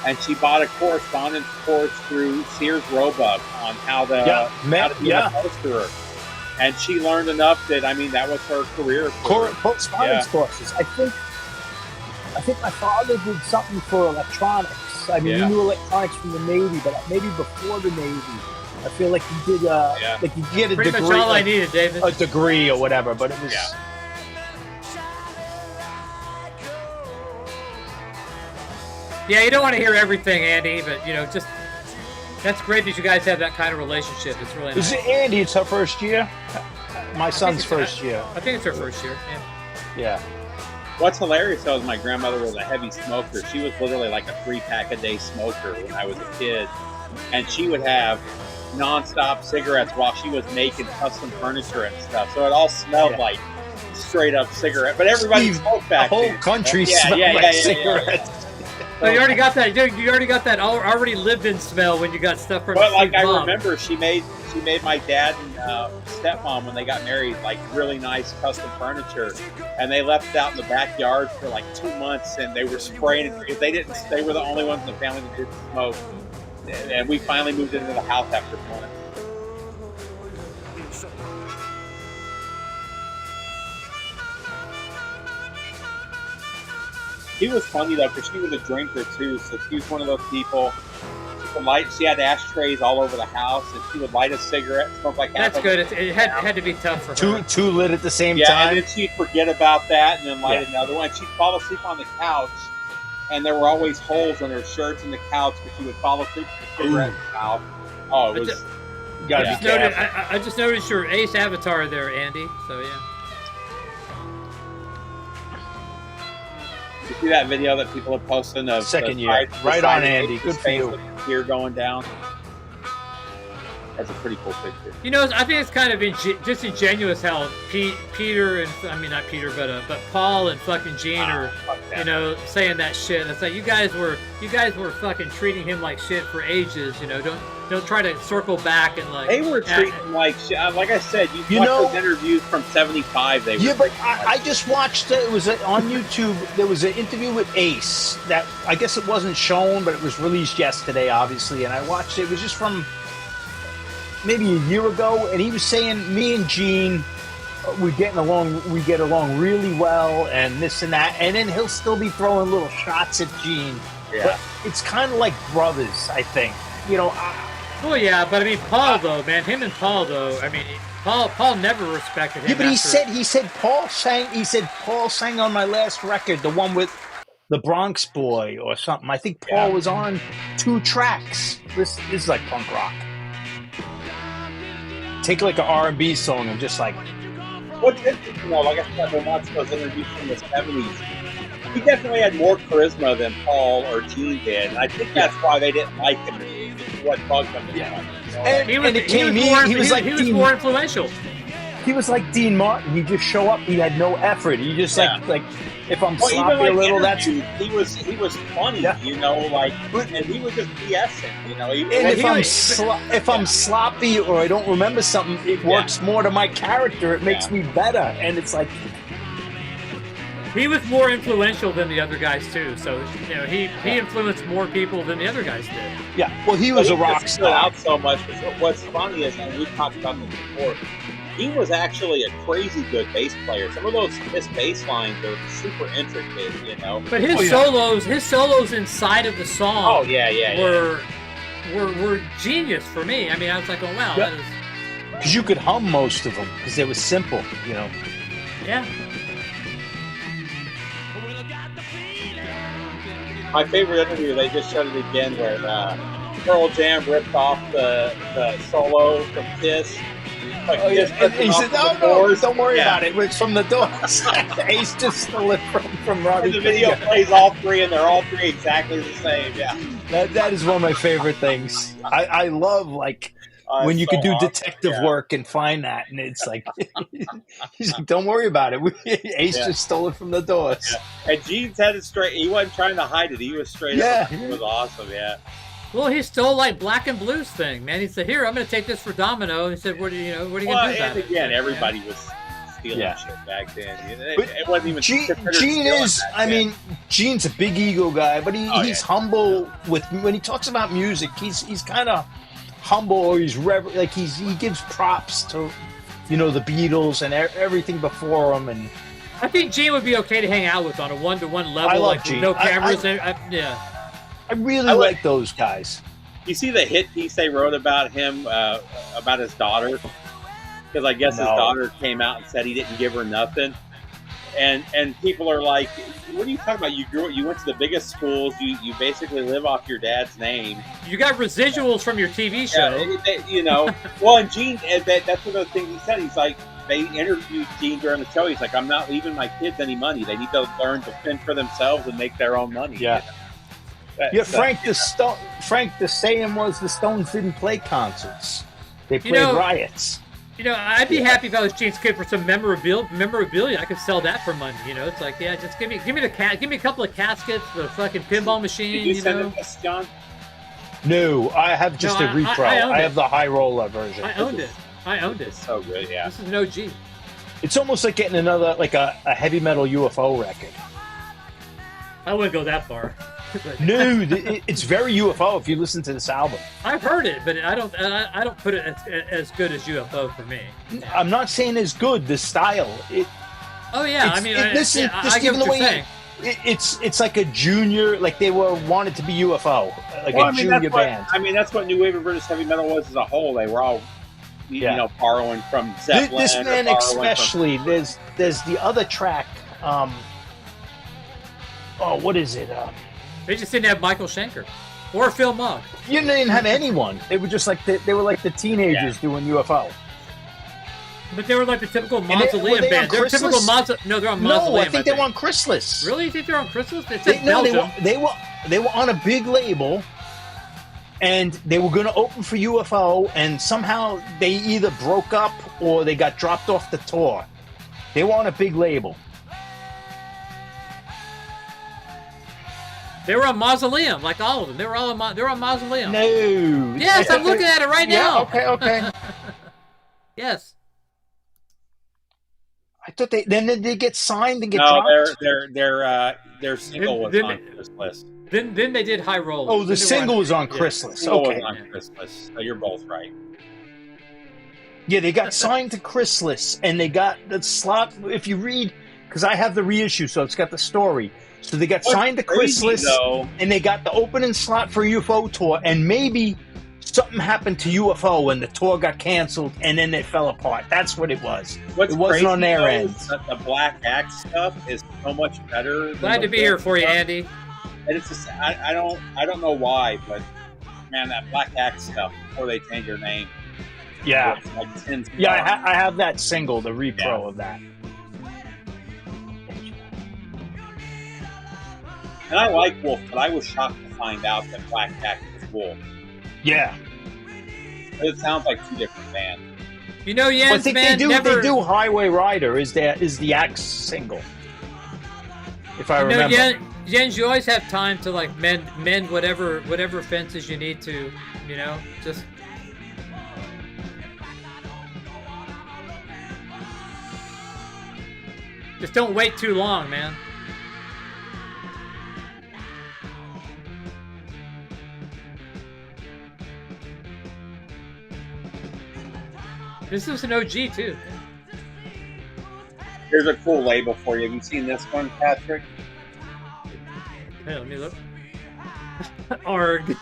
and she bought a correspondence course through Sears Roebuck on how to be an upholsterer, and she learned enough that that was her career. Correspondence courses. I think my father did something for electronics. He knew electronics from the Navy, but maybe before the Navy. I feel like he did like he get a pretty degree. Much all I needed, David. A degree or whatever, but it was. Yeah, you don't want to hear everything, Andy, but just that's great that you guys have that kind of relationship. It's really nice. Is it Andy? It's her first year. My son's first year. I think it's her first year. Yeah. What's hilarious though is my grandmother was a heavy smoker. She was literally like a 3-pack a day smoker when I was a kid, and she would have nonstop cigarettes while she was making custom furniture and stuff. So it all smelled like straight up cigarette. But everybody smoked back the whole then. country smelled like cigarettes. So you already got that. You already got that already lived-in smell when you got stuff from. But like Steve's I mom. remember, she made my dad and stepmom when they got married like really nice custom furniture, and they left it out in the backyard for like 2 months, and they were spraying it because they were the only ones in the family that didn't smoke, and we finally moved into the house after months. She was funny though, because she was a drinker too. So she was one of those people. She had ashtrays all over the house, and she would light a cigarette, smoke like half. That's good. It had to be tough for her. Two lit at the same time. Yeah, and then she'd forget about that, and then light another one. She'd fall asleep on the couch, and there were always holes in her shirts in the couch, because she would fall asleep with a cigarette in her mouth. Oh, it was. I just noticed your ace avatar there, Andy. So yeah. You see that video that people are posting of second year, right on, Andy. Good for you. Tear going down. That's a pretty cool picture. You know, I think it's kind of disingenuous how Peter and not Peter, but Paul and fucking Gene are, saying that shit. It's like you guys were fucking treating him like shit for ages. You know, don't try to circle back and like. They were treating him like shit. Like I said, you watch those interviews from '75. They were. Yeah, but I just watched. It was on YouTube. There was an interview with Ace that I guess it wasn't shown, but it was released yesterday, obviously, and I watched it. It was just from maybe a year ago, and he was saying me and Gene we get along really well, and this and that, and then he'll still be throwing little shots at Gene. Yeah. But it's kind of like brothers, I think. You know. Well, yeah, but I mean, Paul though, man, him and Paul though. I mean, Paul never respected him. Yeah, but he said Paul sang on my last record, the one with the Bronx Boy or something. I think Paul was on 2 tracks. This is like punk rock. Take like an R&B song and just like. What's interesting, like I said, when watching those interviews from the '70s, he definitely had more charisma than Paul or Gene did, and I think that's why they didn't like him. What bugged them? He was more influential. He was like Dean Martin. He just show up. He had no effort. He just like if I'm sloppy a little, that's he was funny, you know, like, and he was just BSing, you know. If I'm sloppy or I don't remember something, it works more to my character. It makes me better, and it's like. He was more influential than the other guys too, so you know he influenced more people than the other guys did. Yeah, well, he was a rock star. Out so much. What's funny is, and we've talked about this before, he was actually a crazy good bass player. Some of his bass lines are super intricate, you know. But his solos inside of the song, were genius for me. I mean, I was like, oh wow, that is. Because you could hum most of them because they were simple, you know. Yeah. My favorite interview, they just showed it again, where Pearl Jam ripped off the solo from Kiss. Like, he said, no, don't worry about it. It's from the Doors. Ace just stole it from Robbie. And the video plays all 3, and they're all 3 exactly the same, That is one of my favorite things. I love, like, when you can do detective work and find that, and it's like, he's like, don't worry about it. Ace just stole it from the Doors. Yeah. And Gene's had it straight. He wasn't trying to hide it. He was straight up. It was awesome, Well, he stole like Black and Blues thing, man. He said, "Here, I'm going to take this for Domino." He said, "What are you going to do about it?" And again, everybody was stealing shit back then. It wasn't even. Gene is. I mean, Gene's a big ego guy, but he's humble with when he talks about music. He's kind of humble, or he's he gives props to, you know, the Beatles and everything before him, and I think Gene would be okay to hang out with on a 1-to-1 level. I love like Gene. No cameras. I really like those guys. You see the hit piece they wrote about him, about his daughter? Because I guess his daughter came out and said he didn't give her nothing. And people are like, what are you talking about? You went to the biggest schools. You basically live off your dad's name. You got residuals from your TV show. You know. Well, and Gene, that's one of the things he said. He's like, they interviewed Gene during the show. He's like, I'm not leaving my kids any money. They need to learn to fend for themselves and make their own money. Yeah. You know? Frank, the saying was the Stones didn't play concerts. They played riots. You know, I'd be happy if I was Gene's kid for some memorabilia. I could sell that for money. You know, it's like, yeah, just give me a couple of caskets, the fucking pinball machine. Did you send it to us, John? No, I have just a repro. I have the high roller version. I owned it. So good, yeah. This is an OG. It's almost like getting another, like a heavy metal UFO record. I wouldn't go that far. No, it's very UFO if you listen to this album. I've heard it, but I don't put it as good as UFO for me. I'm not saying it's good. The style. Oh yeah, I mean, I get what you're saying. It's like a junior, like they wanted to be UFO, like a junior band. I mean, that's what new wave of British heavy metal was as a whole. They were all, you know, borrowing from Zeppelin. This man especially. There's the other track. What is it? They just didn't have Michael Schenker or Phil Mogg. You didn't have anyone. They were just like they were like the teenagers doing UFO. But they were like the typical Mausoleum band. They're typical No, they're on Mausoleum. No, I think they were on Chrysalis. Really? You think they're on Chrysalis? They were on a big label, and they were going to open for UFO, and somehow they either broke up or they got dropped off the tour. They were on a big label. They were on Mausoleum, like all of them. They were on Mausoleum. No. Yes, I'm looking at it right now. Yeah, okay. Yes. I thought then they get signed and get dropped. No, their single was on Chrysalis. Then they did High Roller. Oh, the single was on Chrysalis. Okay. On Chrysalis. So you're both right. Yeah, they got signed to Chrysalis, and they got the slot. If you read, because I have the reissue, so it's got the story. So they got signed to Chrysalis, and they got the opening slot for UFO tour, and maybe something happened to UFO and the tour got canceled, and then it fell apart. That's what it was. What's it wasn't on their end. The Black Axe stuff is so much better. Glad to be here for you, Andy. And it's just I don't know why, but man, that Black Axe stuff before they change their name. Yeah, like I have that single, the repro of that. And I like Wolf, but I was shocked to find out that Black Axe was Wolf. Yeah. But it sounds like two different bands. You know, Jens, I think man, they do Highway Rider is the Axe single. If I remember. Jens, you always have time to like mend whatever fences you need to, you know, just don't wait too long, man. This is an OG too. Here's a cool label for you. Have you seen this one, Patrick? Hey, let me look. Arg.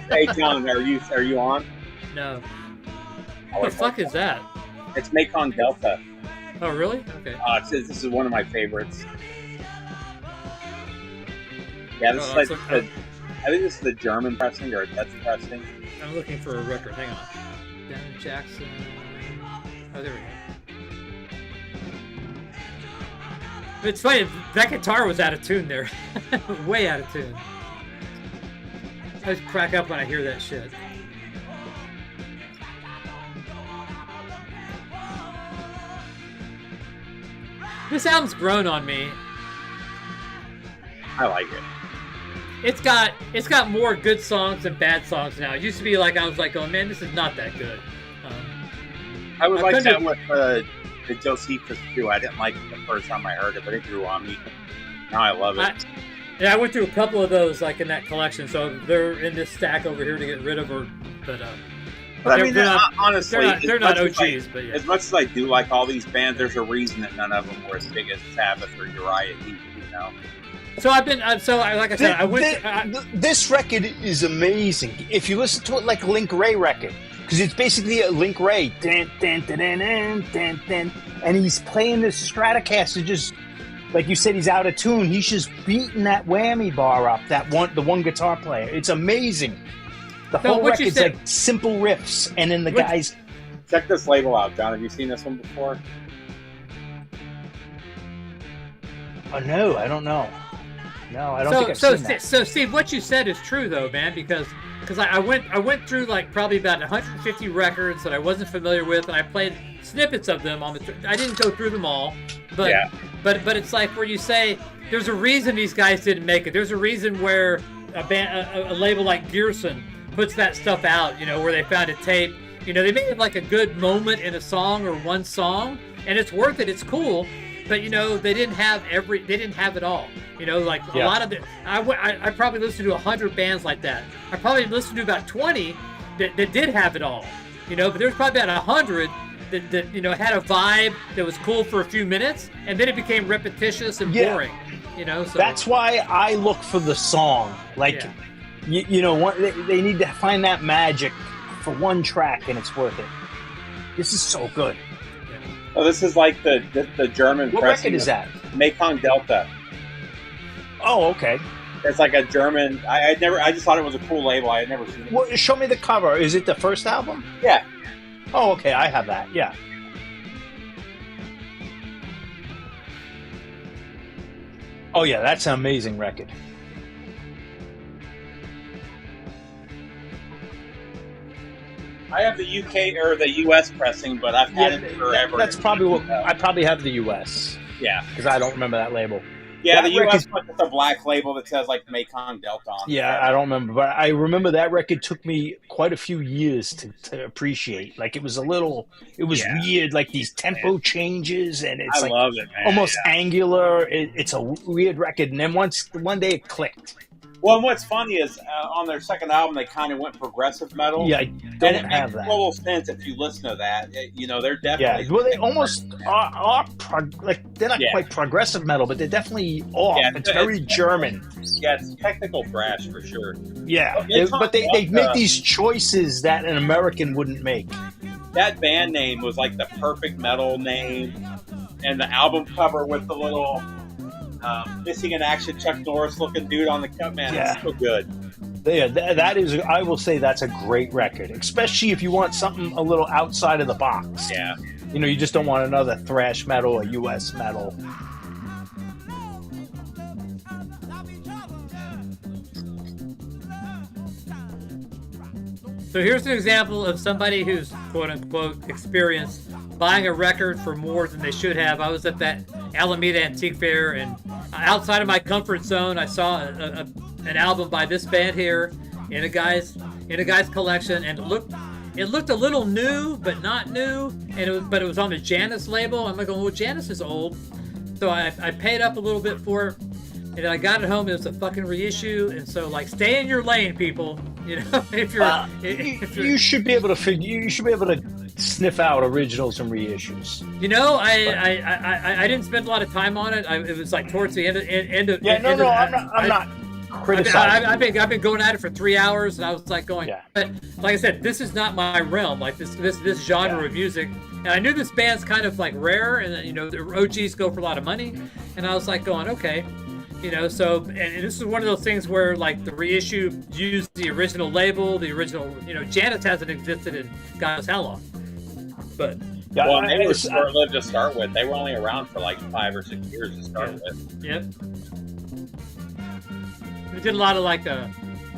Hey, John, are you on? No. What the fuck is that? It's Mekong Delta. Oh, really? Okay. This is one of my favorites. Yeah, this is I think this is the German pressing or a Dutch pressing. I'm looking for a record. Hang on. Dan Jackson. Oh, there we go. It's funny, that guitar was out of tune there. Way out of tune. I just crack up when I hear that shit. This album's grown on me. I like it. It's got more good songs than bad songs now. It used to be like I was like, oh man, this is not that good. I would like that with the Josephus too. I didn't like it the first time I heard it, but it grew on me. Now I love it. I went through a couple of those like in that collection, so they're in this stack over here to get rid of. But I mean, honestly, they're not OGs. But yeah. As much as I do like all these bands, there's a reason that none of them were as big as Sabbath or Uriah Heep. You know. So like I said, this record is amazing. If you listen to it like a Link Ray record, because it's basically a Link Ray, and he's playing this Stratocaster, just like you said, he's out of tune. He's just beating that whammy bar up. The one guitar player. It's amazing. The whole record's like simple riffs, and then the guys. Check this label out, John. Have you seen this one before? Oh no, I don't know. No, I don't think I've seen that. So, Steve, what you said is true, though, man, because because I went through like probably about 150 records that I wasn't familiar with, and I played snippets of them on the. I didn't go through them all, but but it's like where you say there's a reason these guys didn't make it. There's a reason where a label like Gearson puts that stuff out, you know, where they found a tape. You know, they may have like a good moment in a song or one song, and it's worth it. It's cool, but you know, they didn't have it all. You know, like a lot of the. I probably listened to 100 bands like that. I probably listened to about 20 that did have it all. You know, but there's probably about 100 that you know had a vibe that was cool for a few minutes, and then it became repetitious and boring. You know, so that's why I look for the song. Like, you know, they need to find that magic for one track, and it's worth it. This is so good. Oh, this is like the German. What record is that? Mekong Delta. Oh, okay. It's like a German. I just thought it was a cool label. I had never seen it. Well, show me the cover. Is it the first album? Yeah. Oh, okay. I have that. Yeah. Oh, yeah. That's an amazing record. I have the UK or the US pressing, but I've had it forever. That's probably what I probably have the US. Yeah, because I don't remember that label. Yeah, that the US one with the black label that says like Mekong Delta on it. Yeah, I don't remember, but I remember that record took me quite a few years to appreciate. Like it was weird, like these tempo changes, and it's I love it, man. Almost angular. It's a weird record, and then one day it clicked. Well, and what's funny is on their second album, they kind of went progressive metal. Yeah, I don't have that. It makes total sense if you listen to that. You know, they're definitely... Yeah, well, they almost are they're not quite progressive metal, but they're definitely off. Yeah, it's very German. Yeah, it's technical thrash for sure. Yeah, but they make these choices that an American wouldn't make. That band name was like the perfect metal name, and the album cover with the little... missing in action Chuck Norris looking dude on the cut, man. It's so good. Yeah, that is. I will say that's a great record, especially if you want something a little outside of the box. Yeah, you know, you just don't want another thrash metal or US metal. So here's an example of somebody who's quote unquote experienced buying a record for more than they should have. I was at that Alameda Antique Fair, and outside of my comfort zone, I saw an album by this band here in a guy's collection, and it looked a little new, but not new, and it was on the Janus label. I'm like, well, Janus is old, so I paid up a little bit for it, and then I got it home. It was a fucking reissue, and so like, stay in your lane, people. You know, if you're you should be able to you should be able to sniff out originals and reissues. You know, I didn't spend a lot of time on it. It was like towards the end of. Yeah, I'm not criticizing. I've been going at it for 3 hours, and I was like going. Yeah. But like I said, this is not my realm. Like this genre of music, and I knew this band's kind of like rare, and you know, the OGs go for a lot of money, and I was like going, okay. You know, so, and this is one of those things where, like, the reissue used the original label, the original, you know, Janus hasn't existed in God knows how long. But, yeah, well, they were short-lived to start with. They were only around for, like, 5 or 6 years to start with. Yep. We did a lot of, like,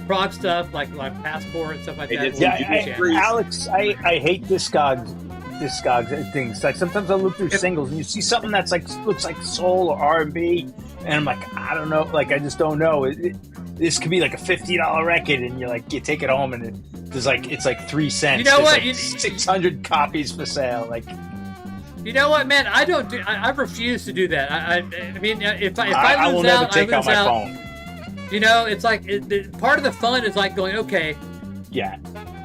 prog stuff, like Passport and stuff like that. Yeah, Alex, I hate Discogs things. Like, sometimes I look through singles, and you see something that's, like, looks like soul or R&B, and I'm like, I don't know. Like, I just don't know. This could be like a $50 record, and you're like, you take it home, and it's like 3 cents. You know what? Like 600 copies for sale. Like, you know what, man? I refuse to do that. I mean, if I lose will never out, take I lose out my out. phone. You know, it's like part of the fun is like going, okay. Yeah.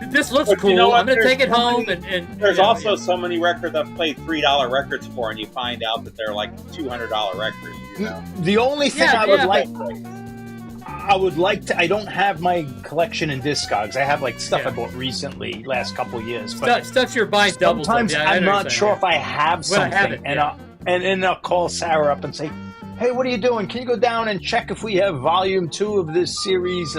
This looks cool. You know, I'm going to take it home. And there's also so many records I've played $3 records for, and you find out that they're like $200 records. You know? The only thing I would like to. I don't have my collection in Discogs. I have like stuff I bought recently, last couple of years. But stuff you're buying double. Sometimes I'm not sure if I have something, and I'll call Sarah up and say, "Hey, what are you doing? Can you go down and check if we have volume 2 of this series?"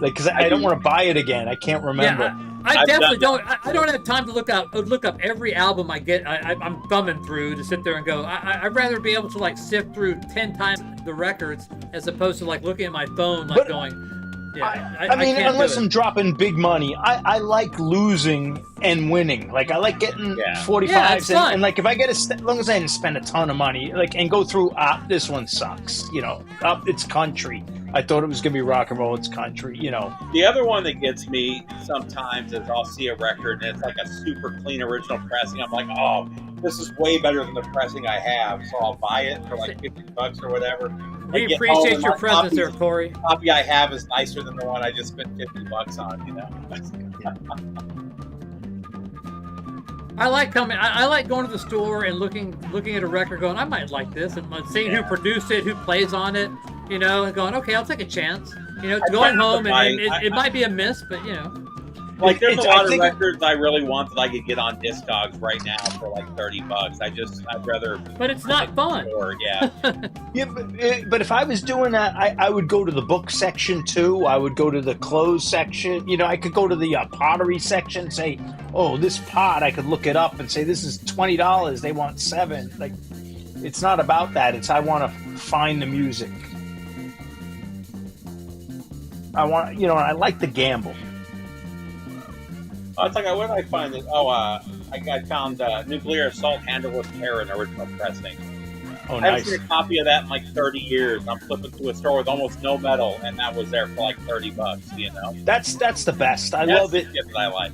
Because I don't want to buy it again. I can't remember. Yeah, I definitely don't. I don't have time to look up every album I get. I'm thumbing through to sit there and go. I'd rather be able to like sift through 10 times the records as opposed to like looking at my phone, like going. Yeah, I mean, can't do unless it. I'm dropping big money, I like losing and winning. Like, I like getting 45s, and like, if I get as long as I didn't spend a ton of money, like, and go through, this one sucks, you know, it's country. I thought it was going to be rock and roll, it's country, you know. The other one that gets me sometimes is I'll see a record and it's like a super clean original pressing. I'm like, oh, this is way better than the pressing I have, so I'll buy it for like $50 or whatever. We appreciate your presence there, Corey. The copy I have is nicer than the one I just spent $50 on, you know. I like coming. I like going to the store and looking at a record, going, I might like this, and seeing who produced it, who plays on it, you know, and going, okay, I'll take a chance. You know, going home and it might be a miss, but you know. Like, there's a lot of records I really want that I could get on Discogs right now for like $30. I'd rather. But it's not fun. Yeah. Yeah, but if I was doing that, I would go to the book section too. I would go to the clothes section. You know, I could go to the pottery section. Say, oh, this pot, I could look it up and say this is $20. They want $7. Like, it's not about that. It's I want to find the music. I want, you know, I like to gamble. I was like, where did I find it? Oh, I found Nuclear Assault Handle with Terror in original pressing. Oh, I nice. haven't seen a copy of that in like 30 years. I'm flipping to a store with almost no metal, and that was there for like $30. You know, that's the best. I love it. That I like.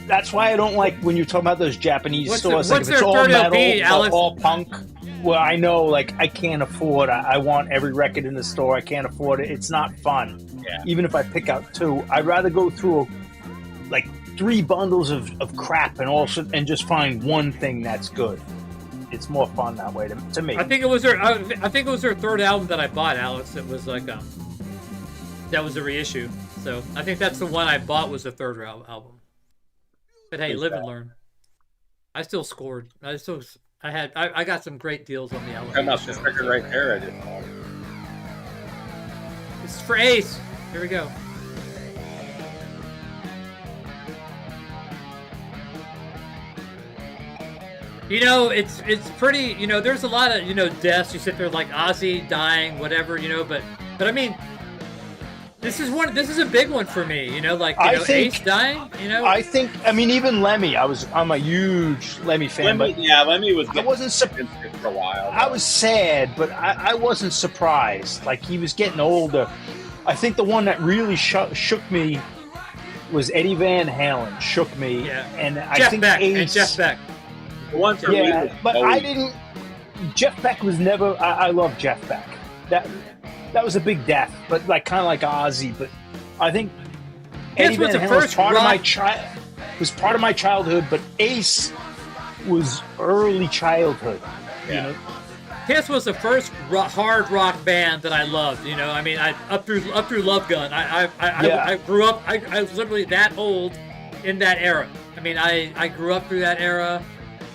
That's why I don't like when you're talking about those Japanese stores. What's like, if it's their all third metal, LP, Alex? all punk. Well, I know, like, I can't afford. I want every record in the store. I can't afford it. It's not fun. Yeah. Even if I pick out 2, I'd rather go through like 3 bundles of crap and just find one thing that's good. It's more fun that way to me. I think it was their third album that I bought, Alex. It was like that was a reissue. So I think that's the one I bought was the third album. But hey, live and learn. I still scored. I got some great deals on the album. Come up this record right there. I didn't know. This is for Ace. Here we go. You know, it's pretty, you know, there's a lot of, you know, deaths. You sit there like Ozzy dying, whatever, you know, but I mean, this is a big one for me, you know, like, you know, Ace dying, you know. I mean, even Lemmy, I'm a huge Lemmy fan. Lemmy was. I wasn't surprised for a while. I was sad, but I wasn't surprised. Like, he was getting older. I think the one that really shook me was Eddie Van Halen. Shook me, and I think Jeff Beck. But I didn't. Jeff Beck was never. I love Jeff Beck. That was a big death, but like kind of like Ozzy. But I think Eddie Van Halen was part of my childhood. But Ace was early childhood. Yeah. You know? Kiss was the first hard rock band that I loved. You know, I mean, up through Love Gun. I grew up. I was literally that old in that era. I mean, I grew up through that era.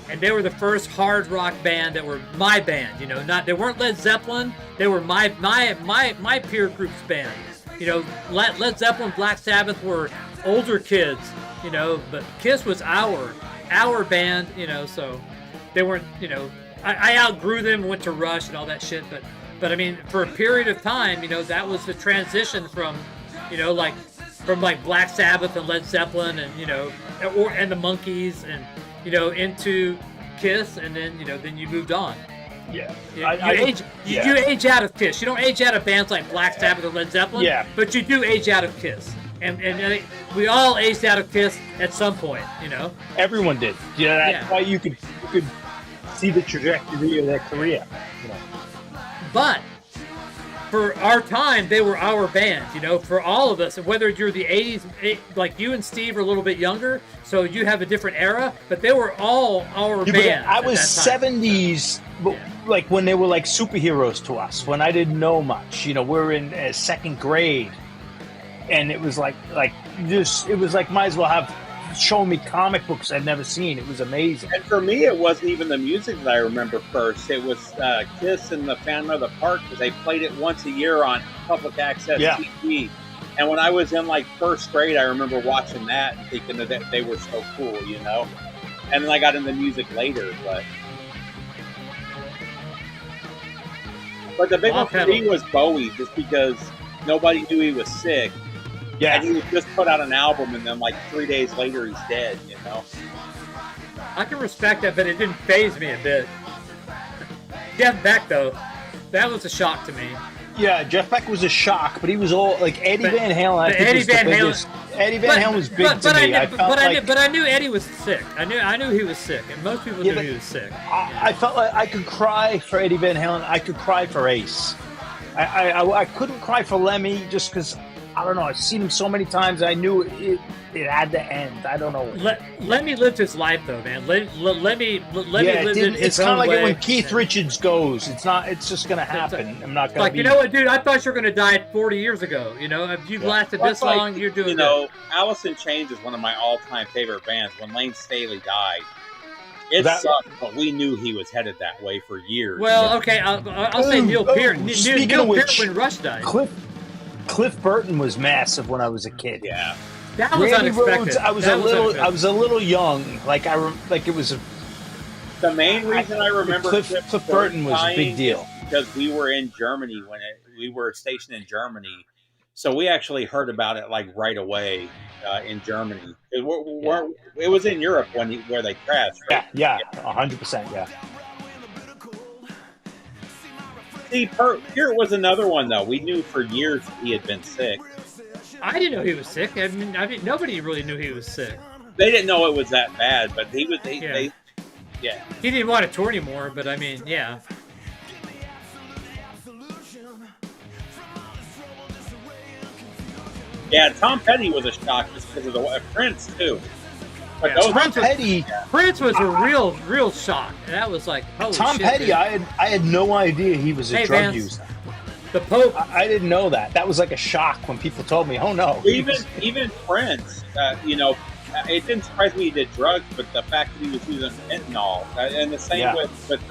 And they were the first hard rock band that were my band, you know. They weren't Led Zeppelin. They were my peer group's band. You know, Led Zeppelin, Black Sabbath were older kids, you know. But Kiss was our band, you know. So they weren't, you know. I outgrew them, went to Rush and all that shit. But I mean, for a period of time, you know, that was the transition from, you know, from Black Sabbath and Led Zeppelin and, you know, and the Monkees and, you know, into Kiss, and then, you know, then you moved on. Yeah. You age out of Kiss. You don't age out of bands like Black Sabbath or Led Zeppelin, but you do age out of Kiss. And we all aged out of Kiss at some point, you know. Everyone did. Yeah, that's why you could see the trajectory of their career. You know. But for our time, they were our band, you know, for all of us. And whether you're the 80s, like you and Steve are a little bit younger, so you have a different era, but they were all our band. I was 70s, but like when they were like superheroes to us, when I didn't know much. You know, we're in 2nd grade, and it was like it was like might as well have shown me comic books I'd never seen. It was amazing. And for me, it wasn't even the music that I remember first. It was Kiss and the Phantom of the Park, because they played it once a year on public access TV. And when I was in like 1st grade, I remember watching that and thinking that they were so cool, you know. And then I got into music later, but the big one for me was Bowie, just because nobody knew he was sick. Yeah. And he would just put out an album, and then like 3 days later, he's dead. You know. I can respect that, but it didn't faze me a bit. Jeff Beck, though, that was a shock to me. Yeah, Jeff Beck was a shock, but he was all like Eddie Van Halen. I think Eddie was the Van biggest. Eddie Van Halen was big to me. But I knew Eddie was sick. I knew he was sick, and most people knew he was sick. I felt like I could cry for Eddie Van Halen. I could cry for Ace. I couldn't cry for Lemmy just because, I don't know, I've seen him so many times. I knew it had to end. I don't know. Let me live his life, though, man. Let me live in his It's kind of like way. when Keith Richards goes. It's just going to happen. I'm not going to like, you know what, dude? I thought you were going to die 40 years ago. You know, if you've lasted this long, you're doing You know, Alice in Chains is one of my all-time favorite bands. When Lane Staley died, it sucked, but we knew he was headed that way for years. Well, okay, I'll say Neil Peart. Neil Peart when Rush died. Cliff Burton was massive when I was a kid. Yeah. That was Randy unexpected. Rhoads, I was a little young. Like it was a. The main reason I remember Cliff Burton was a big deal because we were in Germany we were stationed in Germany, so we actually heard about it like right away in Germany. It was in Europe where they crashed. Right? Yeah, 100%. Yeah. See, Peart was another one though. We knew for years he had been sick. I didn't know he was sick. I mean, nobody really knew he was sick. They didn't know it was that bad, but he was. Yeah. He didn't want to tour anymore, but I mean, yeah. Yeah, Tom Petty was a shock just because of the Prince too. But Prince was a real shock. And that was like, holy Tom shit, Petty. dude. I had no idea he was a drug user. The Pope. I didn't know that. That was like a shock when people told me, "Oh no." Even Prince, you know, it didn't surprise me he did drugs, but the fact that he was using fentanyl, and the same with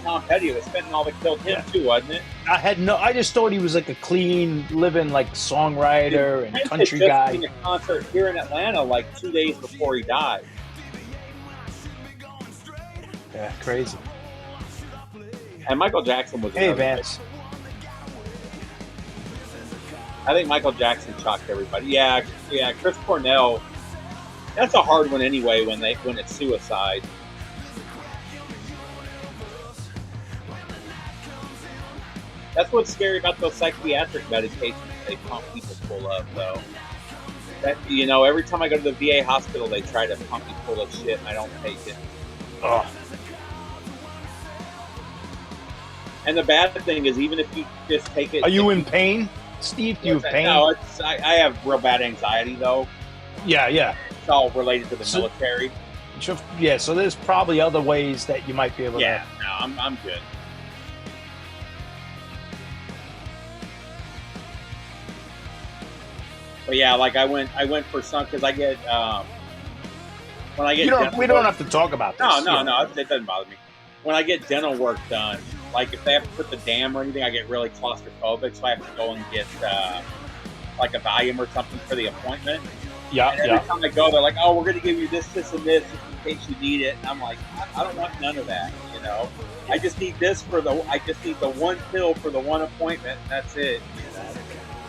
Tom Petty, it was fentanyl that killed him too, wasn't it? I just thought he was like a clean living like songwriter and country guy. He had a concert here in Atlanta like 2 days before he died. Yeah, crazy. And Michael Jackson was. Hey, Vance. I think Michael Jackson shocked everybody. Yeah. Chris Cornell. That's a hard one anyway when it's suicide. That's what's scary about those psychiatric medications they pump people full of, though. That, you know, every time I go to the VA hospital, they try to pump me full of shit, and I don't take it. Oh. And the bad thing is, even if you just take it... Are you in pain, Steve? Do you have pain? No, I have real bad anxiety, though. Yeah. It's all related to the military. Yeah, so there's probably other ways that you might be able to... Yeah, no, I'm good. But yeah, like I went for some, because I get... when I get we don't have to talk about this. No, it doesn't bother me. When I get dental work done, like if they have to put the dam or anything, I get really claustrophobic, so I have to go and get like a Valium or something for the appointment. Yeah, and every time I go, they're like, "Oh, we're going to give you this, and this, just in case you need it." And I'm like, I don't want none of that. You know, I just need this I just need the one pill for the one appointment, and that's it. You know?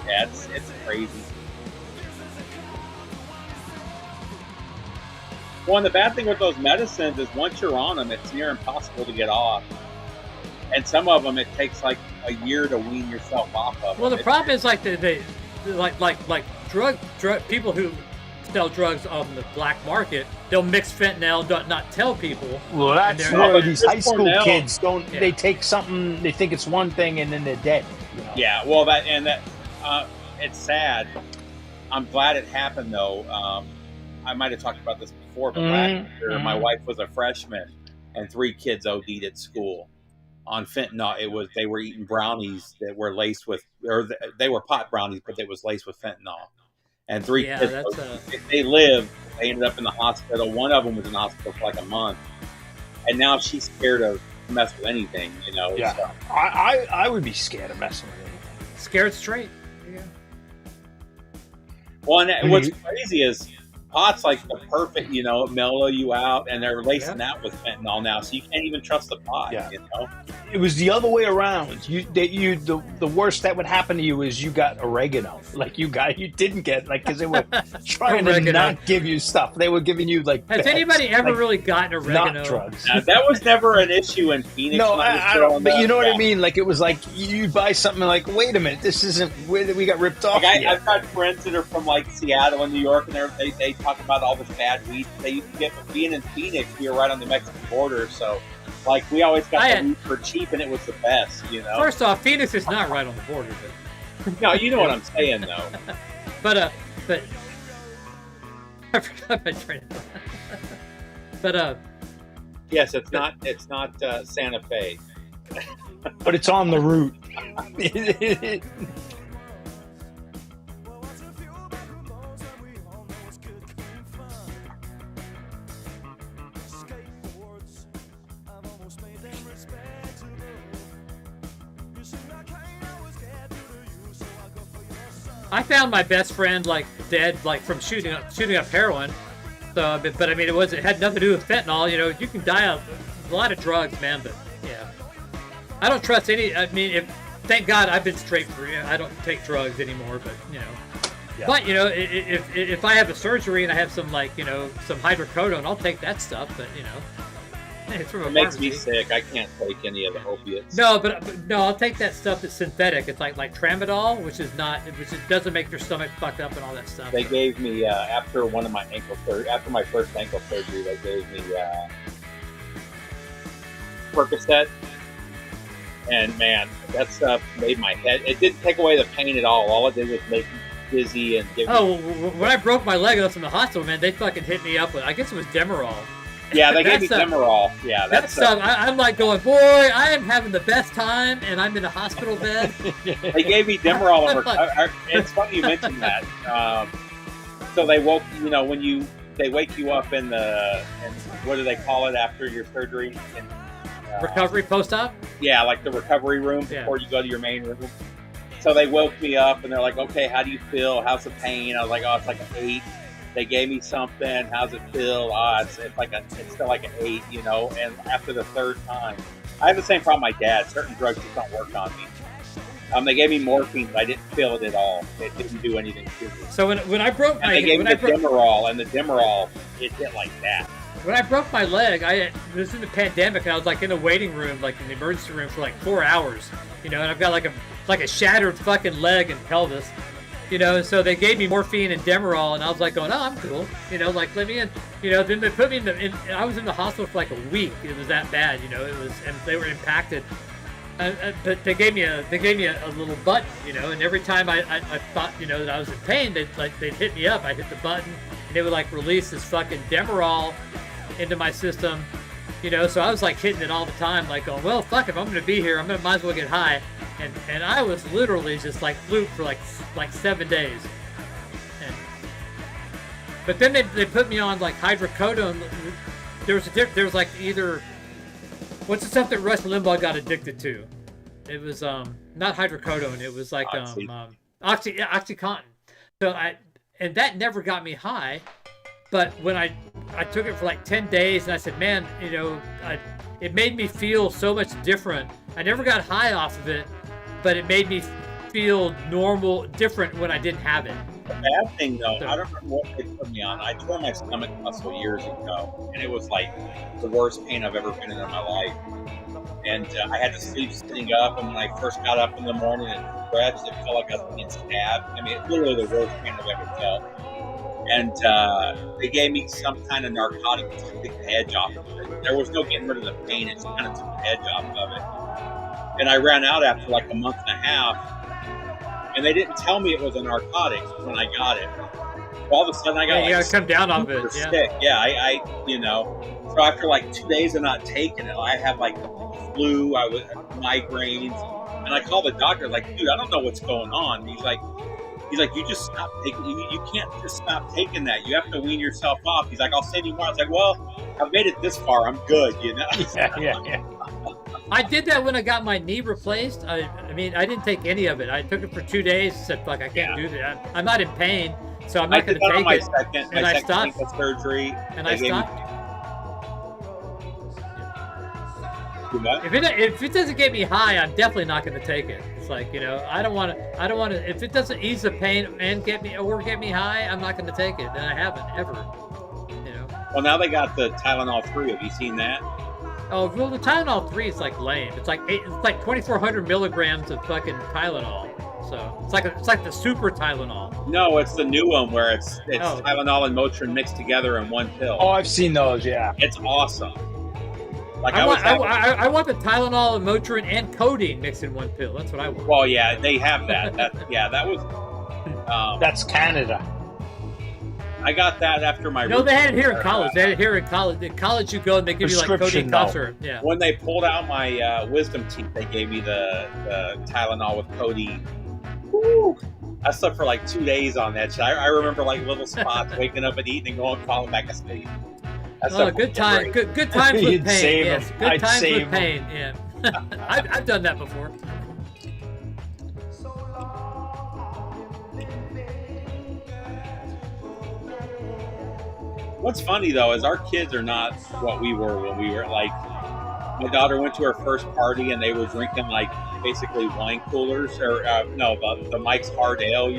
Yeah, it's crazy. Well, and the bad thing with those medicines is once you're on them, it's near impossible to get off. And some of them, it takes like a year to wean yourself off of. Well, the problem is like like drug people who sell drugs on the black market. They'll mix fentanyl, not tell people. Well, that's where these high school kids don't. Yeah. They take something, they think it's one thing, and then they're dead. You know? Yeah. Well, it's sad. I'm glad it happened though. I might have talked about this before, but last year my wife was a freshman, and 3 kids OD'd at school on fentanyl. They were eating brownies that were laced with, or they were pot brownies, but it was laced with fentanyl. And 3 kids, they lived. They ended up in the hospital. One of them was in the hospital for like a month, and now she's scared of mess with anything. You know. Yeah. So. I would be scared of messing with anything. Scared straight. Yeah. Well, and what's crazy is pot's like the perfect, you know, mellow you out, and they're lacing that with fentanyl now, so you can't even trust the pot. Yeah. You know. it was the other way around. The worst that would happen to you is you got oregano. Like you didn't get because they were trying to not give you stuff. They were giving you like. Has anybody ever really gotten oregano? Not drugs. That was never an issue in Phoenix. No, I don't. But you know what I mean. Like it was like you buy something like, wait a minute, this isn't where we got ripped off. Like I've got friends that are from like Seattle and New York, and they talk about all this bad weed they used to get. But being in Phoenix, we were right on the Mexican border, so. Like, we always got the weed for cheap, and it was the best, you know? First off, Phoenix is not right on the border, but... No, you know what I'm saying, though. but... I forgot my train of thought. But, Yes, it's not Santa Fe. But it's on the route. I found my best friend like dead, like from shooting up heroin. So, but I mean, it had nothing to do with fentanyl. You know, you can die of a lot of drugs, man. But yeah, I don't trust any. I mean, thank God I've been straight free. I don't take drugs anymore. But you know, but you know, if I have a surgery and I have some like some hydrocodone, I'll take that stuff. But you know. It makes me sick. I can't take any of the opiates. No, but I'll take that stuff that's synthetic. It's like tramadol, which doesn't make your stomach fucked up and all that stuff. They gave me after my first ankle surgery, they gave me Percocet, and man, that stuff made my head. It didn't take away the pain at all. All it did was make me dizzy and give me. When I broke my leg, I was in the hospital, man. They fucking hit me up with. I guess it was Demerol. Yeah, they gave me Demerol. Yeah, that's stuff. I'm like going, boy, I am having the best time, and I'm in a hospital bed. They gave me Demerol. It's funny you mentioned that. So they woke, when they wake you up in what do they call it after your surgery? Recovery post-op? Yeah, like the recovery room before you go to your main room. So they woke me up, and they're like, okay, how do you feel? How's the pain? I was like, oh, it's like an 8. They gave me something. How's it feel? It's still like an 8, And after the third time, I have the same problem my dad. Certain drugs just don't work on me. They gave me morphine, but I didn't feel it at all. It didn't do anything to me. So when I broke my, they gave me the Demerol, and the Demerol, it hit like that. When I broke my leg, it was in the pandemic, and I was like in the waiting room, like in the emergency room for like 4 hours, and I've got like a shattered fucking leg and pelvis. So they gave me morphine and Demerol, and I was like going, oh, I'm cool. Like, let me in. Then they put me in I was in the hospital for like a week. It was that bad, it was, and they were impacted. But they gave me a little button, and every time I thought, that I was in pain, they'd hit me up. I hit the button, and they would like release this fucking Demerol into my system, So I was like hitting it all the time, like going, well, fuck, if I'm going to be here, might as well get high. And I was literally just like fluked for like 7 days. But then they put me on like hydrocodone. There was like either, what's the stuff that Rush Limbaugh got addicted to? It was not hydrocodone. It was like OxyContin. So and that never got me high. But when I took it for like 10 days, and I said, man, it made me feel so much different. I never got high off of it, but it made me feel different when I didn't have it. The bad thing, though, I don't remember what they put me on. I tore my stomach muscle years ago, and it was like the worst pain I've ever been in my life. And I had to sleep sitting up, and when I first got up in the morning and stretched, it felt like I was being stabbed. I mean, it's literally the worst pain I've ever felt. And they gave me some kind of narcotic to take the edge off of it. There was no getting rid of the pain. It just kind of took the edge off of it. And I ran out after like a month and a half. And they didn't tell me it was a narcotic when I got it. All of a sudden I got you gotta come down off it. Sick. Yeah, I So after like 2 days of not taking it, I had like flu, I was migraines. And I called the doctor like, dude, I don't know what's going on. He's like, you just stop taking. You can't just stop taking that. You have to wean yourself off. He's like, I'll send you more. I was like, well, I've made it this far. I'm good, Yeah. I did that when I got my knee replaced. I mean, I didn't take any of it. I took it for 2 days. Said, fuck, I can't do that. I'm not in pain, so I'm not going to take it. And I stopped. Surgery. And I stopped. If it doesn't get me high, I'm definitely not going to take it. It's like, I don't want to. If it doesn't ease the pain and get me high, I'm not going to take it. And I haven't ever. Well, now they got the Tylenol 3. Have you seen that? Oh, well, the Tylenol 3 is like lame. It's like 2,400 milligrams of fucking Tylenol. So it's like the super Tylenol. No, it's the new one where it's Tylenol and Motrin mixed together in one pill. Oh, I've seen those. Yeah, it's awesome. Like I want the Tylenol and Motrin and codeine mixed in one pill. That's what I want. Well, yeah, they have that. That was. That's Canada. I got that after my. No, they had it here in college. They had it here in college. In college, you go and they give you like codeine cough syrup. Yeah. When they pulled out my wisdom teeth, they gave me the Tylenol with codeine. Woo! I slept for like 2 days on that shit. I remember like little spots, waking up and eating and going, falling back asleep. Good time. Good times with pain. Yes, good times with pain. Yeah. I've done that before. What's funny though is our kids are not what we were when we were like. My daughter went to her first party and they were drinking like basically wine coolers or the Mike's Hard Ale.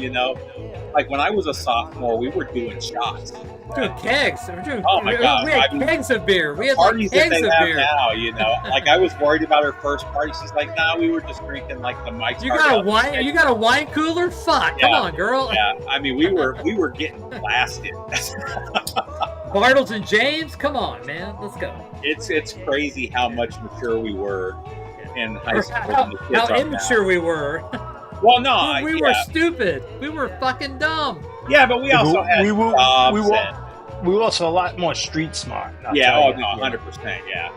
Like when I was a sophomore, we were doing shots. Doing kegs. Oh my god! We had kegs of beer. We had parties like kegs that they of have beer. Now. Like I was worried about her first party. She's like, "Nah, we were just drinking like the Mike's." You got a wine cooler? Fuck! Yeah, come on, girl. Yeah, I mean we were getting blasted. Bartles and James, come on, man, let's go. It's crazy how much mature we were in high school. How immature we were. Well, no, we were stupid. We were fucking dumb. Yeah, but we also had we were also a lot more street smart. Yeah, 100%. Yeah.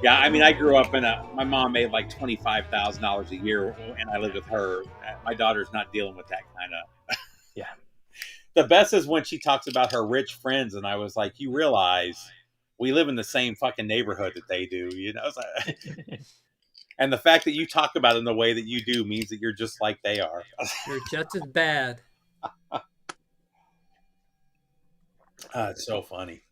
Yeah, I mean, I grew up my mom made like $25,000 a year, and I lived with her. My daughter's not dealing with that kind of. Yeah. The best is when she talks about her rich friends, and I was like, you realize we live in the same fucking neighborhood that they do, And the fact that you talk about it in the way that you do means that you're just like they are. You're just as bad. It's so funny.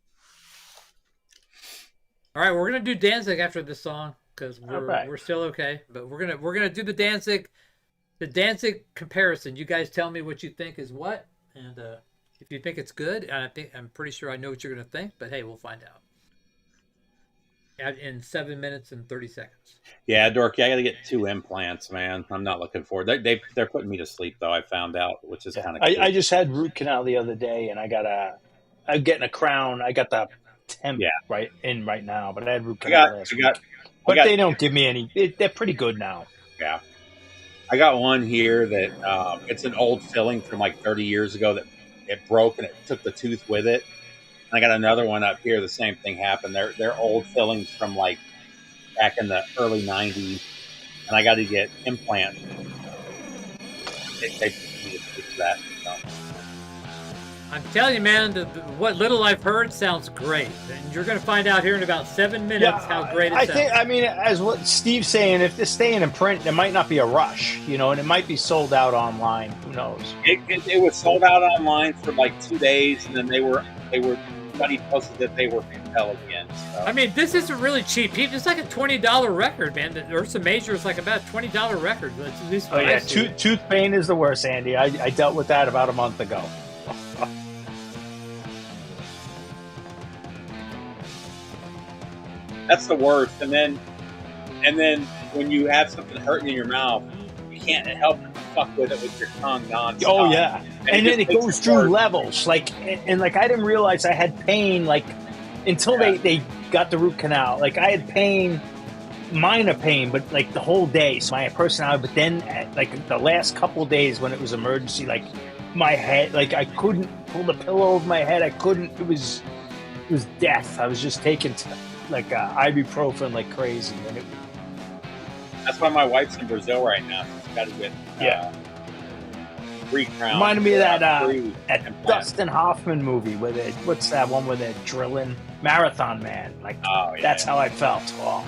All right, we're gonna do Danzig after this song because we're still okay, but we're gonna do the Danzig comparison. You guys tell me what you think is what, and if you think it's good, and I'm pretty sure I know what you're gonna think, but hey, we'll find out. In 7 minutes and 30 seconds. Yeah, Dorky, I got to get 2 implants, man. I'm not looking forward. They're putting me to sleep though. I found out, which is kind of. Cool. I just had root canal the other day, and I'm getting a crown. I got the temp right now, but I had root canal last week. But they don't give me any. They're pretty good now. Yeah, I got one here that it's an old filling from like 30 years ago that it broke and it took the tooth with it. I got another one up here. The same thing happened. They're old fillings from like back in the early 90s, and I got to get implants. They need to fix that. So. I'm telling you, man, what little I've heard sounds great, and you're going to find out here in about 7 minutes how great it sounds. I mean, as what Steve's saying, if they're staying in print, there might not be a rush, and it might be sold out online. Who knows? It was sold out online for like 2 days, and then they were. Somebody posted that they were compelled again. So. I mean, this isn't really cheap. It's like a $20 record, man. The Ursa Major is like about $20 record. At least tooth pain is the worst, Andy. I dealt with that about a month ago. That's the worst. And then when you have something hurting in your mouth, you can't help but fuck with it with your tongue nonstop. Oh yeah. And then it goes through levels, like and I didn't realize I had pain like until they got the root canal. Like I had pain, minor pain, but like the whole day. So my personality. But then like the last couple of days when it was emergency, like my head, like I couldn't pull the pillow over my head. I couldn't. It was death. I was just taking like ibuprofen like crazy. And that's why my wife's in Brazil right now. She's got to get 3 crowns. Reminded me of that Dustin Hoffman movie what's that one where they're drilling Marathon Man? Like that's how I felt. Oh.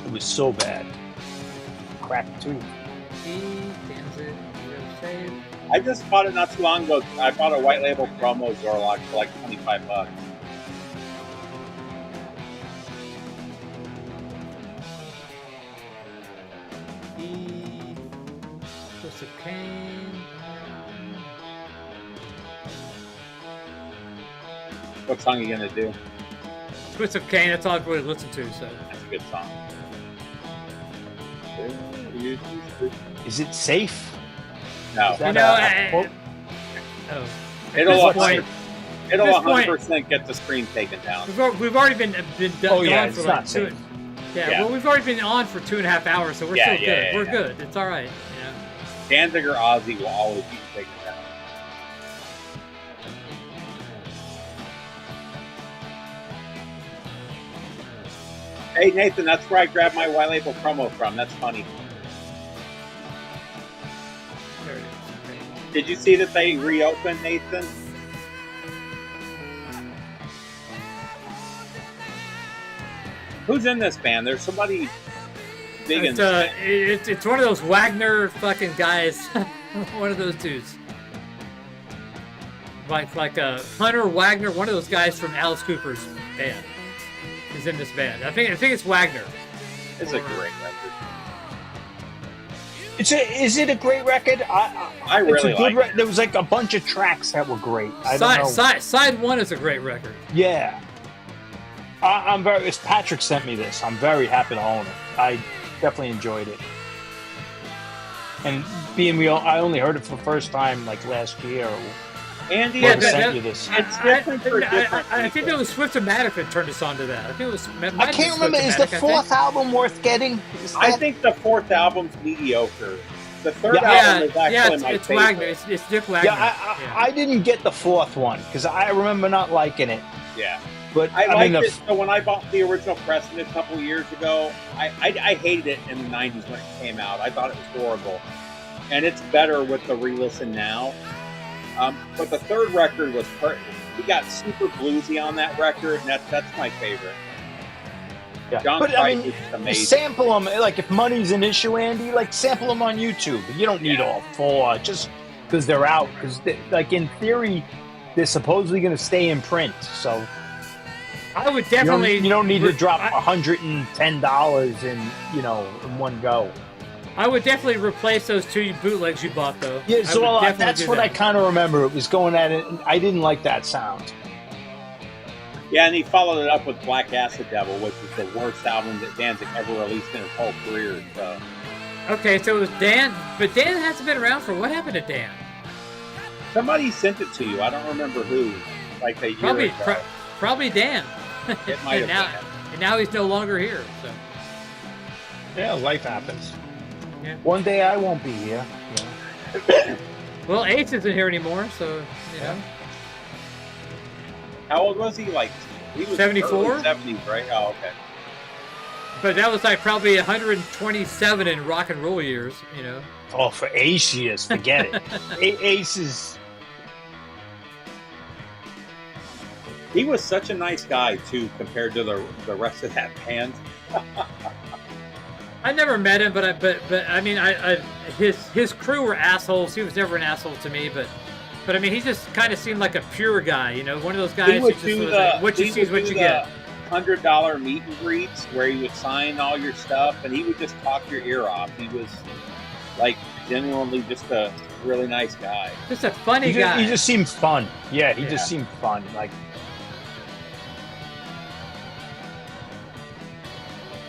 It was so bad. Cracked tooth. I just bought it not too long ago. I bought a white label promo Zorlock for like $25. Twist of Cain. What song are you gonna do? Twist of Cain. That's all I've really listened to. So That's a good song. Is it safe? No. Is that You know, a quote? oh, It'll this point- 100% get the screen taken down. we've already been Oh, yeah, gone it's for not like safe. Yeah, well, we've already been on for 2.5 hours, so we're still good. We're good. It's all right. Yeah. Danzig or Ozzy will always be taken down. Hey Nathan, that's where I grabbed my Y Label promo from. That's funny. There it is. Did you see that they reopened, Nathan? Who's in this band? There's somebody big in this band. It's one of those Wagner fucking guys. One of those dudes. Like Hunter Wagner, one of those guys from Alice Cooper's band is in this band. I think it's Wagner. It's a great record. Is it a great record? I really like it. There was like a bunch of tracks that were great. I don't know. Side 1 is a great record. Yeah. I'm very. Patrick sent me this. I'm very happy to own it. I definitely enjoyed it. And I only heard it for the first time like last year. Andy, Sent you this. It's different for different I think people. it was Swift-O-Matic that turned us on to that. I think it was. I can't remember. Is the fourth album worth getting? I think the fourth album's mediocre. The third album is actually my it's favorite. Wagner. It's Dick Wagner. I didn't get the fourth one because I remember not liking it. Yeah. But I mean, liked it. So when I bought the original pressing a couple years ago, I hated it in the 90s when it came out. I thought it was horrible. And it's better with the re-listen now. But the third record was we got super bluesy on that record, and that's my favorite. Yeah. John but Price I mean, is amazing. sample them. Like if money's an issue, Andy, like sample them on YouTube. You don't need all four just because they're out. Because like in theory, they're supposedly going to stay in print. So I would definitely. You don't need to drop $110 in one go. I would definitely replace those 2 bootlegs you bought, though. Yeah, so that's what I kind of remember. It was going at it, and I didn't like that sound. Yeah, and he followed it up with Black Acid Devil, which is the worst album that Danzig ever released in his whole career. So. Okay, so it was Dan, but Dan hasn't been around for what happened to Dan? Somebody sent it to you. I don't remember who. Like a year ago. Probably Dan. It might have been. And now he's no longer here. So. Yeah, life happens. Yeah. One day I won't be here. Yeah. Well, Ace isn't here anymore, so you know. How old was he? Like he was 74? 70s, right? Oh, okay. But that was like probably 127 in rock and roll years, you know. Oh, for Ace years, forget it. Ace is. He was such a nice guy too, compared to the rest of that band. I never met him, but I mean, his crew were assholes. He was never an asshole to me, but I mean, he just kind of seemed like a pure guy, you know, one of those guys who just was like, what you see is what you get. $100 meet and greets where he would sign all your stuff, and he would just talk your ear off. He was like genuinely just a really nice guy. Just a funny guy. He just seemed fun. Yeah, he just seemed fun. Like.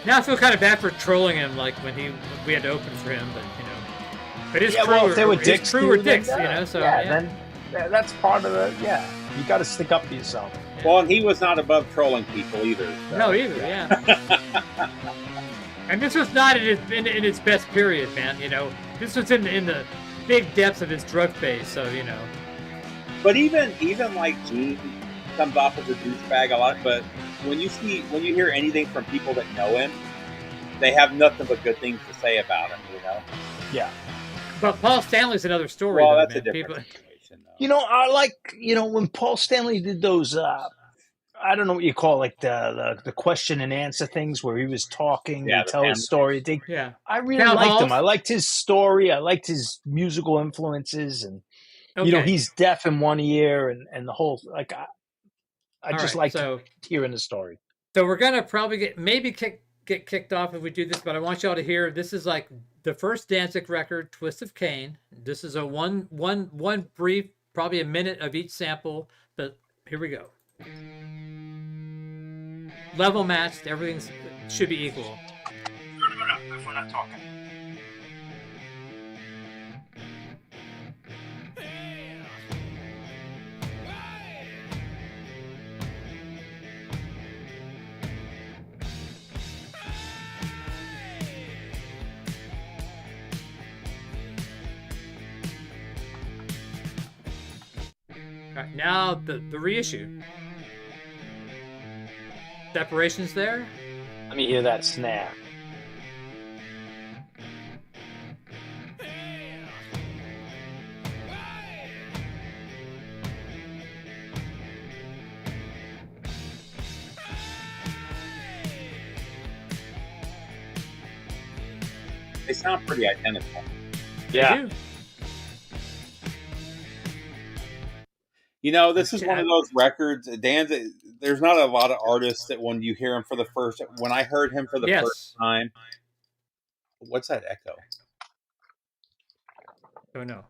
Now I feel kind of bad for trolling him, like when we had to open for him, but you know. But his crew, well, if they were dicks, dicks, you know. So then that's part of the. Yeah, you got to stick up for yourself. Yeah. Well, and he was not above trolling people either. So. No, either. Yeah. And this was not in its best period, man. You know, this was in the big depths of his drug phase. So you know. But even like Gene comes off as a douchebag a lot, but. When you hear anything from people that know him, they have nothing but good things to say about him, you know? Yeah. But Paul Stanley's another story. Well, though, that's man. a different situation, though. You know, I like, when Paul Stanley did those, I don't know what you call it, like the question and answer things where he was talking and tell his story. I really liked him. I liked his story. I liked his musical influences. And, he's deaf in one ear and the whole, I just like hearing the story. So we're gonna probably get kicked off if we do this, but I want y'all to hear. This is like the first Danzig record, "Twist of Cain." This is a one brief, probably a minute of each sample. But here we go. Level matched. Everything should be equal. We're not talking. All right, now the reissue. Separations there. Let me hear that snare. They sound pretty identical. Yeah. They do. You know, this is one of those records. Danzig, there's not a lot of artists that when you hear him for the first, when I heard him for the first time, what's that echo? Oh no.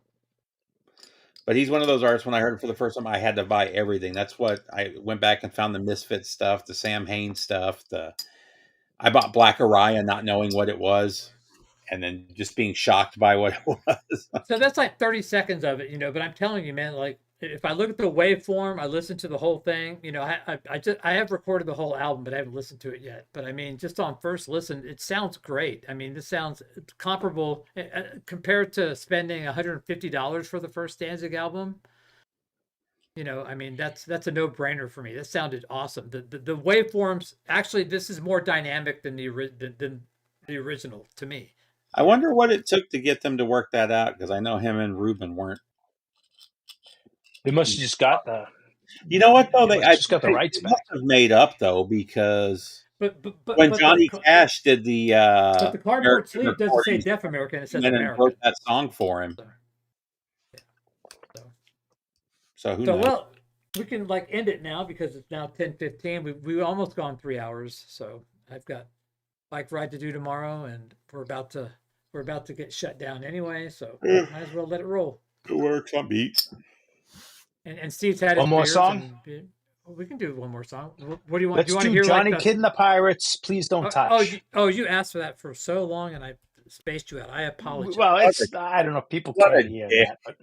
But he's one of those artists. When I heard him for the first time, I had to buy everything. That's what I went back and found: the Misfits stuff, the Sam Haines stuff. I bought Black Araya, not knowing what it was, and then just being shocked by what it was. So that's like 30 seconds of it, you know. But I'm telling you, man, like if I look at the waveform, I listen to the whole thing. You know, I have recorded the whole album, but I haven't listened to it yet. But I mean, just on first listen, it sounds great. I mean, this sounds comparable compared to spending $150 for the first Danzig album. You know, I mean, that's a no-brainer for me. That sounded awesome. The waveforms, actually, this is more dynamic than the original to me. I wonder what it took to get them to work that out, because I know him and Ruben weren't. They must have just got the. You know what though? They just got the rights back. Must have made up though, because when Johnny Cash did the but the cardboard sleeve doesn't say Deaf American, it says American. Wrote that song for him. So who knows? Well, we can like end it now because it's now 10:15. We've almost gone 3 hours, so I've got bike ride to do tomorrow, and we're about to get shut down anyway. So might as well let it roll. It works on beats. And Steve's had one more song. We can do one more song. What do you want? Let's do hear Johnny like Kid and the Pirates. Please don't touch. You asked for that for so long, and I spaced you out. I apologize. Well, I don't know. People can't hear that. But...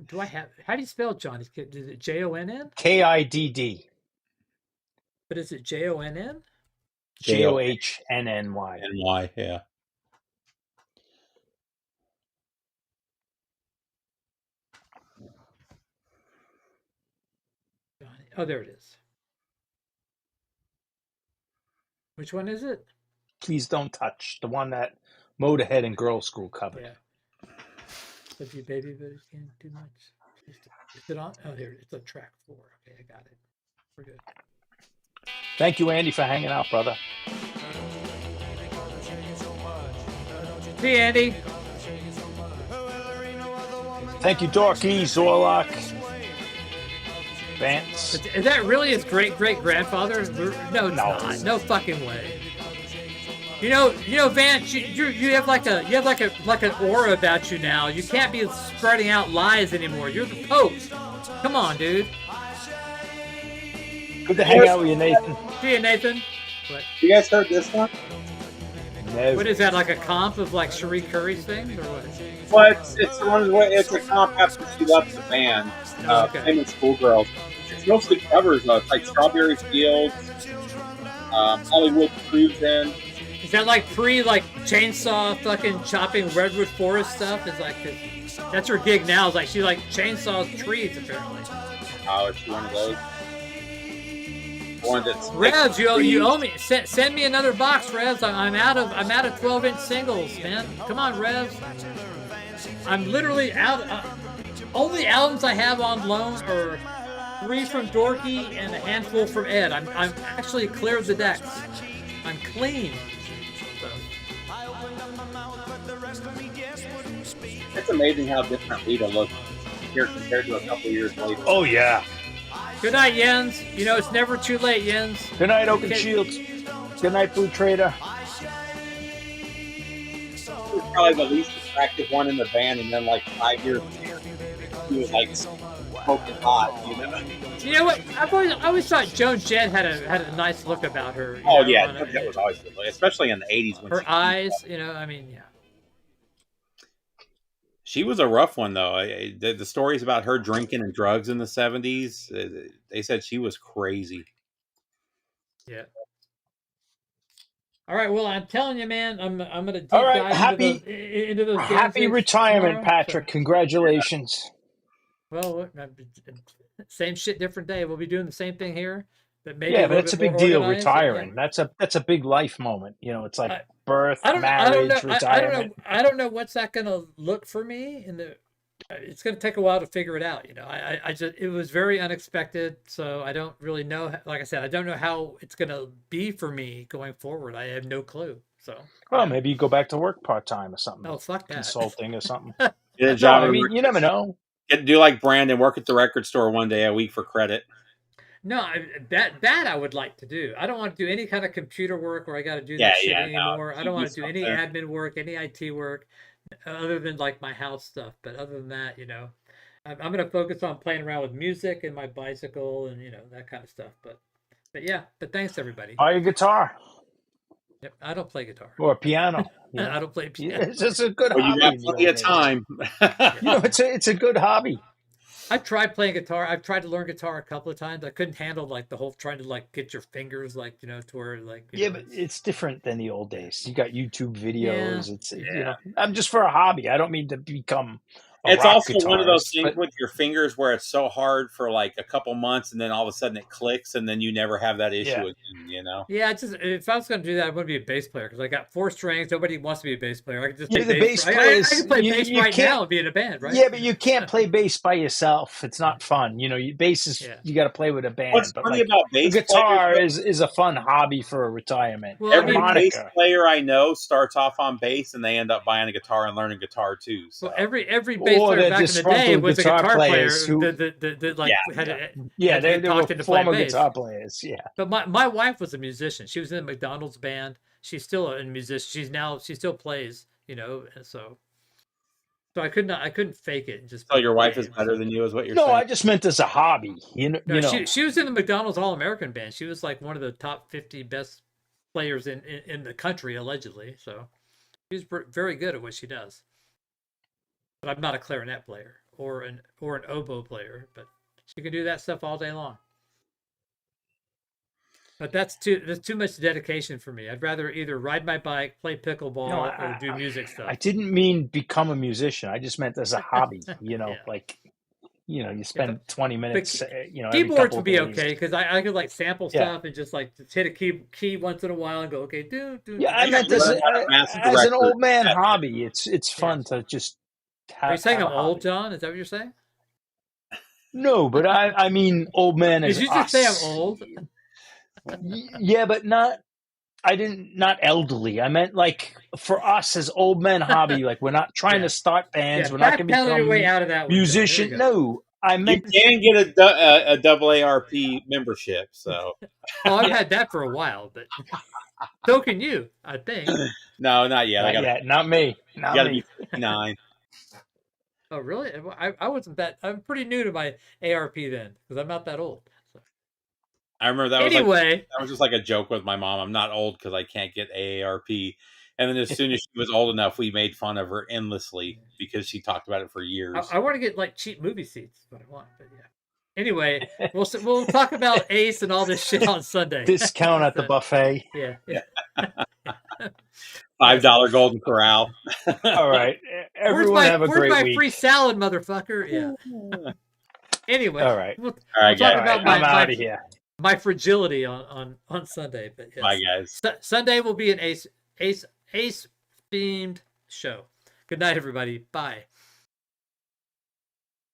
do I have? How do you spell Johnny Kid? Is it JONN? KIDD. But is it JONN? JOHNNY. NY, yeah. Oh, there it is. Which one is it? Please Don't Touch. The one that Motorhead and Girl School covered. Yeah. Love you, baby, but it can't do much. Is it on? Oh, there it is. It's on track 4. Okay, I got it. We're good. Thank you, Andy, for hanging out, brother. See you, Andy. Thank you, Dorky, Zorlock. Vance. Is that really his great-great-grandfather? No, it's not. No fucking way. You know, Vance, you have like an aura about you now. You can't be spreading out lies anymore. You're the Pope. Come on, dude. Good to hang out with you, Nathan. See you, Nathan. What? You guys heard this one? No. What is that, like a comp of like Cherie Curry's things, or what? Well, it's a comp after she left the band. Him and Schoolgirls. It's mostly covers. It's like Strawberry Fields, Hollywood Cruisin'. Is that like chainsaw fucking chopping redwood forest stuff? Is like that's her gig now. Is like she like chainsaws trees apparently. Oh, it's one of those. One that's Revs, you owe me. Send me another box, Revs. I'm out of 12-inch singles, man. Come on, Revs. I'm literally out. Only albums I have on loan are 3 from Dorky and a handful from Ed. I'm actually cleared the decks. I'm clean. So. It's amazing how different Lita looks here compared to a couple years later. Oh yeah. Good night, Jens. You know, it's never too late, Jens. Good night, Oaken Shields. Good night, Blue Trader. He was probably the least attractive one in the band, and then like 5 years later, he was like smoking hot, you know. You know what? I always thought Joan Jett had a nice look about her. Oh yeah, Joan Jett was always good, especially in the '80s when her eyes. You know, I mean, yeah. She was a rough one, though. The stories about her drinking and drugs in the '70s, they said she was crazy. Yeah. All right. Well, I'm telling you, man, I'm gonna deep All right, dive into those happy retirement, tomorrow, Patrick. So. Congratulations. Well, same shit, different day. We'll be doing the same thing here. But maybe but it's a big deal retiring. Yeah. That's a big life moment. You know, it's like birth, marriage, retirement. I don't know what's that going to look for me it's going to take a while to figure it out. You know, it was very unexpected. So I don't really know. Like I said, I don't know how it's going to be for me going forward. I have no clue. So, well, maybe you go back to work part-time or something. Oh, fuck that. Consulting or something. Get a job. I mean, you never know. Do like Brandon, work at the record store one day a week for credit. No, that I would like to do. I don't want to do any kind of computer work where I got to do that shit anymore. I don't want to do any admin work, any IT work, other than like my house stuff. But other than that, you know, I'm going to focus on playing around with music and my bicycle and, you know, that kind of stuff. But yeah, but thanks everybody. Buy a guitar. Yep, I don't play guitar. Or piano. Yeah. I don't play piano. It's just a good hobby. You got plenty of time. You know, it's a good hobby. I've tried playing guitar. I've tried to learn guitar a couple of times. I couldn't handle like the whole trying to like get your fingers like, you know, to where like but it's different than the old days. You got YouTube videos. It's you know, I'm just for a hobby. I don't mean to become it's also one of those things with your fingers where it's so hard for like a couple months and then all of a sudden it clicks and then you never have that issue again, you know? Yeah, it's just if I was going to do that, I wouldn't be a bass player because I got 4 strings. Nobody wants to be a bass player. I could just play bass. I can play bass right now and be in a band, right? Yeah, but you can't play bass by yourself. It's not fun. You know, bass is you got to play with a band. What's funny about bass guitar is a fun hobby for a retirement. Well, every bass player I know starts off on bass and they end up buying a guitar and learning guitar too. So. Well, every bass player back in the day was a guitar player that like they were former guitar players. Yeah, but my wife was a musician. She was in the McDonald's band. She's still a musician. She still plays. You know, and so I couldn't fake it. And just your wife is better than you, is what you're saying? No, I just meant as a hobby. You know, she was in the McDonald's All-American band. She was like one of the top 50 best players in the country allegedly. So she's very good at what she does. But I'm not a clarinet player or an oboe player, but she can do that stuff all day long. But that's too much dedication for me. I'd rather either ride my bike, play pickleball, or do music stuff. I didn't mean become a musician. I just meant as a hobby. You know, like you know, you spend 20 minutes. You know, keyboards would be okay because I could like sample stuff and just like hit a key once in a while and go okay, do. Yeah, I meant this as an old man hobby. It's fun to just. Are you saying I'm old, John? Is that what you're saying? No, but I mean old man as Did you just say I'm old? Yeah, but not elderly. I meant like for us as old men hobby, like we're not trying to start bands. We're not going to become your way out of that musician. No, I meant you can get a AARP membership. So I've had that for a while, but so can you, I think. No, not yet. Not me. You got to be 59. Oh, really? I wasn't that. I'm pretty new to my ARP then because I'm not that old. So. I remember that was just like a joke with my mom. I'm not old because I can't get AARP. And then as soon as she was old enough, we made fun of her endlessly because she talked about it for years. I want to get like cheap movie seats. Is what I want, but yeah. Anyway, we'll talk about Ace and all this shit on Sunday. Discount at the buffet. Yeah. $5 Golden Corral. All right. Everyone have a great week. Where's my free salad, motherfucker? Yeah. Anyway. All right. We'll guys. talk about I'm out of here. My fragility on Sunday. But yes. Bye, guys. Sunday will be an Ace themed show. Good night, everybody. Bye.